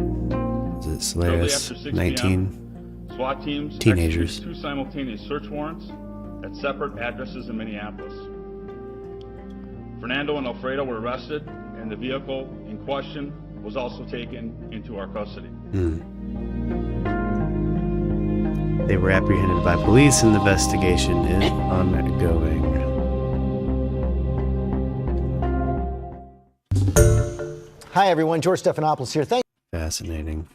Is it Solares, 19? SWAT teams teenagers. executed 2 simultaneous search warrants at separate addresses in Minneapolis. Fernando and Alfredo were arrested, and the vehicle in question was also taken into our custody. They were apprehended by police, and the investigation is ongoing. Hi, everyone. George Stephanopoulos here. Fascinating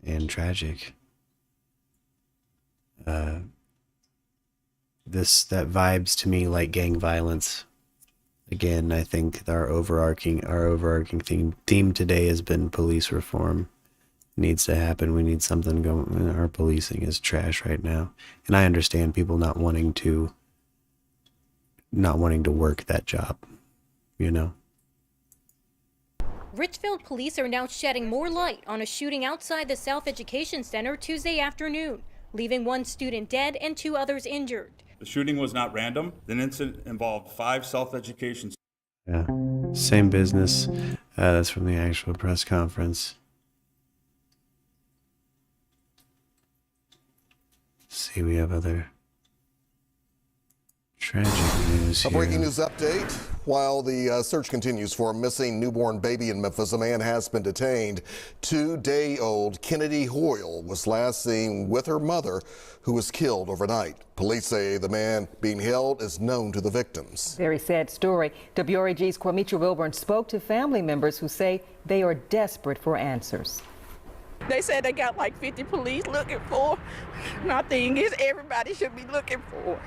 and tragic. That vibes to me like gang violence. Again, I think our overarching theme today has been police reform. It needs to happen. We need something going. Our policing is trash right now, and I understand people not wanting to work that job. You know. Richfield police are now shedding more light on a shooting outside the South Education Center Tuesday afternoon, leaving 1 student dead and 2 others injured. The shooting was not random. The incident involved 5 self-education. Yeah, same business. That's from the actual press conference. Let's see, we have other tragic news here. A breaking news update. While the search continues for a missing newborn baby in Memphis, a man has been detained. 2-day-old Kennedy Hoyle was last seen with her mother, who was killed overnight. Police say the man being held is known to the victims. Very sad story. WREG's Quamitra Wilburn spoke to family members who say they are desperate for answers. They said they got like 50 police looking for. My thing is everybody should be looking for.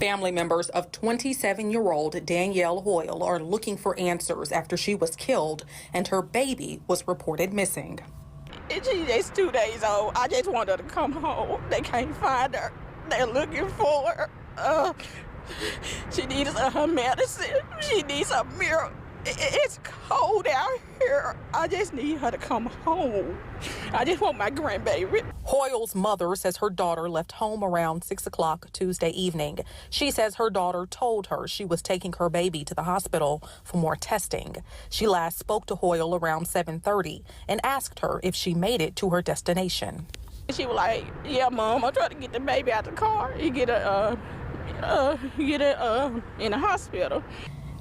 Family members of 27-year-old Danielle Hoyle are looking for answers after she was killed and her baby was reported missing. And she's just 2 days old. I just want her to come home. They can't find her. They're looking for her. She needs her medicine. She needs a mirror. It's cold out here. I just need her to come home. I just want my grandbaby. Hoyle's mother says her daughter left home around 6 o'clock Tuesday evening. She says her daughter told her she was taking her baby to the hospital for more testing. She last spoke to Hoyle around 7:30 and asked her if she made it to her destination. She was like, "Yeah, Mom, I'm trying to get the baby out the car. You get it in the hospital."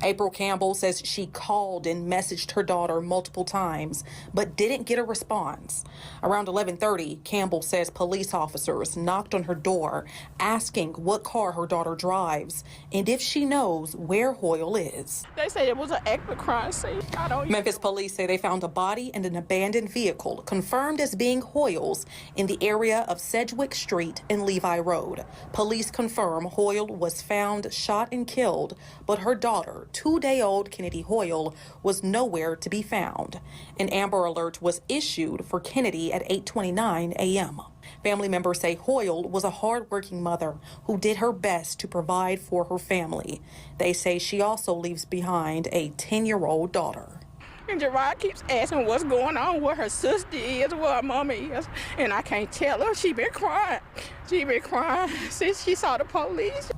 April Campbell says she called and messaged her daughter multiple times, but didn't get a response. Around 11:30, Campbell says police officers knocked on her door, asking what car her daughter drives and if she knows where Hoyle is. They say it was an active crime scene. Memphis police say they found a body in an abandoned vehicle, confirmed as being Hoyle's, in the area of Sedgwick Street and Levi Road. Police confirm Hoyle was found shot and killed, but her daughter, 2-day-old Kennedy Hoyle, was nowhere to be found. An Amber Alert was issued for Kennedy at 8:29 a.m. Family members say Hoyle was a hard-working mother who did her best to provide for her family. They say she also leaves behind a 10-year-old daughter. And Gerard keeps asking what's going on, where her sister is, where her mama is, and I can't tell her. She been crying. She been crying since she saw the police.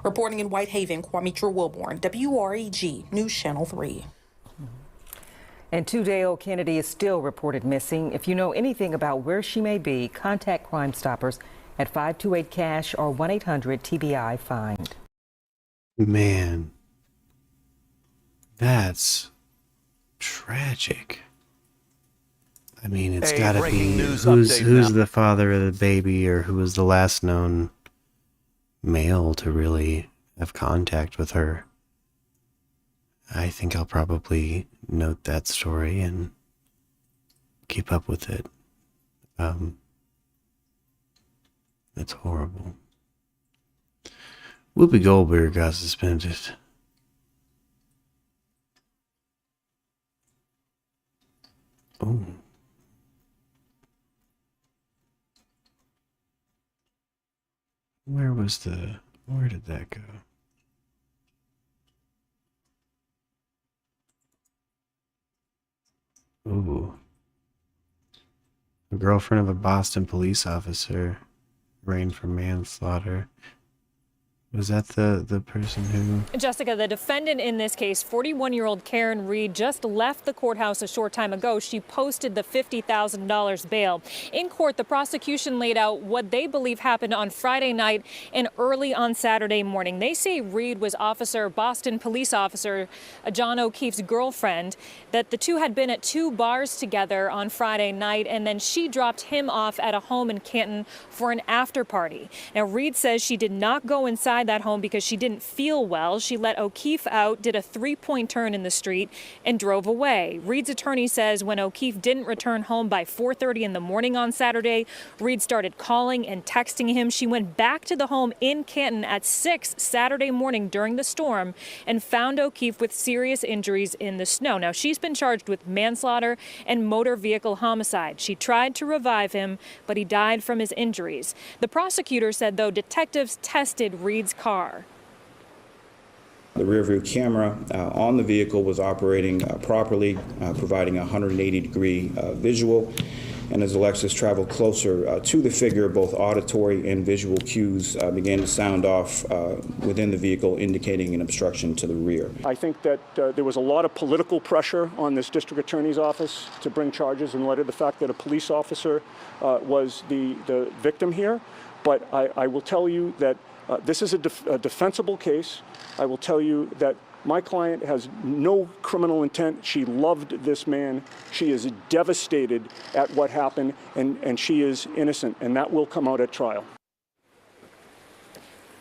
Reporting in Whitehaven, Quamitra Wilburn, WREG News Channel 3. And 2-day-old Kennedy is still reported missing. If you know anything about where she may be, contact Crime Stoppers at 528-CASH or 1-800-TBI-FIND. Man. That's tragic. I mean, it's A gotta breaking be news who's update now. the father of the baby, or who was the last known male to really have contact with her. I think I'll probably note that story and keep up with it. It's horrible. Whoopi Goldberg got suspended. Oh. Where did that go? Ooh. The girlfriend of a Boston police officer arraigned for manslaughter. Was that the person who... Jessica, the defendant in this case, 41-year-old Karen Reed, just left the courthouse a short time ago. She posted the $50,000 bail. In court, the prosecution laid out what they believe happened on Friday night and early on Saturday morning. They say Reed was Boston police officer John O'Keefe's girlfriend, that the two had been at 2 bars together on Friday night, and then she dropped him off at a home in Canton for an after party. Now, Reed says she did not go inside that home because she didn't feel well. She let O'Keefe out, did a 3-point turn in the street, and drove away. Reed's attorney says when O'Keefe didn't return home by 4:30 in the morning on Saturday, Reed started calling and texting him. She went back to the home in Canton at 6 Saturday morning during the storm and found O'Keefe with serious injuries in the snow. Now, she's been charged with manslaughter and motor vehicle homicide. She tried to revive him, but he died from his injuries. The prosecutor said, though, detectives tested Reed's car. The rear view camera on the vehicle was operating properly, providing a 180-degree visual. And as the Lexus traveled closer to the figure, both auditory and visual cues began to sound off within the vehicle, indicating an obstruction to the rear. I think that there was a lot of political pressure on this district attorney's office to bring charges in light of the fact that a police officer was the victim here. But I will tell you that this is a defensible case. I will tell you that my client has no criminal intent. She loved this man. She is devastated at what happened, and she is innocent, and that will come out at trial.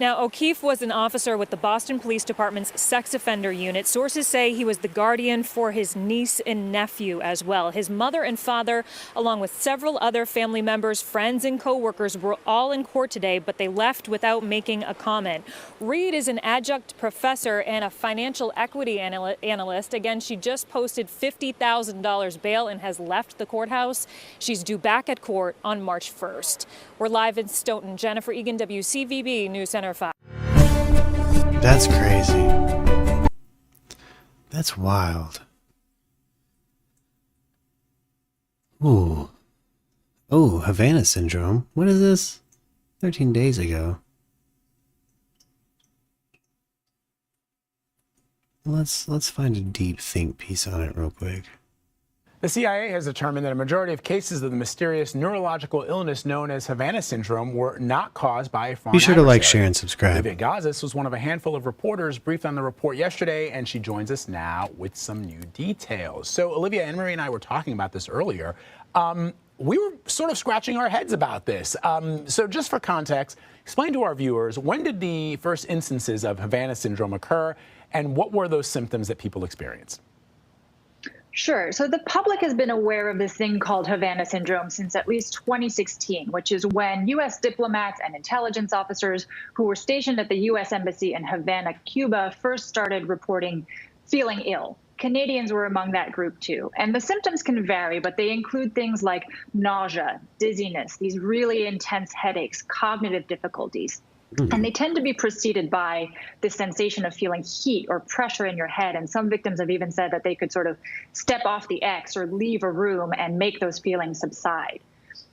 Now, O'Keefe was an officer with the Boston Police Department's sex offender unit. Sources say he was the guardian for his niece and nephew as well. His mother and father, along with several other family members, friends, and co-workers, were all in court today, but they left without making a comment. Reed is an adjunct professor and a financial equity analyst. Again, she just posted $50,000 bail and has left the courthouse. She's due back at court on March 1st. We're live in Stoughton. Jennifer Egan, WCVB News Center 5. That's crazy. That's wild. Ooh. Oh, Havana syndrome. What is this? 13 days ago. Let's find a deep think piece on it real quick. The CIA has determined that a majority of cases of the mysterious neurological illness known as Havana syndrome were not caused by a foreign Be sure to like, adversary. share, and subscribe. Olivia Gazis was one of a handful of reporters briefed on the report yesterday, and she joins us now with some new details. So, Olivia, Anne Marie and I were talking about this earlier. We were sort of scratching our heads about this. So just for context, explain to our viewers, when did the first instances of Havana syndrome occur, and what were those symptoms that people experienced? Sure. So the public has been aware of this thing called Havana syndrome since at least 2016, which is when U.S. diplomats and intelligence officers who were stationed at the U.S. Embassy in Havana, Cuba, first started reporting feeling ill. Canadians were among that group, too. And the symptoms can vary, but they include things like nausea, dizziness, these really intense headaches, cognitive difficulties. And they tend to be preceded by this sensation of feeling heat or pressure in your head. And some victims have even said that they could sort of step off the X or leave a room and make those feelings subside.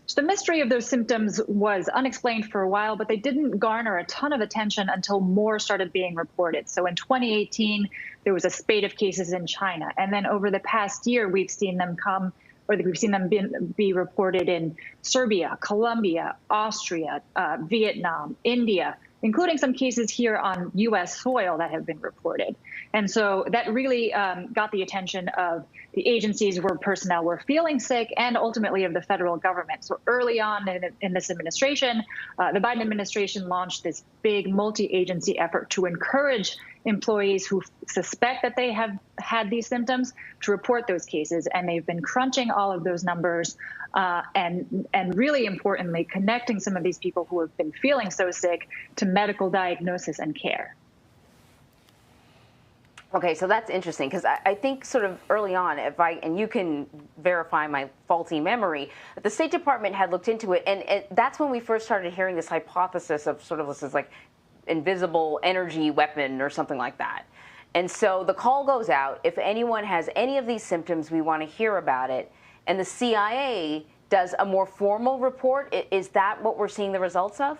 So the mystery of those symptoms was unexplained for a while, but they didn't garner a ton of attention until more started being reported. So in 2018, there was a spate of cases in China. And then over the past year, we've seen them be reported in Serbia, Colombia, Austria, Vietnam, India, including some cases here on U.S. soil that have been reported. And so that really got the attention of the agencies where personnel were feeling sick and ultimately of the federal government. So early on in this administration, the Biden administration launched this big multi-agency effort to encourage employees who suspect that they have had these symptoms to report those cases. And they've been crunching all of those numbers and really importantly, connecting some of these people who have been feeling so sick to medical diagnosis and care. Okay, so that's interesting because I think sort of early on, and you can verify my faulty memory, the State Department had looked into it, and that's when we first started hearing this hypothesis of sort of this is like invisible energy weapon or something like that. And so the call goes out, if anyone has any of these symptoms, we want to hear about it. And the CIA does a more formal report. Is that what we're seeing the results of?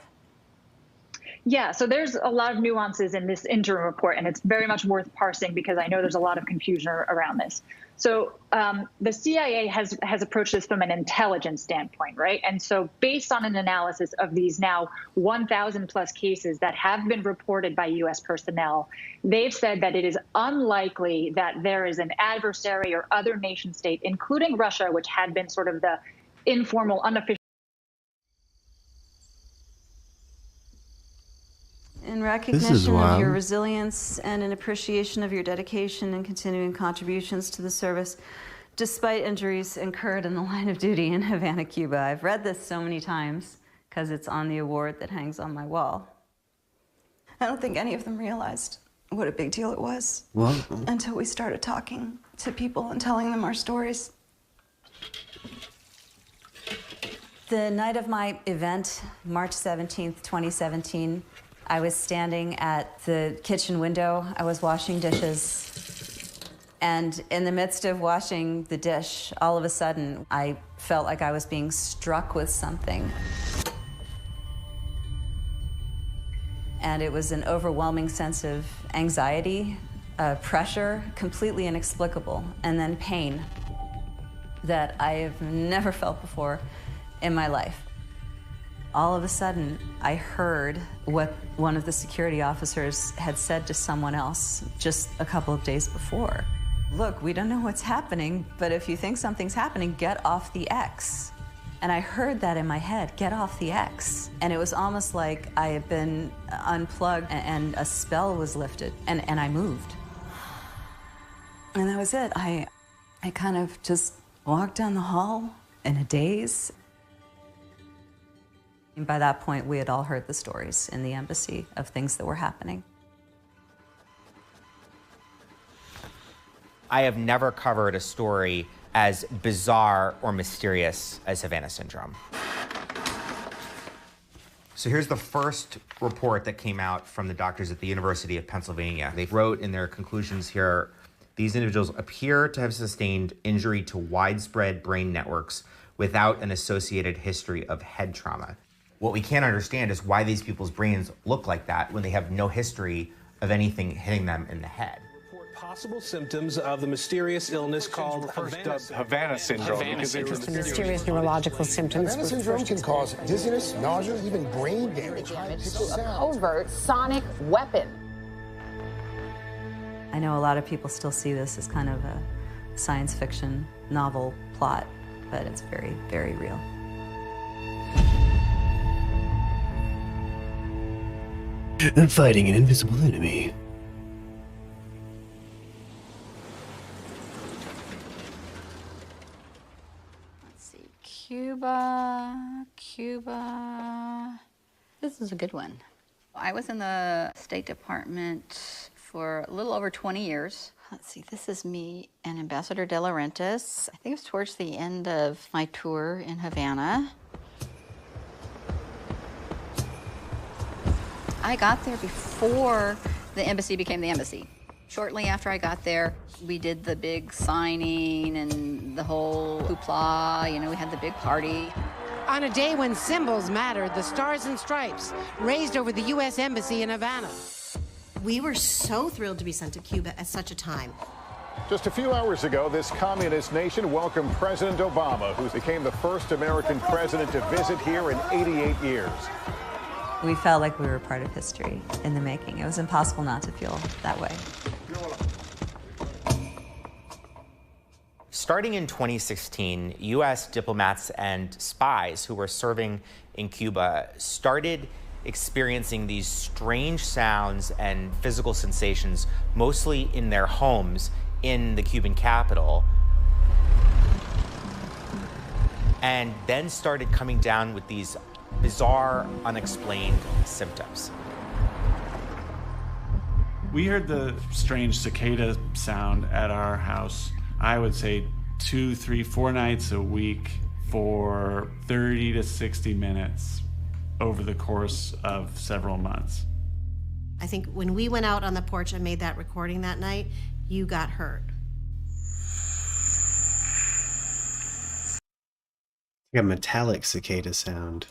Yeah, so there's a lot of nuances in this interim report, and it's very much worth parsing because I know there's a lot of confusion around this. So the CIA has approached this from an intelligence standpoint, right? And so based on an analysis of these now 1,000 plus cases that have been reported by U.S. personnel, they've said that it is unlikely that there is an adversary or other nation state, including Russia, which had been sort of the informal, unofficial. In recognition of your resilience and in appreciation of your dedication and continuing contributions to the service, despite injuries incurred in the line of duty in Havana, Cuba. I've read this so many times because it's on the award that hangs on my wall. I don't think any of them realized what a big deal it was until we started talking to people and telling them our stories. The night of my event, March 17th, 2017, I was standing at the kitchen window. I was washing dishes. And in the midst of washing the dish, all of a sudden, I felt like I was being struck with something. And it was an overwhelming sense of anxiety, pressure, completely inexplicable, and then pain that I have never felt before in my life. All of a sudden, I heard what one of the security officers had said to someone else just a couple of days before. Look, we don't know what's happening, but if you think something's happening, get off the X. And I heard that in my head, get off the X. And it was almost like I had been unplugged and a spell was lifted and I moved. And that was it. I kind of just walked down the hall in a daze. And by that point, we had all heard the stories in the embassy of things that were happening. I have never covered a story as bizarre or mysterious as Havana Syndrome. So here's the first report that came out from the doctors at the University of Pennsylvania. They wrote in their conclusions here, these individuals appear to have sustained injury to widespread brain networks without an associated history of head trauma. What we can't understand is why these people's brains look like that when they have no history of anything hitting them in the head. Possible symptoms of the mysterious illness called Havana Syndrome. Mysterious neurological symptoms. Havana Syndrome can cause dizziness, nausea, even brain damage. To a covert sonic weapon. I know a lot of people still see this as kind of a science fiction novel plot, but it's very, very real. I'm fighting an invisible enemy. Let's see, Cuba. This is a good one. I was in the State Department for a little over 20 years. Let's see, this is me and Ambassador De Laurentiis. I think it was towards the end of my tour in Havana. I got there before the embassy became the embassy. Shortly after I got there, we did the big signing and the whole hoopla, we had the big party. On a day when symbols mattered, the Stars and Stripes raised over the U.S. Embassy in Havana. We were so thrilled to be sent to Cuba at such a time. Just a few hours ago, this communist nation welcomed President Obama, who became the first American president to visit here in 88 years. We felt like we were part of history in the making. It was impossible not to feel that way. Starting in 2016, U.S. diplomats and spies who were serving in Cuba started experiencing these strange sounds and physical sensations, mostly in their homes in the Cuban capital, and then started coming down with these bizarre, unexplained symptoms. We heard the strange cicada sound at our house, I would say 2, 3, 4 nights a week for 30 to 60 minutes over the course of several months. I think when we went out on the porch and made that recording that night, you got hurt. Like a metallic cicada sound.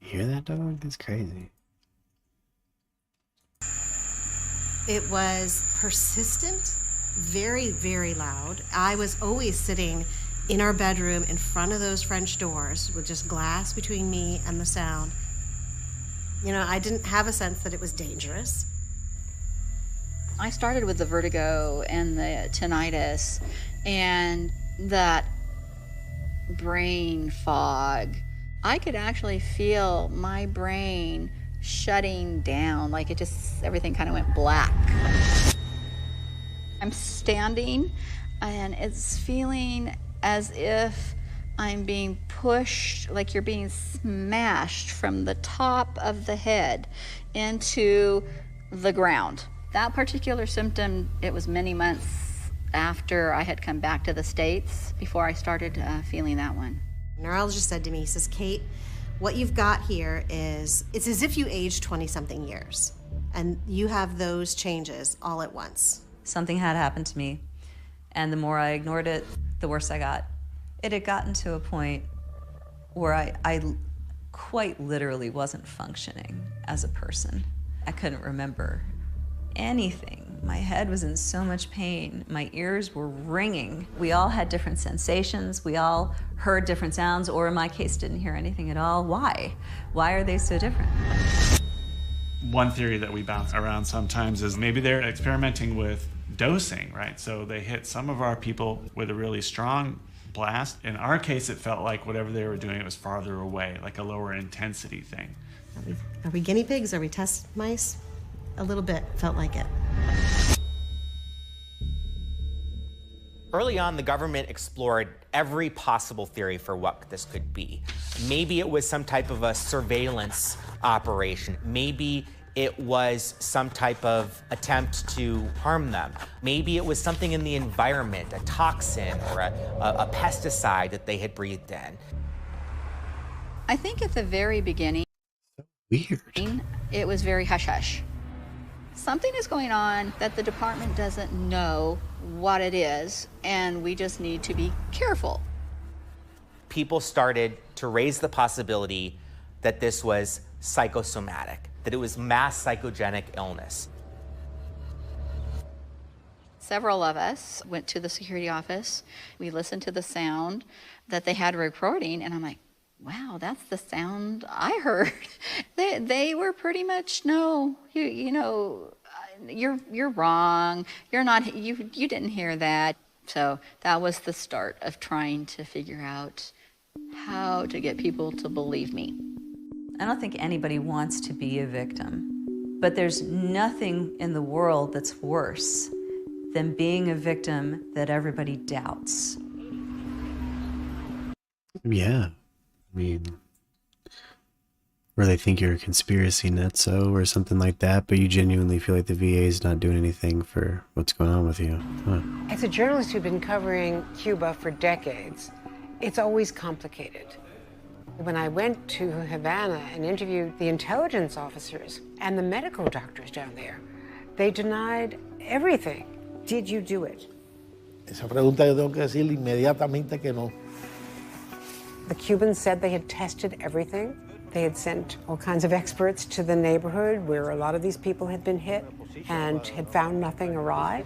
You hear that, dog? That's crazy. It was persistent, very, very loud. I was always sitting in our bedroom in front of those French doors with just glass between me and the sound. You know, I didn't have a sense that it was dangerous. I started with the vertigo and the tinnitus and that brain fog. I could actually feel my brain shutting down, like it just, everything kind of went black. I'm standing and it's feeling as if I'm being pushed, like you're being smashed from the top of the head into the ground. That particular symptom, it was many months after I had come back to the States before I started feeling that one. The neurologist said to me, he says, Kate, what you've got here is, it's as if you aged 20-something years, and you have those changes all at once. Something had happened to me, and the more I ignored it, the worse I got. It had gotten to a point where I quite literally wasn't functioning as a person. I couldn't remember anything. My head was in so much pain. My ears were ringing. We all had different sensations. We all heard different sounds, or in my case, didn't hear anything at all. Why? Why are they so different? One theory that we bounce around sometimes is maybe they're experimenting with dosing, right? So they hit some of our people with a really strong blast. In our case, it felt like whatever they were doing, it was farther away, like a lower intensity thing. Are we guinea pigs? Are we test mice? A little bit, felt like it. Early on, the government explored every possible theory for what this could be. Maybe it was some type of a surveillance operation. Maybe it was some type of attempt to harm them. Maybe it was something in the environment, a toxin or a pesticide that they had breathed in. I think at the very beginning, weird. It was very hush-hush. Something is going on that the department doesn't know what it is, and we just need to be careful. People started to raise the possibility that this was psychosomatic, that it was mass psychogenic illness. Several of us went to the security office. We listened to the sound that they had recording, and I'm like, wow, that's the sound I heard. They were pretty much, no, you know, you're wrong. You're not, you didn't hear that. So that was the start of trying to figure out how to get people to believe me. I don't think anybody wants to be a victim, but there's nothing in the world that's worse than being a victim that everybody doubts. Yeah. I mean, or they think you're a conspiracy nutso or something like that, but you genuinely feel like the VA is not doing anything for what's going on with you. Huh. As a journalist who's been covering Cuba for decades, it's always complicated. When I went to Havana and interviewed the intelligence officers and the medical doctors down there, they denied everything. Did you do it? Esa pregunta yo tengo que decirle inmediatamente que no. The Cubans said they had tested everything. They had sent all kinds of experts to the neighborhood where a lot of these people had been hit and had found nothing awry.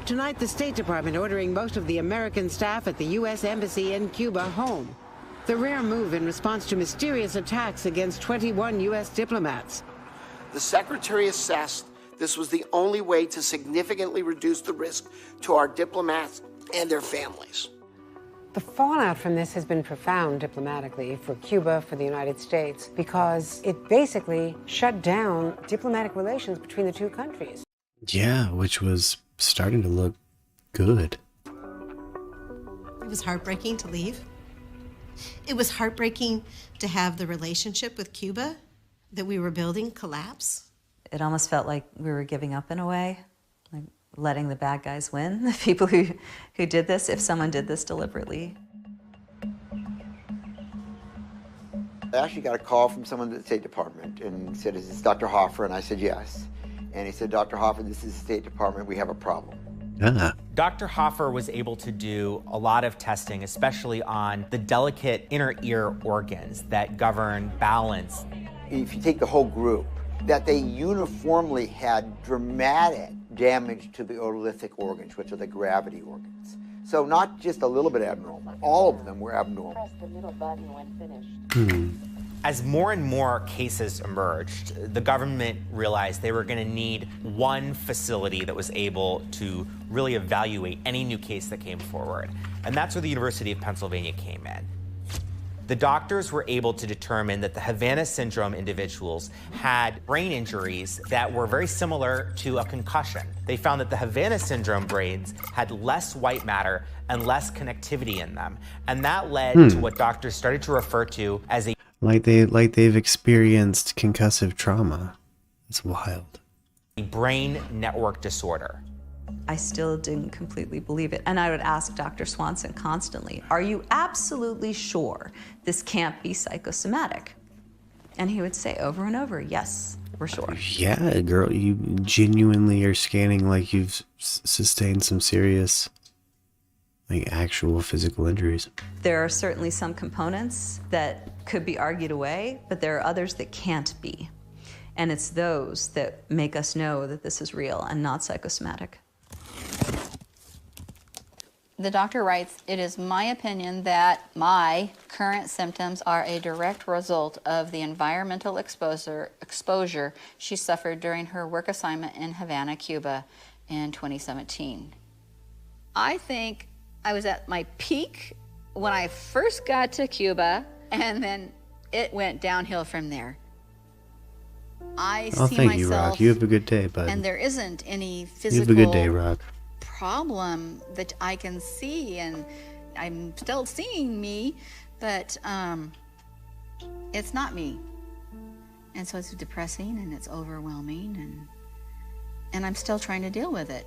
Tonight, the State Department ordering most of the American staff at the U.S. Embassy in Cuba home. The rare move in response to mysterious attacks against 21 U.S. diplomats. The Secretary assessed this was the only way to significantly reduce the risk to our diplomats and their families. The fallout from this has been profound diplomatically for Cuba, for the United States, because it basically shut down diplomatic relations between the two countries. Yeah, which was starting to look good. It was heartbreaking to leave. It was heartbreaking to have the relationship with Cuba that we were building collapse. It almost felt like we were giving up in a way, like letting the bad guys win, the people who did this, if someone did this deliberately. I actually got a call from someone at the State Department and said, "Is this Dr. Hoffer?" And I said, "Yes." And he said, "Dr. Hoffer, this is the State Department. We have a problem." Dr. Hoffer was able to do a lot of testing, especially on the delicate inner ear organs that govern balance. If you take the whole group, that they uniformly had dramatic damage to the otolithic organs, which are the gravity organs. So not just a little bit abnormal, all of them were abnormal. Press the middle button when finished. As more and more cases emerged, the government realized they were going to need one facility that was able to really evaluate any new case that came forward. And that's where the University of Pennsylvania came in. The doctors were able to determine that the Havana syndrome individuals had brain injuries that were very similar to a concussion. They found that the Havana syndrome brains had less white matter and less connectivity in them. And that led to what doctors started to refer to as a Like they've experienced concussive trauma. It's wild. brain network disorder. I still didn't completely believe it. And I would ask Dr. Swanson constantly, "Are you absolutely sure this can't be psychosomatic?" And he would say over and over, "Yes, we're sure." Yeah, girl, you genuinely are scanning like you've sustained some serious, like, actual physical injuries. There are certainly some components that could be argued away, but there are others that can't be. And it's those that make us know that this is real and not psychosomatic. The doctor writes, "It is my opinion that my current symptoms are a direct result of the environmental exposure she suffered during her work assignment in Havana, Cuba in 2017. I think I was at my peak when I first got to Cuba, and then it went downhill from there. I see thank you, myself, Rock. You have a good day, bud. and there isn't any You physical have a good day, Rock. problem that I can see, and I'm still seeing me, but it's not me. And so it's depressing and it's overwhelming, and I'm still trying to deal with it."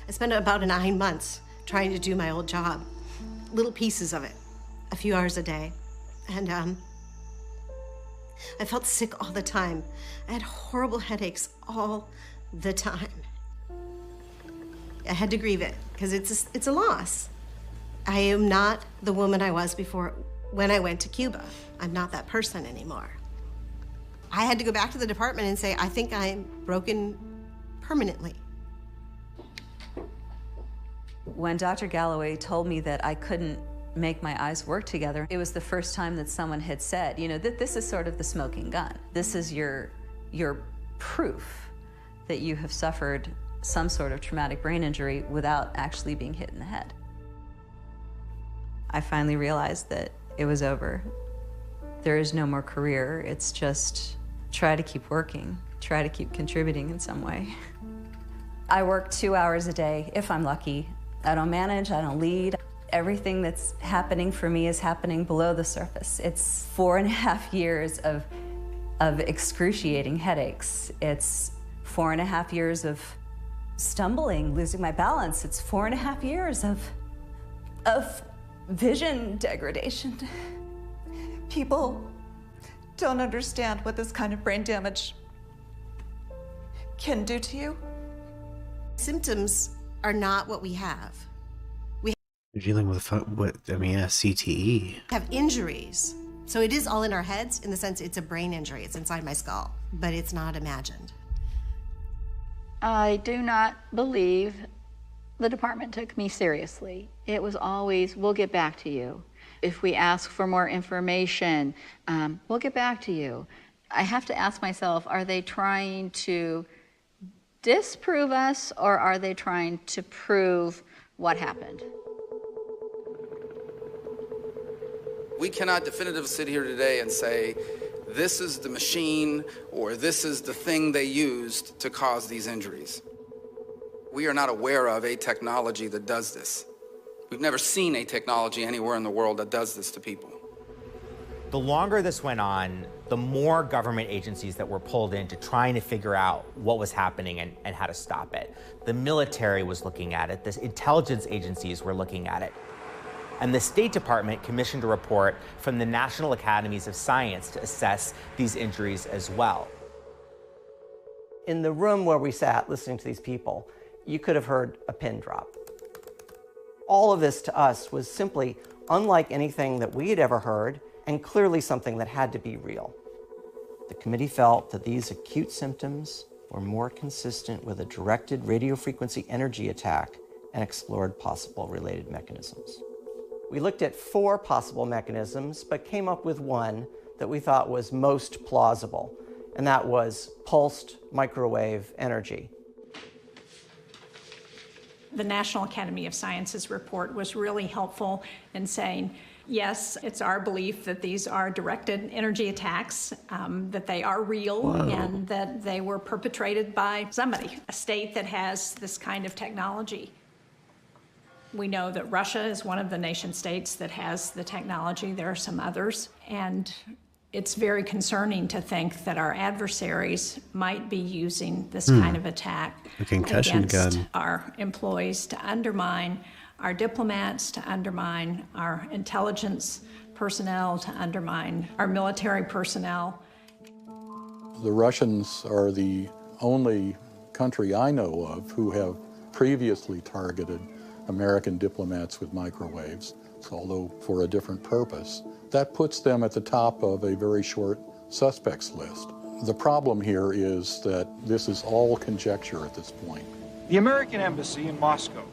I spent about 9 months trying to do my old job, little pieces of it, a few hours a day. And I felt sick all the time. I had horrible headaches all the time. I had to grieve it because it's a loss. I am not the woman I was before when I went to Cuba. I'm not that person anymore. I had to go back to the department and say, "I think I'm broken permanently." When Dr. Galloway told me that I couldn't make my eyes work together, it was the first time that someone had said, you know, that this is sort of the smoking gun. This is your proof that you have suffered some sort of traumatic brain injury without actually being hit in the head. I finally realized that it was over. There is no more career. It's just try to keep working, try to keep contributing in some way. I work 2 hours a day, if I'm lucky. I don't manage, I don't lead. Everything that's happening for me is happening below the surface. It's 4.5 years of excruciating headaches. It's 4.5 years of stumbling, losing my balance. It's 4.5 years of vision degradation. People don't understand what this kind of brain damage can do to you. Symptoms are not what we have. You're dealing with CTE. Have injuries. So it is all in our heads in the sense it's a brain injury. It's inside my skull, but it's not imagined. I do not believe The department took me seriously. It was always, we'll get back to you. If we ask for more information, we'll get back to you. I have to ask myself, are they trying to disprove us, or are they trying to prove what happened? We cannot definitively sit here today and say, this is the machine or this is the thing they used to cause these injuries. We are not aware of a technology that does this. We've never seen a technology anywhere in the world that does this to people. The longer this went on, the more government agencies that were pulled in to trying to figure out what was happening and how to stop it. The military was looking at it. The intelligence agencies were looking at it. And the State Department commissioned a report from the National Academies of Science to assess these injuries as well. In the room where we sat listening to these people, you could have heard a pin drop. All of this to us was simply unlike anything that we had ever heard, and clearly something that had to be real. The committee felt that these acute symptoms were more consistent with a directed radiofrequency energy attack and explored possible related mechanisms. We looked at 4 possible mechanisms, but came up with one that we thought was most plausible, and that was pulsed microwave energy. The National Academy of Sciences report was really helpful in saying, yes, it's our belief that these are directed energy attacks, that they are real, and that they were perpetrated by somebody, a state that has this kind of technology. We know that Russia is one of the nation states that has the technology. There are some others, and it's very concerning to think that our adversaries might be using this kind of attack against our employees to undermine our diplomats, to undermine our intelligence personnel, to undermine our military personnel. The Russians are the only country I know of who have previously targeted American diplomats with microwaves, although for a different purpose. That puts them at the top of a very short suspects list. The problem here is that this is all conjecture at this point. The American embassy in Moscow.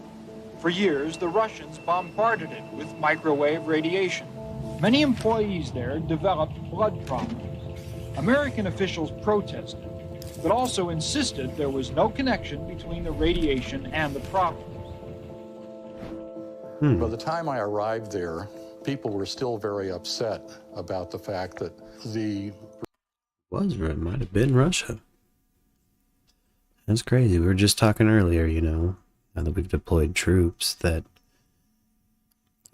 For years, the Russians bombarded it with microwave radiation. Many employees there developed blood problems. American officials protested, but also insisted there was no connection between the radiation and the problems. By the time I arrived there, people were still very upset about the fact that it might have been Russia. That's crazy. We were just talking earlier, you know, now that we've deployed troops, that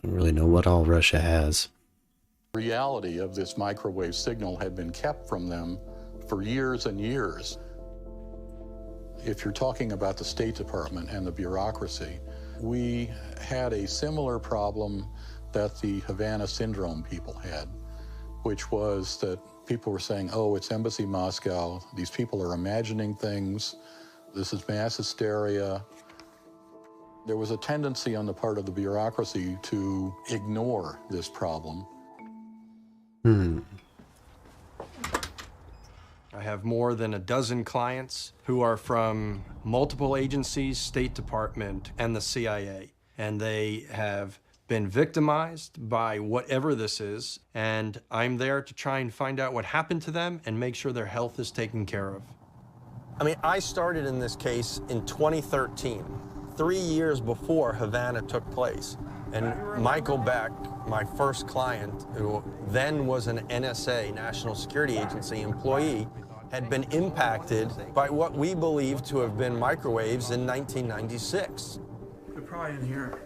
I don't really know what all Russia has. reality of this microwave signal had been kept from them for years and years. If you're talking about the State Department and the bureaucracy, we had a similar problem that the Havana Syndrome people had, which was that people were saying, oh, it's Embassy Moscow, these people are imagining things, this is mass hysteria. There was a tendency on the part of the bureaucracy to ignore this problem. I have more than a dozen clients who are from multiple agencies, State Department, and the CIA. And they have been victimized by whatever this is. And I'm there to try and find out what happened to them and make sure their health is taken care of. I mean, I started in this case in 2013, 3 years before Havana took place. And Michael Beck, my first client, who then was an NSA, National Security Agency employee, had been impacted by what we believe to have been microwaves in 1996. They're probably in here.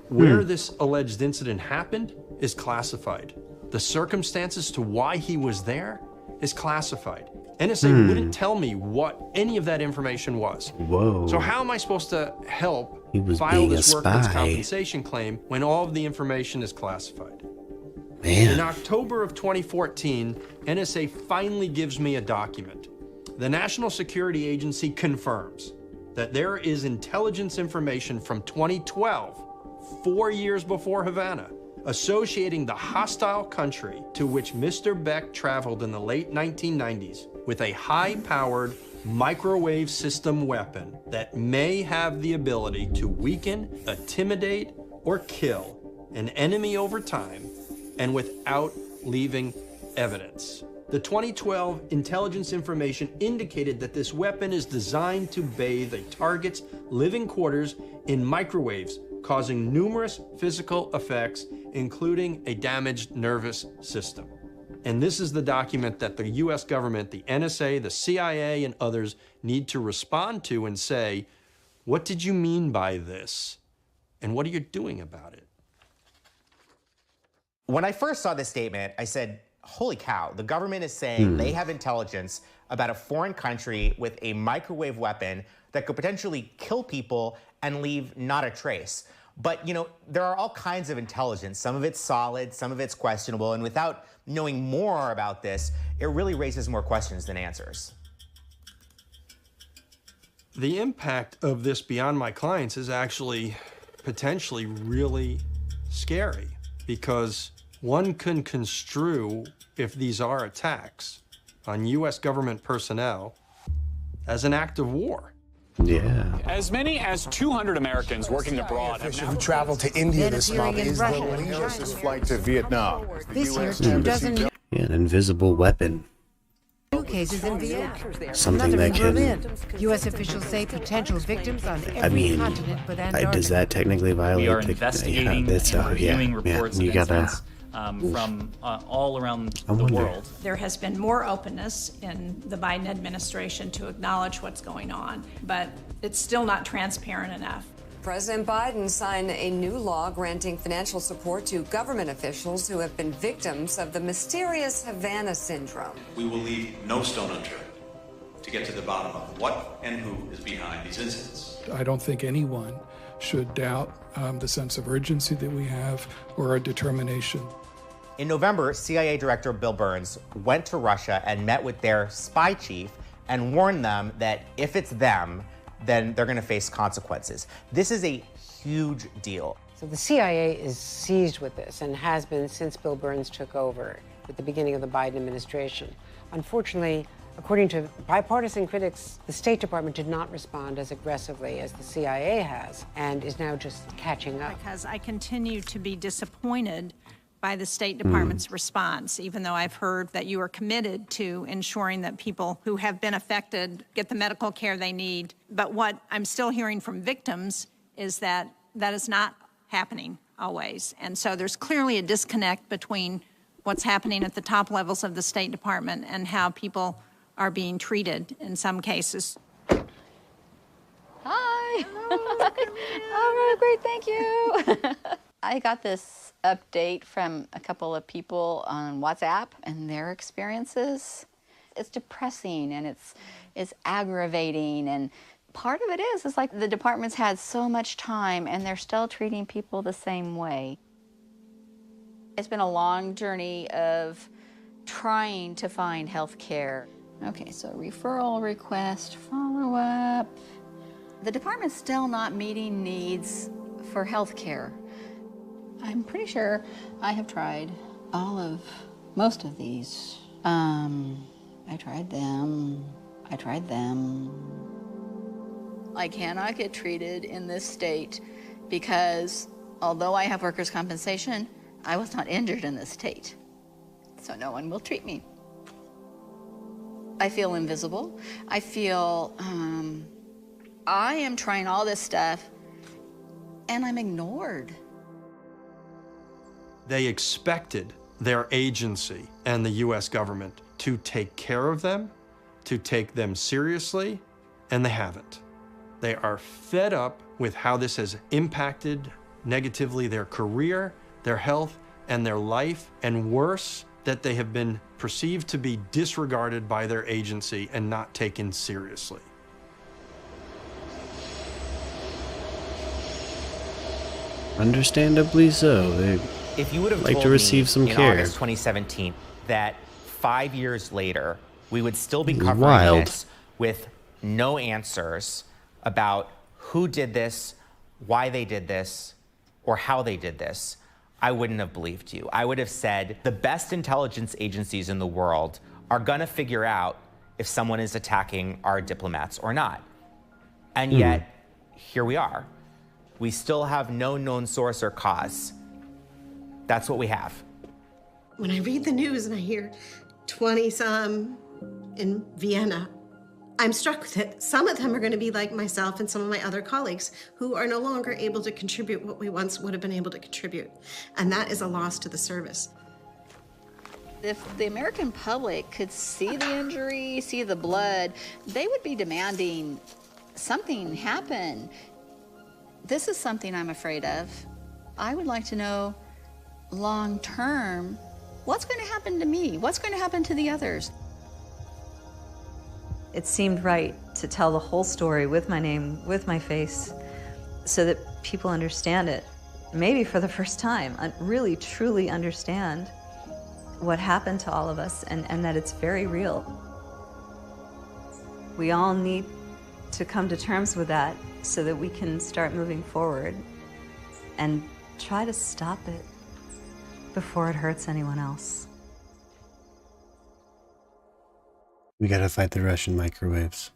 Where this alleged incident happened is classified. The circumstances to why he was there is classified. NSA wouldn't tell me what any of that information was. Whoa. So how am I supposed to help being file a this workman's spy. compensation claim when all of the information is classified? Man. In October of 2014, NSA finally gives me a document. The National Security Agency confirms that there is intelligence information from 2012, 4 years before Havana, associating the hostile country to which Mr. Beck traveled in the late 1990s with a high-powered microwave system weapon that may have the ability to weaken, intimidate, or kill an enemy over time and without leaving evidence. The 2012 intelligence information indicated that this weapon is designed to bathe a target's living quarters in microwaves, causing numerous physical effects, including a damaged nervous system. And this is the document that the US government, the NSA, the CIA, and others need to respond to and say, what did you mean by this? And what are you doing about it? When I first saw this statement, I said, holy cow, the government is saying they have intelligence about a foreign country with a microwave weapon that could potentially kill people and leave not a trace. But, you know, there are all kinds of intelligence. Some of it's solid, some of it's questionable, and without knowing more about this, it really raises more questions than answers. The impact of this beyond my clients is actually potentially really scary, because one can construe, if these are attacks on US government personnel, as an act of war. Yeah. As many as 200 Americans working abroad have now who traveled to India this month is the Harris's flight to Vietnam. This year, 2 dozen Yeah, an invisible weapon. new cases in Vienna. Something Another that in can... Berlin. U.S. officials say potential victims on every I mean, continent but Antarctica. does that technically violate We are the... investigating that's, and reviewing reports you of gotta... incidents from all around I the wonder. world. There has been more openness in the Biden administration to acknowledge what's going on, but it's still not transparent enough. President Biden signed a new law granting financial support to government officials who have been victims of the mysterious Havana syndrome. We will leave no stone unturned to get to the bottom of what and who is behind these incidents. I don't think anyone should doubt the sense of urgency that we have or our determination. In November, CIA Director Bill Burns went to Russia and met with their spy chief and warned them that if it's them, then they're going to face consequences. This is a huge deal. So the CIA is seized with this and has been since Bill Burns took over at the beginning of the Biden administration. Unfortunately, according to bipartisan critics, the State Department did not respond as aggressively as the CIA has and is now just catching up. Because I continue to be disappointed by the State Department's response, even though I've heard that you are committed to ensuring that people who have been affected get the medical care they need. But what I'm still hearing from victims is that that is not happening always. And so there's clearly a disconnect between what's happening at the top levels of the State Department and how people are being treated in some cases. Hi. All right, great, thank you. I got this update from a couple of people on WhatsApp and their experiences. It's depressing and it's aggravating, and part of it is like the department's had so much time and they're still treating people the same way. It's been a long journey of trying to find health care. Okay, so referral request, follow-up. The department's still not meeting needs for health care. I'm pretty sure I have tried most of these. I tried them. I cannot get treated in this state because although I have workers' compensation, I was not injured in this state. So no one will treat me. I feel invisible. I feel, I am trying all this stuff and I'm ignored. They expected their agency and the US government to take care of them, to take them seriously, and they haven't. They are fed up with how this has impacted negatively their career, their health, and their life, and worse, that they have been perceived to be disregarded by their agency and not taken seriously. Understandably so. They If you would have like told to receive me some in care. August 2017 that 5 years later we would still be It's covering wild. this with no answers about who did this, why they did this, or how they did this, I wouldn't have believed you. I would have said the best intelligence agencies in the world are gonna figure out if someone is attacking our diplomats or not. And yet, here we are. We still have no known source or cause. That's what we have. When I read the news and I hear 20-some in Vienna, I'm struck with it. Some of them are going to be like myself and some of my other colleagues who are no longer able to contribute what we once would have been able to contribute. And that is a loss to the service. If the American public could see the injury, see the blood, they would be demanding something happen. This is something I'm afraid of. I would like to know long term, what's going to happen to me? What's going to happen to the others? It seemed right to tell the whole story with my name, with my face, so that people understand it, maybe for the first time, really truly understand what happened to all of us and that it's very real. We all need to come to terms with that so that we can start moving forward and try to stop it before it hurts anyone else. We gotta fight the Russian microwaves.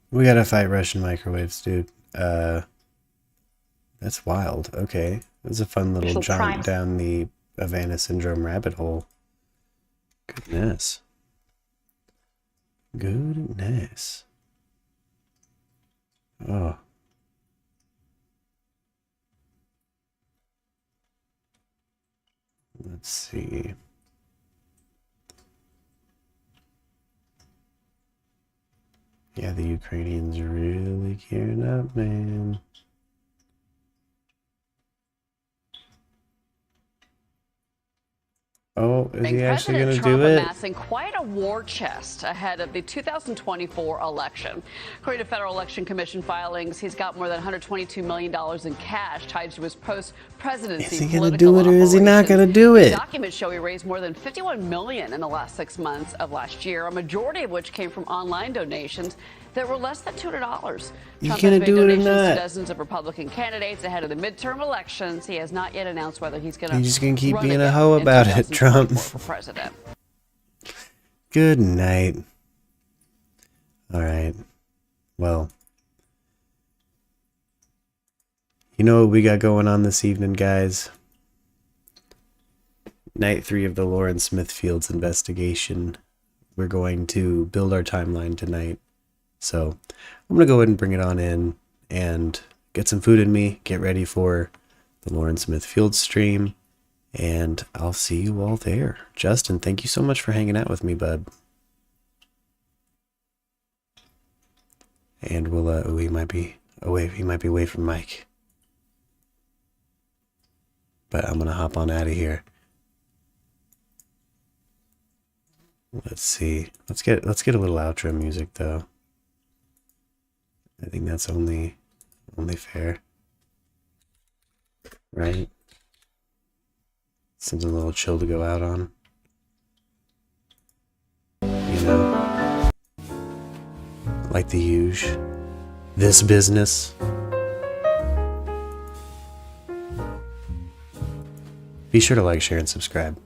We gotta fight Russian microwaves, dude. That's wild. Okay. It was a fun little jaunt down the Havana Syndrome rabbit hole. Goodness. Goodness. Oh. Let's see. Yeah, the Ukrainians are really gearing up, man. Oh, is he actually going to do it? Amassing quite a war chest ahead of the 2024 election. According to Federal Election Commission filings, he's got more than $122 million in cash tied to his post-presidency. Is he going to do it or is he not going to do it? Documents show he raised more than $51 million in the last 6 months of last year, a majority of which came from online donations that were less than $200. You Trump gonna has made do it or donations not? to dozens of Republican candidates ahead of the midterm elections. He has not yet announced whether he's going to. You're just going to keep run being a again hoe in about it, Trump. for president. Good night. All right. Well, you know what we got going on this evening, guys? Night 3 of the Lauren Smithfields investigation. We're going to build our timeline tonight. So I'm going to go ahead and bring it on in and get some food in me, get ready for the Lauren Smithfields stream, and I'll see you all there. Justin, thank you so much for hanging out with me, bud. And we'll, oh, he might be away from Mike. But I'm going to hop on out of here. Let's see. Let's get a little outro music though. I think that's only fair. Right? Something a little chill to go out on. You know? Like the huge. This business. Be sure to like, share, and subscribe.